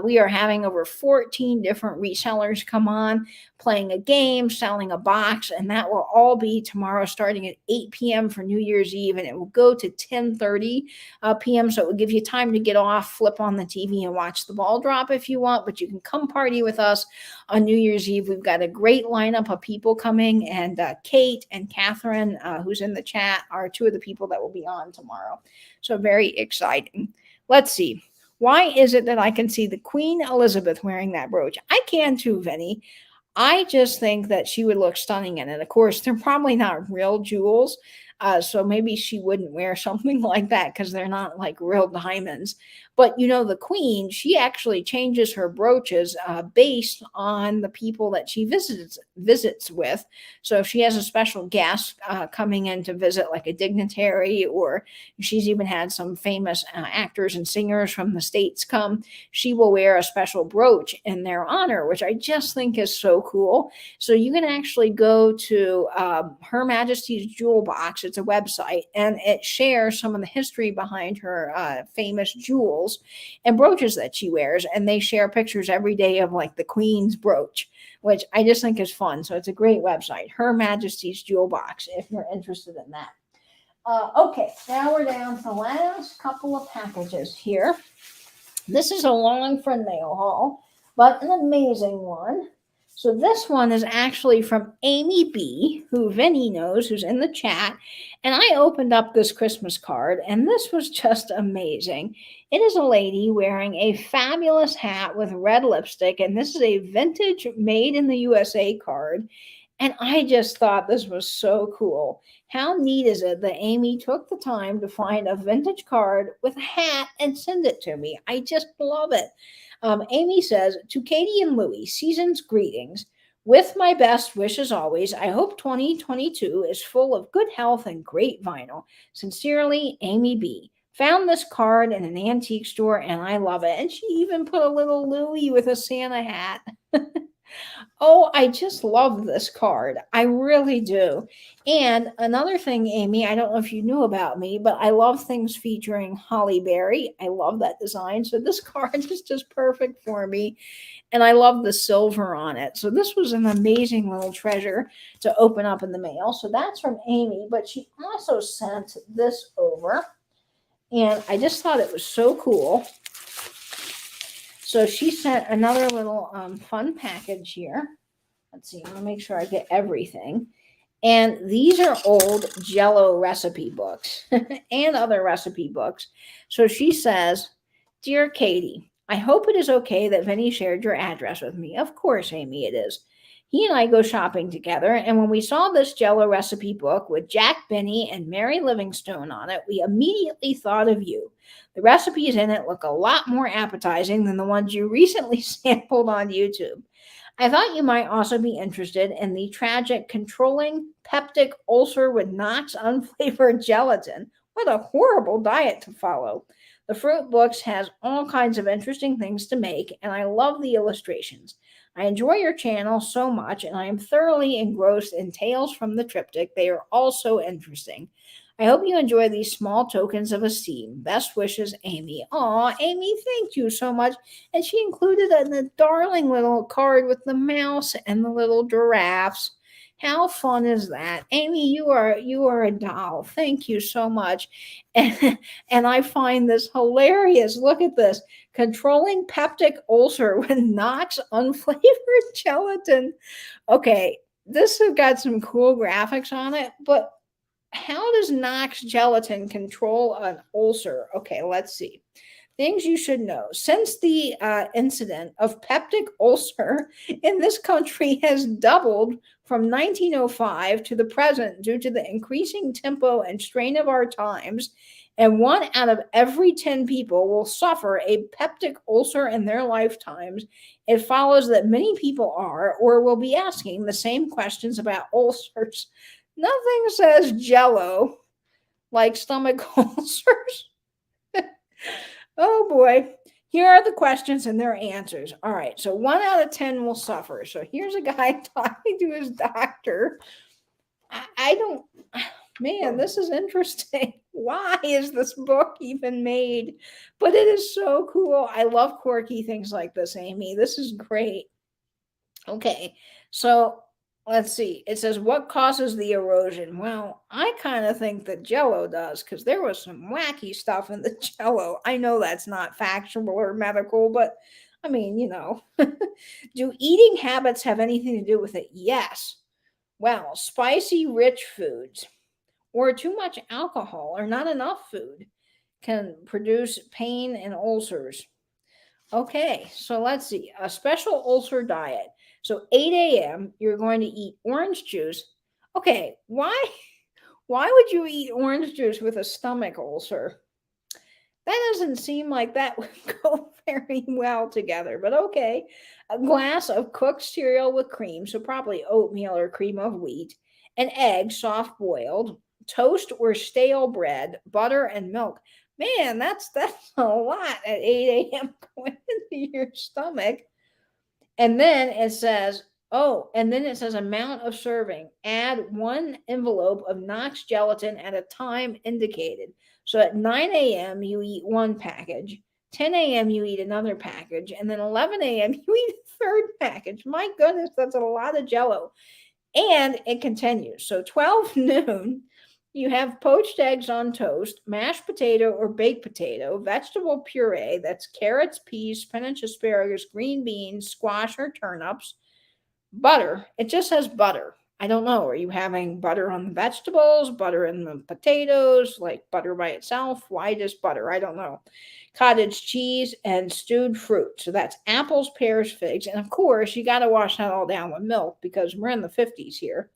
We are having over 14 different resellers come on, playing a game, selling a box, and that will all be tomorrow starting at 8 p.m. for New Year's Eve, and it will go to 10:30 p.m. So it will give you time to get off, flip on the TV, and watch the ball drop if you want, but you can come party with us on New Year's Eve. We've got a great lineup of people coming, and Kate and Catherine, who's in the chat, are 2 of the people that will be on tomorrow. So very exciting. Let's see. Why is it that I can see the Queen Elizabeth wearing that brooch? I can too, Vinny. I just think that she would look stunning in it. Of course, they're probably not real jewels, so maybe she wouldn't wear something like that because they're not like real diamonds. But the Queen, she actually changes her brooches based on the people that she visits with. So if she has a special guest coming in to visit, like a dignitary, or she's even had some famous actors and singers from the States come, she will wear a special brooch in their honor, which I just think is so cool. So you can actually go to Her Majesty's Jewel Box. It's a website, and it shares some of the history behind her famous jewels and brooches that she wears, and they share pictures every day of like the Queen's brooch, which I just think is fun. So it's a great website, Her Majesty's Jewel Box, if you're interested in that. Okay, now we're down to the last couple of packages here. This is a long friend mail haul, but an amazing one. So this one is actually from Amy B., who Vinny knows, who's in the chat. And I opened up this Christmas card, and this was just amazing. It is a lady wearing a fabulous hat with red lipstick, and this is a vintage made in the USA card. And I just thought this was so cool. How neat is it that Amy took the time to find a vintage card with a hat and send it to me? I just love it. Amy says, to Katie and Louie, season's greetings. With my best wishes always, I hope 2022 is full of good health and great vinyl. Sincerely, Amy B. Found this card in an antique store, and I love it. And she even put a little Louie with a Santa hat. Oh, I just love this card. I really do. And another thing, Amy, I don't know if you knew about me, but I love things featuring Holly Berry. I love that design. So this card is just perfect for me. And I love the silver on it. So this was an amazing little treasure to open up in the mail. So that's from Amy, but she also sent this over. And I just thought it was so cool. So she sent another little fun package here. Let's see, I'm going to make sure I get everything. And these are old Jello recipe books and other recipe books. So she says, Dear Katie, I hope it is okay that Vinny shared your address with me. Of course, Amy, it is. He and I go shopping together, and when we saw this Jello recipe book with Jack Benny and Mary Livingstone on it, we immediately thought of you. The recipes in it look a lot more appetizing than the ones you recently sampled on YouTube. I thought you might also be interested in the tragic controlling peptic ulcer with Knox unflavored gelatin. What a horrible diet to follow. The fruit books has all kinds of interesting things to make, and I love the illustrations. I enjoy your channel so much, and I am thoroughly engrossed in tales from the triptych. They are all so interesting. I hope you enjoy these small tokens of esteem. Best wishes, Amy. Aw, Amy, thank you so much. And she included a darling little card with the mouse and the little giraffes. How fun is that? Amy, you are a doll. Thank you so much. And I find this hilarious. Look at this. Controlling peptic ulcer with Knox unflavored gelatin. Okay, this has got some cool graphics on it, but how does Knox gelatin control an ulcer? Okay, let's see. Things you should know. Since the incident of peptic ulcer in this country has doubled from 1905 to the present due to the increasing tempo and strain of our times, and 1 out of every 10 people will suffer a peptic ulcer in their lifetimes, it follows that many people are or will be asking the same questions about ulcers. Nothing says Jello like stomach ulcers. Oh boy. Here are the questions and their answers. All right. So 1 out of 10 will suffer. So here's a guy talking to his doctor. I don't, man, this is interesting. Why is this book even made? But it is so cool. I love quirky things like this, Amy. This is great. Okay. So let's see. It says, what causes the erosion? Well, I kind of think that Jello does, because there was some wacky stuff in the Jello. I know that's not factual or medical, but I mean, do eating habits have anything to do with it? Yes. Well, spicy, rich foods or too much alcohol or not enough food can produce pain and ulcers. Okay, so let's see. A special ulcer diet. So 8 a.m., you're going to eat orange juice. Okay, why would you eat orange juice with a stomach ulcer? That doesn't seem like that would go very well together, but okay. A glass of cooked cereal with cream, so probably oatmeal or cream of wheat, an egg, soft boiled, toast or stale bread, butter, and milk. Man, that's a lot at 8 a.m. going into your stomach. And then it says, amount of serving. Add 1 envelope of Knox gelatin at a time indicated. So at 9 a.m., you eat 1 package. 10 a.m., you eat another package. And then 11 a.m., you eat a third package. My goodness, that's a lot of Jello. And it continues. So 12 noon, you have poached eggs on toast, mashed potato or baked potato, vegetable puree, that's carrots, peas, spinach, asparagus, green beans, squash, or turnips, butter. It just says butter. I don't know. Are you having butter on the vegetables, butter in the potatoes, like butter by itself? Why just butter? I don't know. Cottage cheese and stewed fruit. So that's apples, pears, figs. And of course, you got to wash that all down with milk because we're in the 50s here.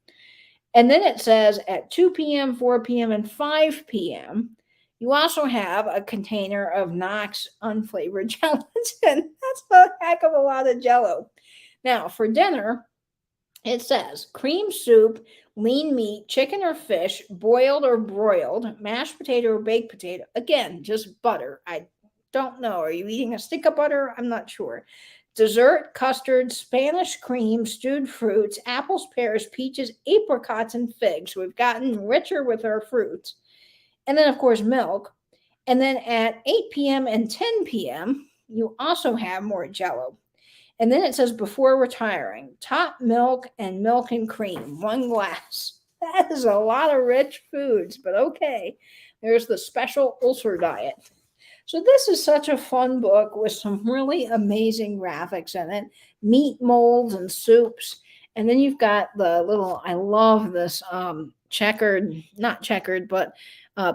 And then it says at 2 p.m., 4 p.m., and 5 p.m., you also have a container of Knox unflavored gelatin. That's a heck of a lot of Jello. Now, for dinner, it says cream soup, lean meat, chicken or fish, boiled or broiled, mashed potato or baked potato. Again, just butter. I don't know. Are you eating a stick of butter? I'm not sure. Dessert, custard, Spanish cream, stewed fruits, apples, pears, peaches, apricots, and figs. So we've gotten richer with our fruits. And then, of course, milk. And then at 8 p.m. and 10 p.m., you also have more Jello. And then it says before retiring, top milk and cream, 1 glass. That is a lot of rich foods, but okay. There's the special ulcer diet. So this is such a fun book with some really amazing graphics in it, meat molds and soups. And then you've got the little, I love this not checkered, but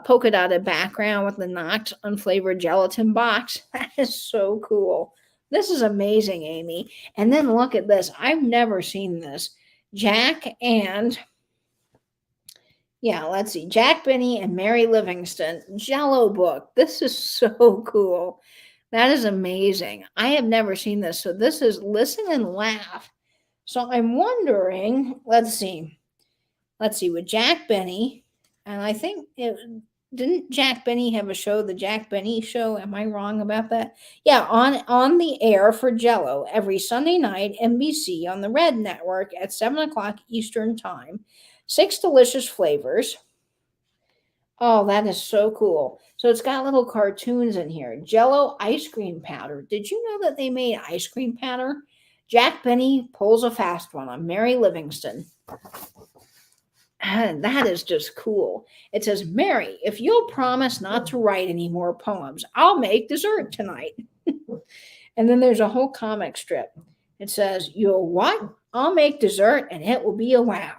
polka dotted background with the Knox unflavored gelatin box. That is so cool. This is amazing, Amy. And then look at this. I've never seen this. Jack and let's see. Jack Benny and Mary Livingston Jello book. This is so cool. That is amazing. I have never seen this. So this is Listen and Laugh. So I'm wondering, let's see with Jack Benny, and I think didn't Jack Benny have a show, the Jack Benny Show? Am I wrong about that? Yeah, on the air for Jello every Sunday night, NBC on the Red Network at 7 o'clock Eastern Time. 6 delicious flavors. Oh, that is so cool. So it's got little cartoons in here. Jello ice cream powder. Did you know that they made ice cream powder? Jack Benny pulls a fast one on Mary Livingston. And that is just cool. It says, Mary, if you'll promise not to write any more poems, I'll make dessert tonight. And then there's a whole comic strip. It says, you'll what? I'll make dessert and it will be a wow.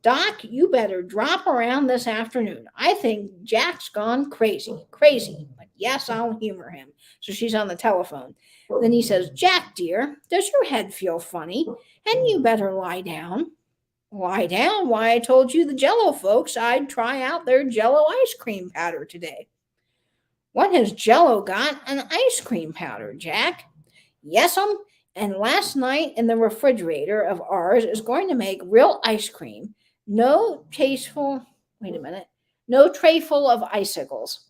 Doc, you better drop around this afternoon. I think Jack's gone crazy. But yes, I'll humor him. So she's on the telephone. Then he says, Jack, dear, does your head feel funny? And you better lie down. Lie down? Why, I told you the Jello folks I'd try out their Jello ice cream powder today. What has Jello got? An ice cream powder, Jack? Yes'm. And last night in the refrigerator of ours is going to make real ice cream. No trayful of icicles.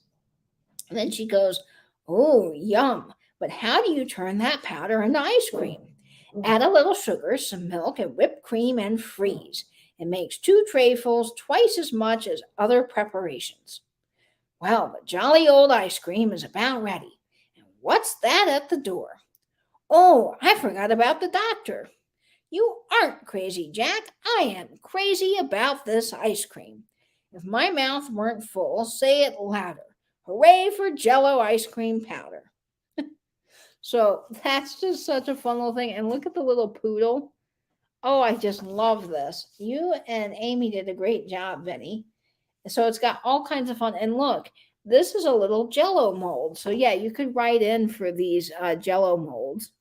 And then she goes, oh, yum. But how do you turn that powder into ice cream? Add a little sugar, some milk, and whipped cream and freeze. It makes 2 trayfuls, twice as much as other preparations. Well, the jolly old ice cream is about ready. And what's that at the door? Oh, I forgot about the doctor. You aren't crazy, Jack. I am crazy about this ice cream. If my mouth weren't full, say it louder. Hooray for Jello ice cream powder. So that's just such a fun little thing. And look at the little poodle. Oh, I just love this. You and Amy did a great job, Benny. So it's got all kinds of fun. And look, this is a little Jello mold. So yeah, you could write in for these Jello molds.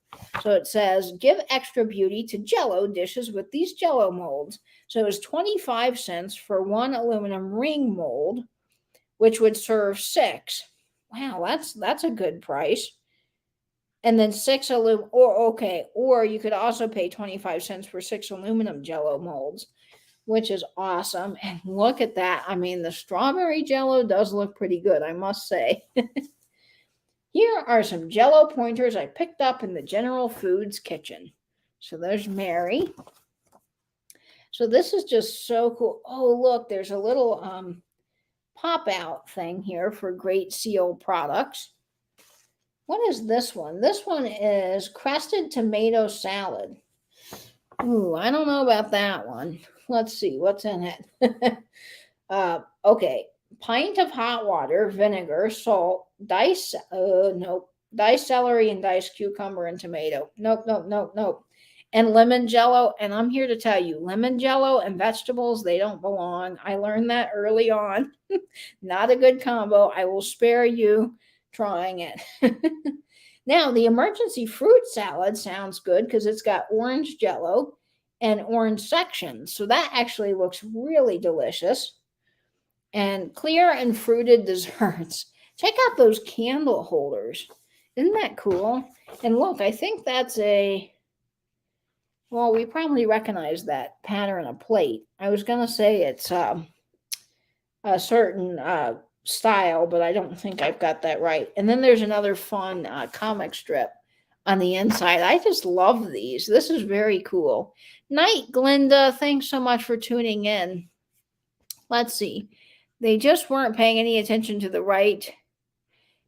So it says, give extra beauty to Jello dishes with these Jello molds. So it's 25 cents for 1 aluminum ring mold, which would serve 6. Wow, that's a good price. And then 6 aluminum, or you could also pay 25 cents for 6 aluminum Jello molds, which is awesome. And look at that. I mean, the strawberry Jello does look pretty good, I must say. Here are some Jello pointers I picked up in the General Foods kitchen. So there's Mary. So this is just so cool. Oh, look, there's a little pop-out thing here for Great Seal products. What is this one? This one is crusted tomato salad. Ooh, I don't know about that one. Let's see what's in it. Okay. Pint of hot water, vinegar, salt, diced celery and diced cucumber and tomato. Nope. And lemon Jello. And I'm here to tell you, lemon Jello and vegetables, they don't belong. I learned that early on. Not a good combo. I will spare you trying it. Now, the emergency fruit salad sounds good because it's got orange Jello and orange sections. So that actually looks really delicious. And clear and fruited desserts. Check out those candle holders. Isn't that cool? And look, I think that's we probably recognize that pattern of plate. I was going to say it's a certain style, but I don't think I've got that right. And then there's another fun comic strip on the inside. I just love these. This is very cool. Night, Glinda. Thanks so much for tuning in. Let's see. They just weren't paying any attention to the right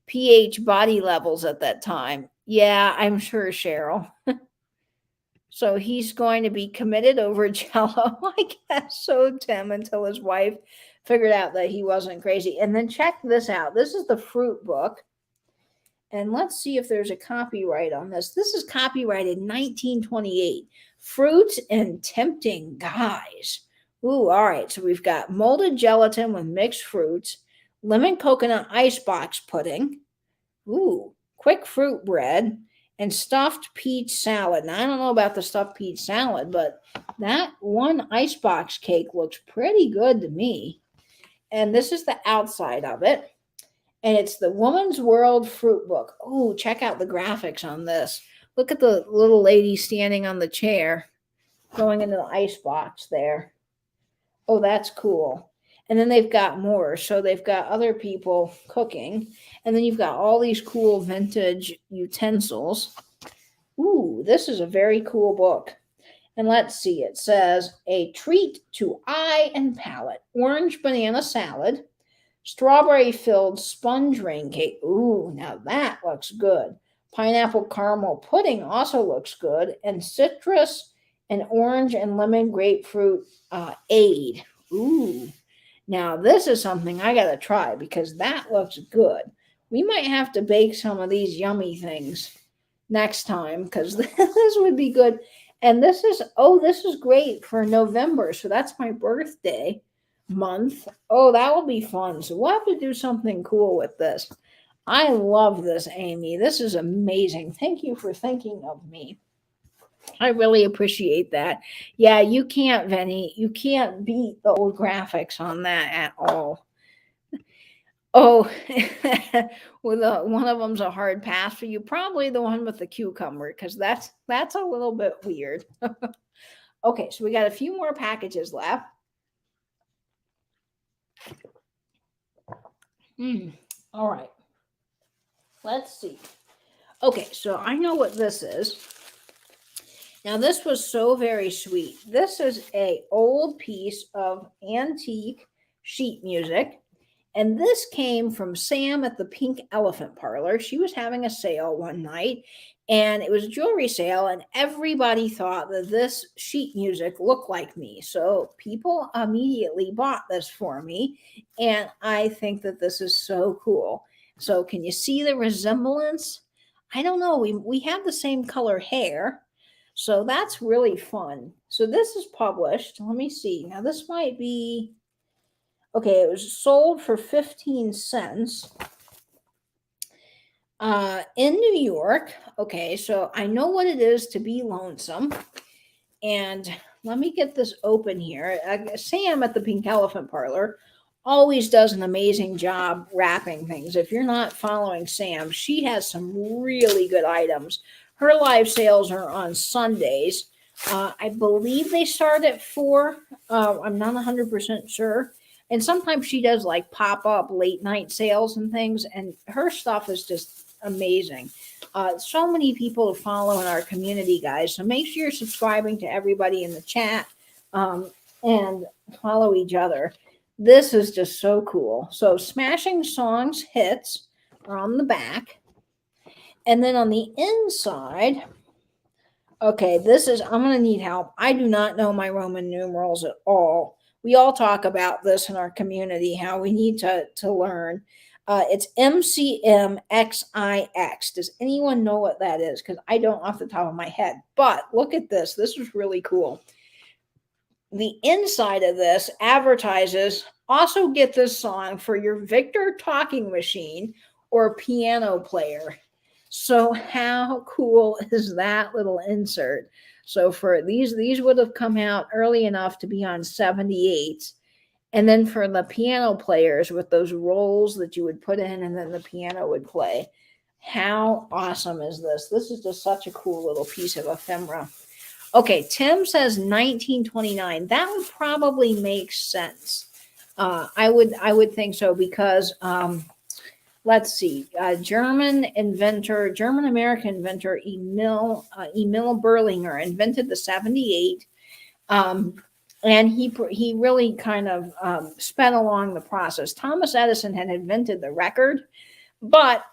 pH body levels at that time. Yeah, I'm sure, Cheryl. So he's going to be committed over Jello, I guess so, Tim, until his wife figured out that he wasn't crazy. And then check this out. This is the fruit book. And let's see if there's a copyright on this. This is copyrighted 1928. Fruits and Tempting Guys. Ooh, all right. So we've got molded gelatin with mixed fruits, lemon coconut icebox pudding, quick fruit bread, and stuffed peach salad. Now, I don't know about the stuffed peach salad, but that one icebox cake looks pretty good to me. And this is the outside of it. And it's the Woman's World Fruit Book. Oh, check out the graphics on this. Look at the little lady standing on the chair going into the icebox there. Oh, that's cool. And then they've got more. So they've got other people cooking. And then you've got all these cool vintage utensils. Ooh, this is a very cool book. And let's see, it says, a treat to eye and palate. Orange banana salad. Strawberry-filled sponge rain cake. Ooh, now that looks good. Pineapple caramel pudding also looks good. And citrus and orange and lemon grapefruit aid. Ooh. Now, this is something I got to try because that looks good. We might have to bake some of these yummy things next time because this would be good. And this is great for November. So that's my birthday month. Oh, that will be fun. So we'll have to do something cool with this. I love this, Amy. This is amazing. Thank you for thinking of me. I really appreciate that. Yeah, you can't, Venny. You can't beat the old graphics on that at all. Oh, well, one of them's a hard pass for you. Probably the one with the cucumber, because that's a little bit weird. Okay, so we got a few more packages left. All right. Let's see. Okay, so I know what this is. Now, this was so very sweet. This is an old piece of antique sheet music. And this came from Sam at the Pink Elephant Parlor. She was having a sale one night, and it was a jewelry sale, and everybody thought that this sheet music looked like me. So people immediately bought this for me, and I think that this is so cool. So can you see the resemblance? I don't know. We have the same color hair. So that's really fun. So this is published. Let me see. Now this might be, okay, it was sold for 15 cents in New York. Okay, so I know what it is to be lonesome. And let me get this open here. Sam at the Pink Elephant Parlor always does an amazing job wrapping things. If you're not following Sam, she has some really good items. Her live sales are on Sundays. I believe they start at 4. I'm not 100% sure. And sometimes she does like pop-up late night sales and things. And her stuff is just amazing. So many people to follow in our community, guys. So make sure you're subscribing to everybody in the chat and follow each other. This is just so cool. So Smashing Songs hits are on the back. And then on the inside, okay, I'm going to need help. I do not know my Roman numerals at all. We all talk about this in our community, how we need to learn. It's MCMXIX. Does anyone know what that is? Because I don't off the top of my head. But look at this. This is really cool. The inside of this advertises, also get this song for your Victor talking machine or piano player. So how cool is that little insert? So for these would have come out early enough to be on 78s. And then for the piano players with those rolls that you would put in and then the piano would play. How awesome is this? This is just such a cool little piece of ephemera. Okay, Tim says 1929. That would probably make sense. I would think so because let's see, German-American inventor Emil Berlinger invented the 78, and he really kind of sped along the process. Thomas Edison had invented the record,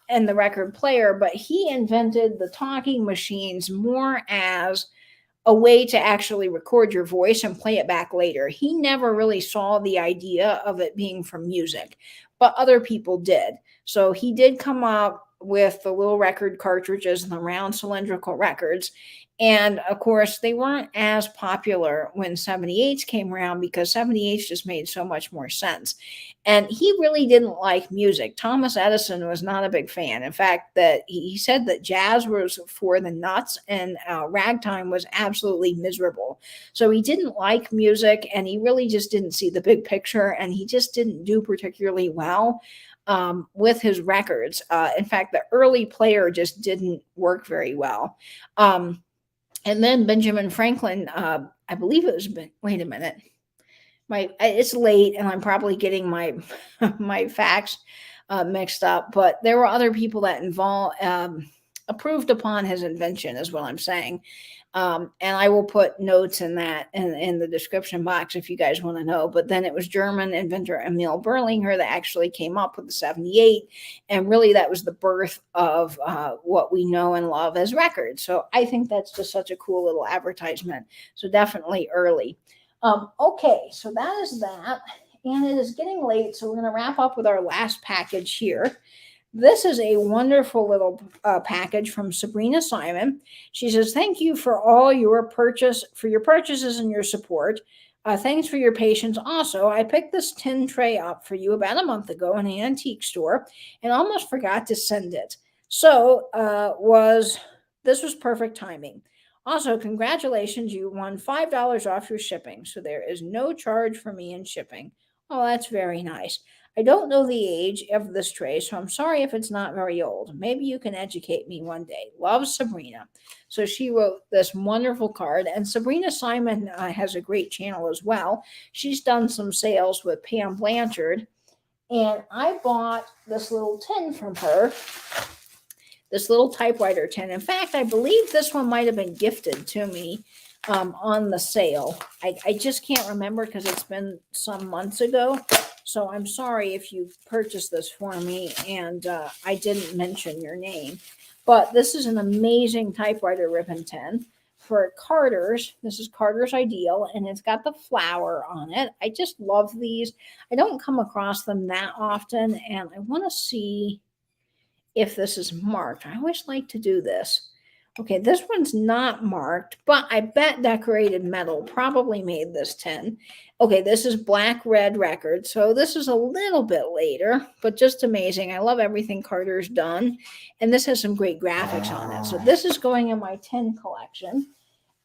and the record player, but he invented the talking machines more as a way to actually record your voice and play it back later. He never really saw the idea of it being for music, but other people did. So he did come up with the little record cartridges and the round cylindrical records. And of course, they weren't as popular when 78s came around because 78s just made so much more sense. And he really didn't like music. Thomas Edison was not a big fan. In fact, that he said that jazz was for the nuts and ragtime was absolutely miserable. So he didn't like music, and he really just didn't see the big picture, and he just didn't do particularly well with his records. In fact, the early player just didn't work very well. And then Benjamin Franklin, I believe it was, wait a minute. It's late and I'm probably getting my my facts mixed up, but there were other people that approved upon his invention is what I'm saying. And I will put notes in that in the description box if you guys want to know. But then it was German inventor Emil Berlinger that actually came up with the 78. And really that was the birth of what we know and love as records. So I think that's just such a cool little advertisement. So definitely early. Okay, so that is that. And it is getting late, so we're going to wrap up with our last package here. This is a wonderful little package from Sabrina Simon. She says, thank you for all your purchases and your support. Thanks for your patience. Also, I picked this tin tray up for you about a month ago in an antique store and almost forgot to send it. So this was perfect timing. Also, congratulations, you won $5 off your shipping, so there is no charge for me in shipping. Oh, that's very nice. I don't know the age of this tray, so I'm sorry if it's not very old. Maybe you can educate me one day. Love, Sabrina. So she wrote this wonderful card, and Sabrina Simon has a great channel as well. She's done some sales with Pam Blanchard, and I bought this little tin from her, this little typewriter tin. In fact, I believe this one might have been gifted to me on the sale. I just can't remember because it's been some months ago. So I'm sorry if you purchased this for me and I didn't mention your name. But this is an amazing typewriter ribbon tin for Carter's. This is Carter's Ideal, and it's got the flower on it. I just love these. I don't come across them that often, and I want to see if this is marked. I always like to do this. Okay, this one's not marked, but I bet Decorated Metal probably made this tin. Okay, this is Black Red Record, so this is a little bit later, but just amazing. I love everything Carter's done, and this has some great graphics on it. So this is going in my tin collection,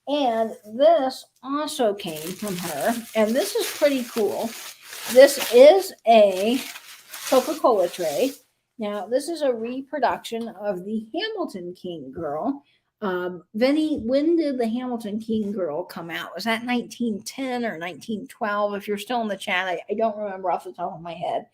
and this also came from her, and this is pretty cool. This is a Coca-Cola tray. Now, this is a reproduction of the Hamilton King Girl. Vinny, when did the Hamilton King Girl come out? Was that 1910 or 1912? If you're still in the chat, I don't remember off the top of my head.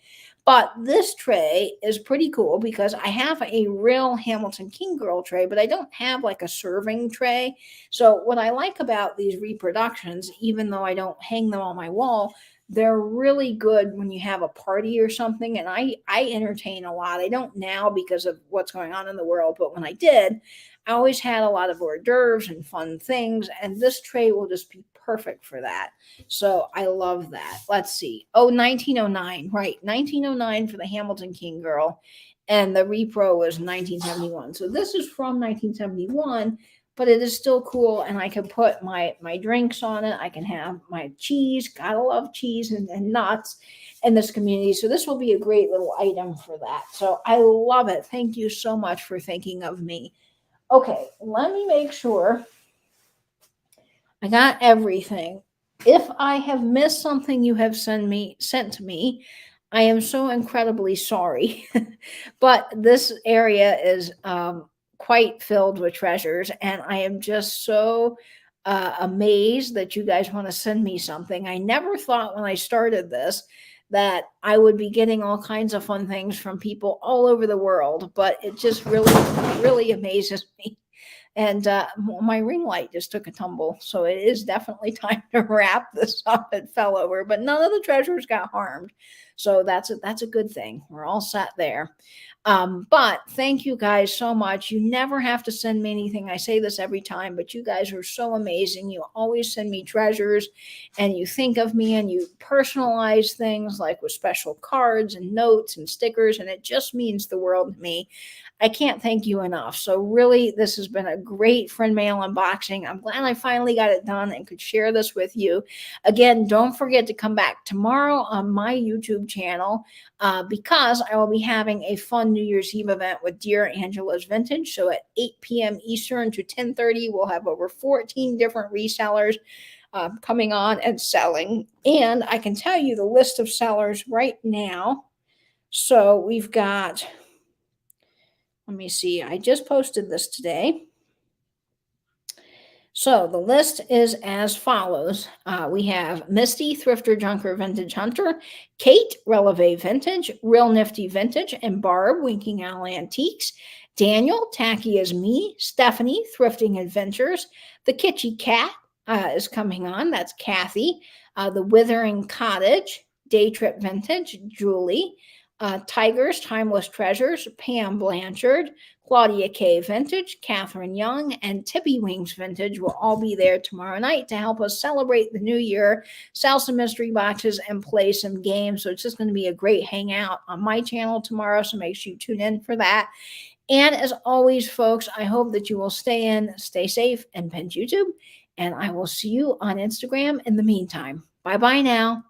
But this tray is pretty cool because I have a real Hamilton King Girl tray, but I don't have like a serving tray. So what I like about these reproductions, even though I don't hang them on my wall, they're really good when you have a party or something. And I entertain a lot. I don't now because of what's going on in the world, but when I did, I always had a lot of hors d'oeuvres and fun things. And this tray will just be perfect for that. So I love that. Let's see. Oh, 1909. Right. 1909 for the Hamilton King Girl. And the repro was 1971. So this is from 1971. But it is still cool, and I can put my drinks on it. I can have my cheese. Gotta love cheese and nuts in this community. So this will be a great little item for that. So I love it. Thank you so much for thinking of me. Okay, let me make sure I got everything. If I have missed something you have sent to me, I am so incredibly sorry. But this area is quite filled with treasures, and I am just so amazed that you guys want to send me something. I never thought when I started this that I would be getting all kinds of fun things from people all over the world, but it just really amazes me. And my ring light just took a tumble, so it is definitely time to wrap this up. It fell over, but none of the treasures got harmed. So that's a good thing. We're all set there. But thank you guys so much. You never have to send me anything. I say this every time, but you guys are so amazing. You always send me treasures, and you think of me, and you personalize things like with special cards and notes and stickers, and it just means the world to me. I can't thank you enough. So really, this has been a great friend mail unboxing. I'm glad I finally got it done and could share this with you. Again, don't forget to come back tomorrow on my YouTube channel because I will be having a fun New Year's Eve event with Dear Angela's Vintage. So at 8 p.m. Eastern to 10:30, we'll have over 14 different resellers coming on and selling. And I can tell you the list of sellers right now. So we've got... Let me see. I just posted this today. So the list is as follows. We have Misty, Thrifter, Junker, Vintage Hunter, Kate, Releve Vintage, Real Nifty Vintage, and Barb, Winking Owl Antiques, Daniel, Tacky as Me, Stephanie, Thrifting Adventures, the Kitschy Cat is coming on. That's Kathy. The Withering Cottage, Day Trip Vintage, Julie, Tigers, Timeless Treasures, Pam Blanchard, Claudia K. Vintage, Catherine Young, and Tippy Wings Vintage will all be there tomorrow night to help us celebrate the new year, sell some mystery boxes, and play some games. So it's just going to be a great hangout on my channel tomorrow, so make sure you tune in for that. And as always, folks, I hope that you will stay in, stay safe, and pinch YouTube. And I will see you on Instagram in the meantime. Bye-bye now.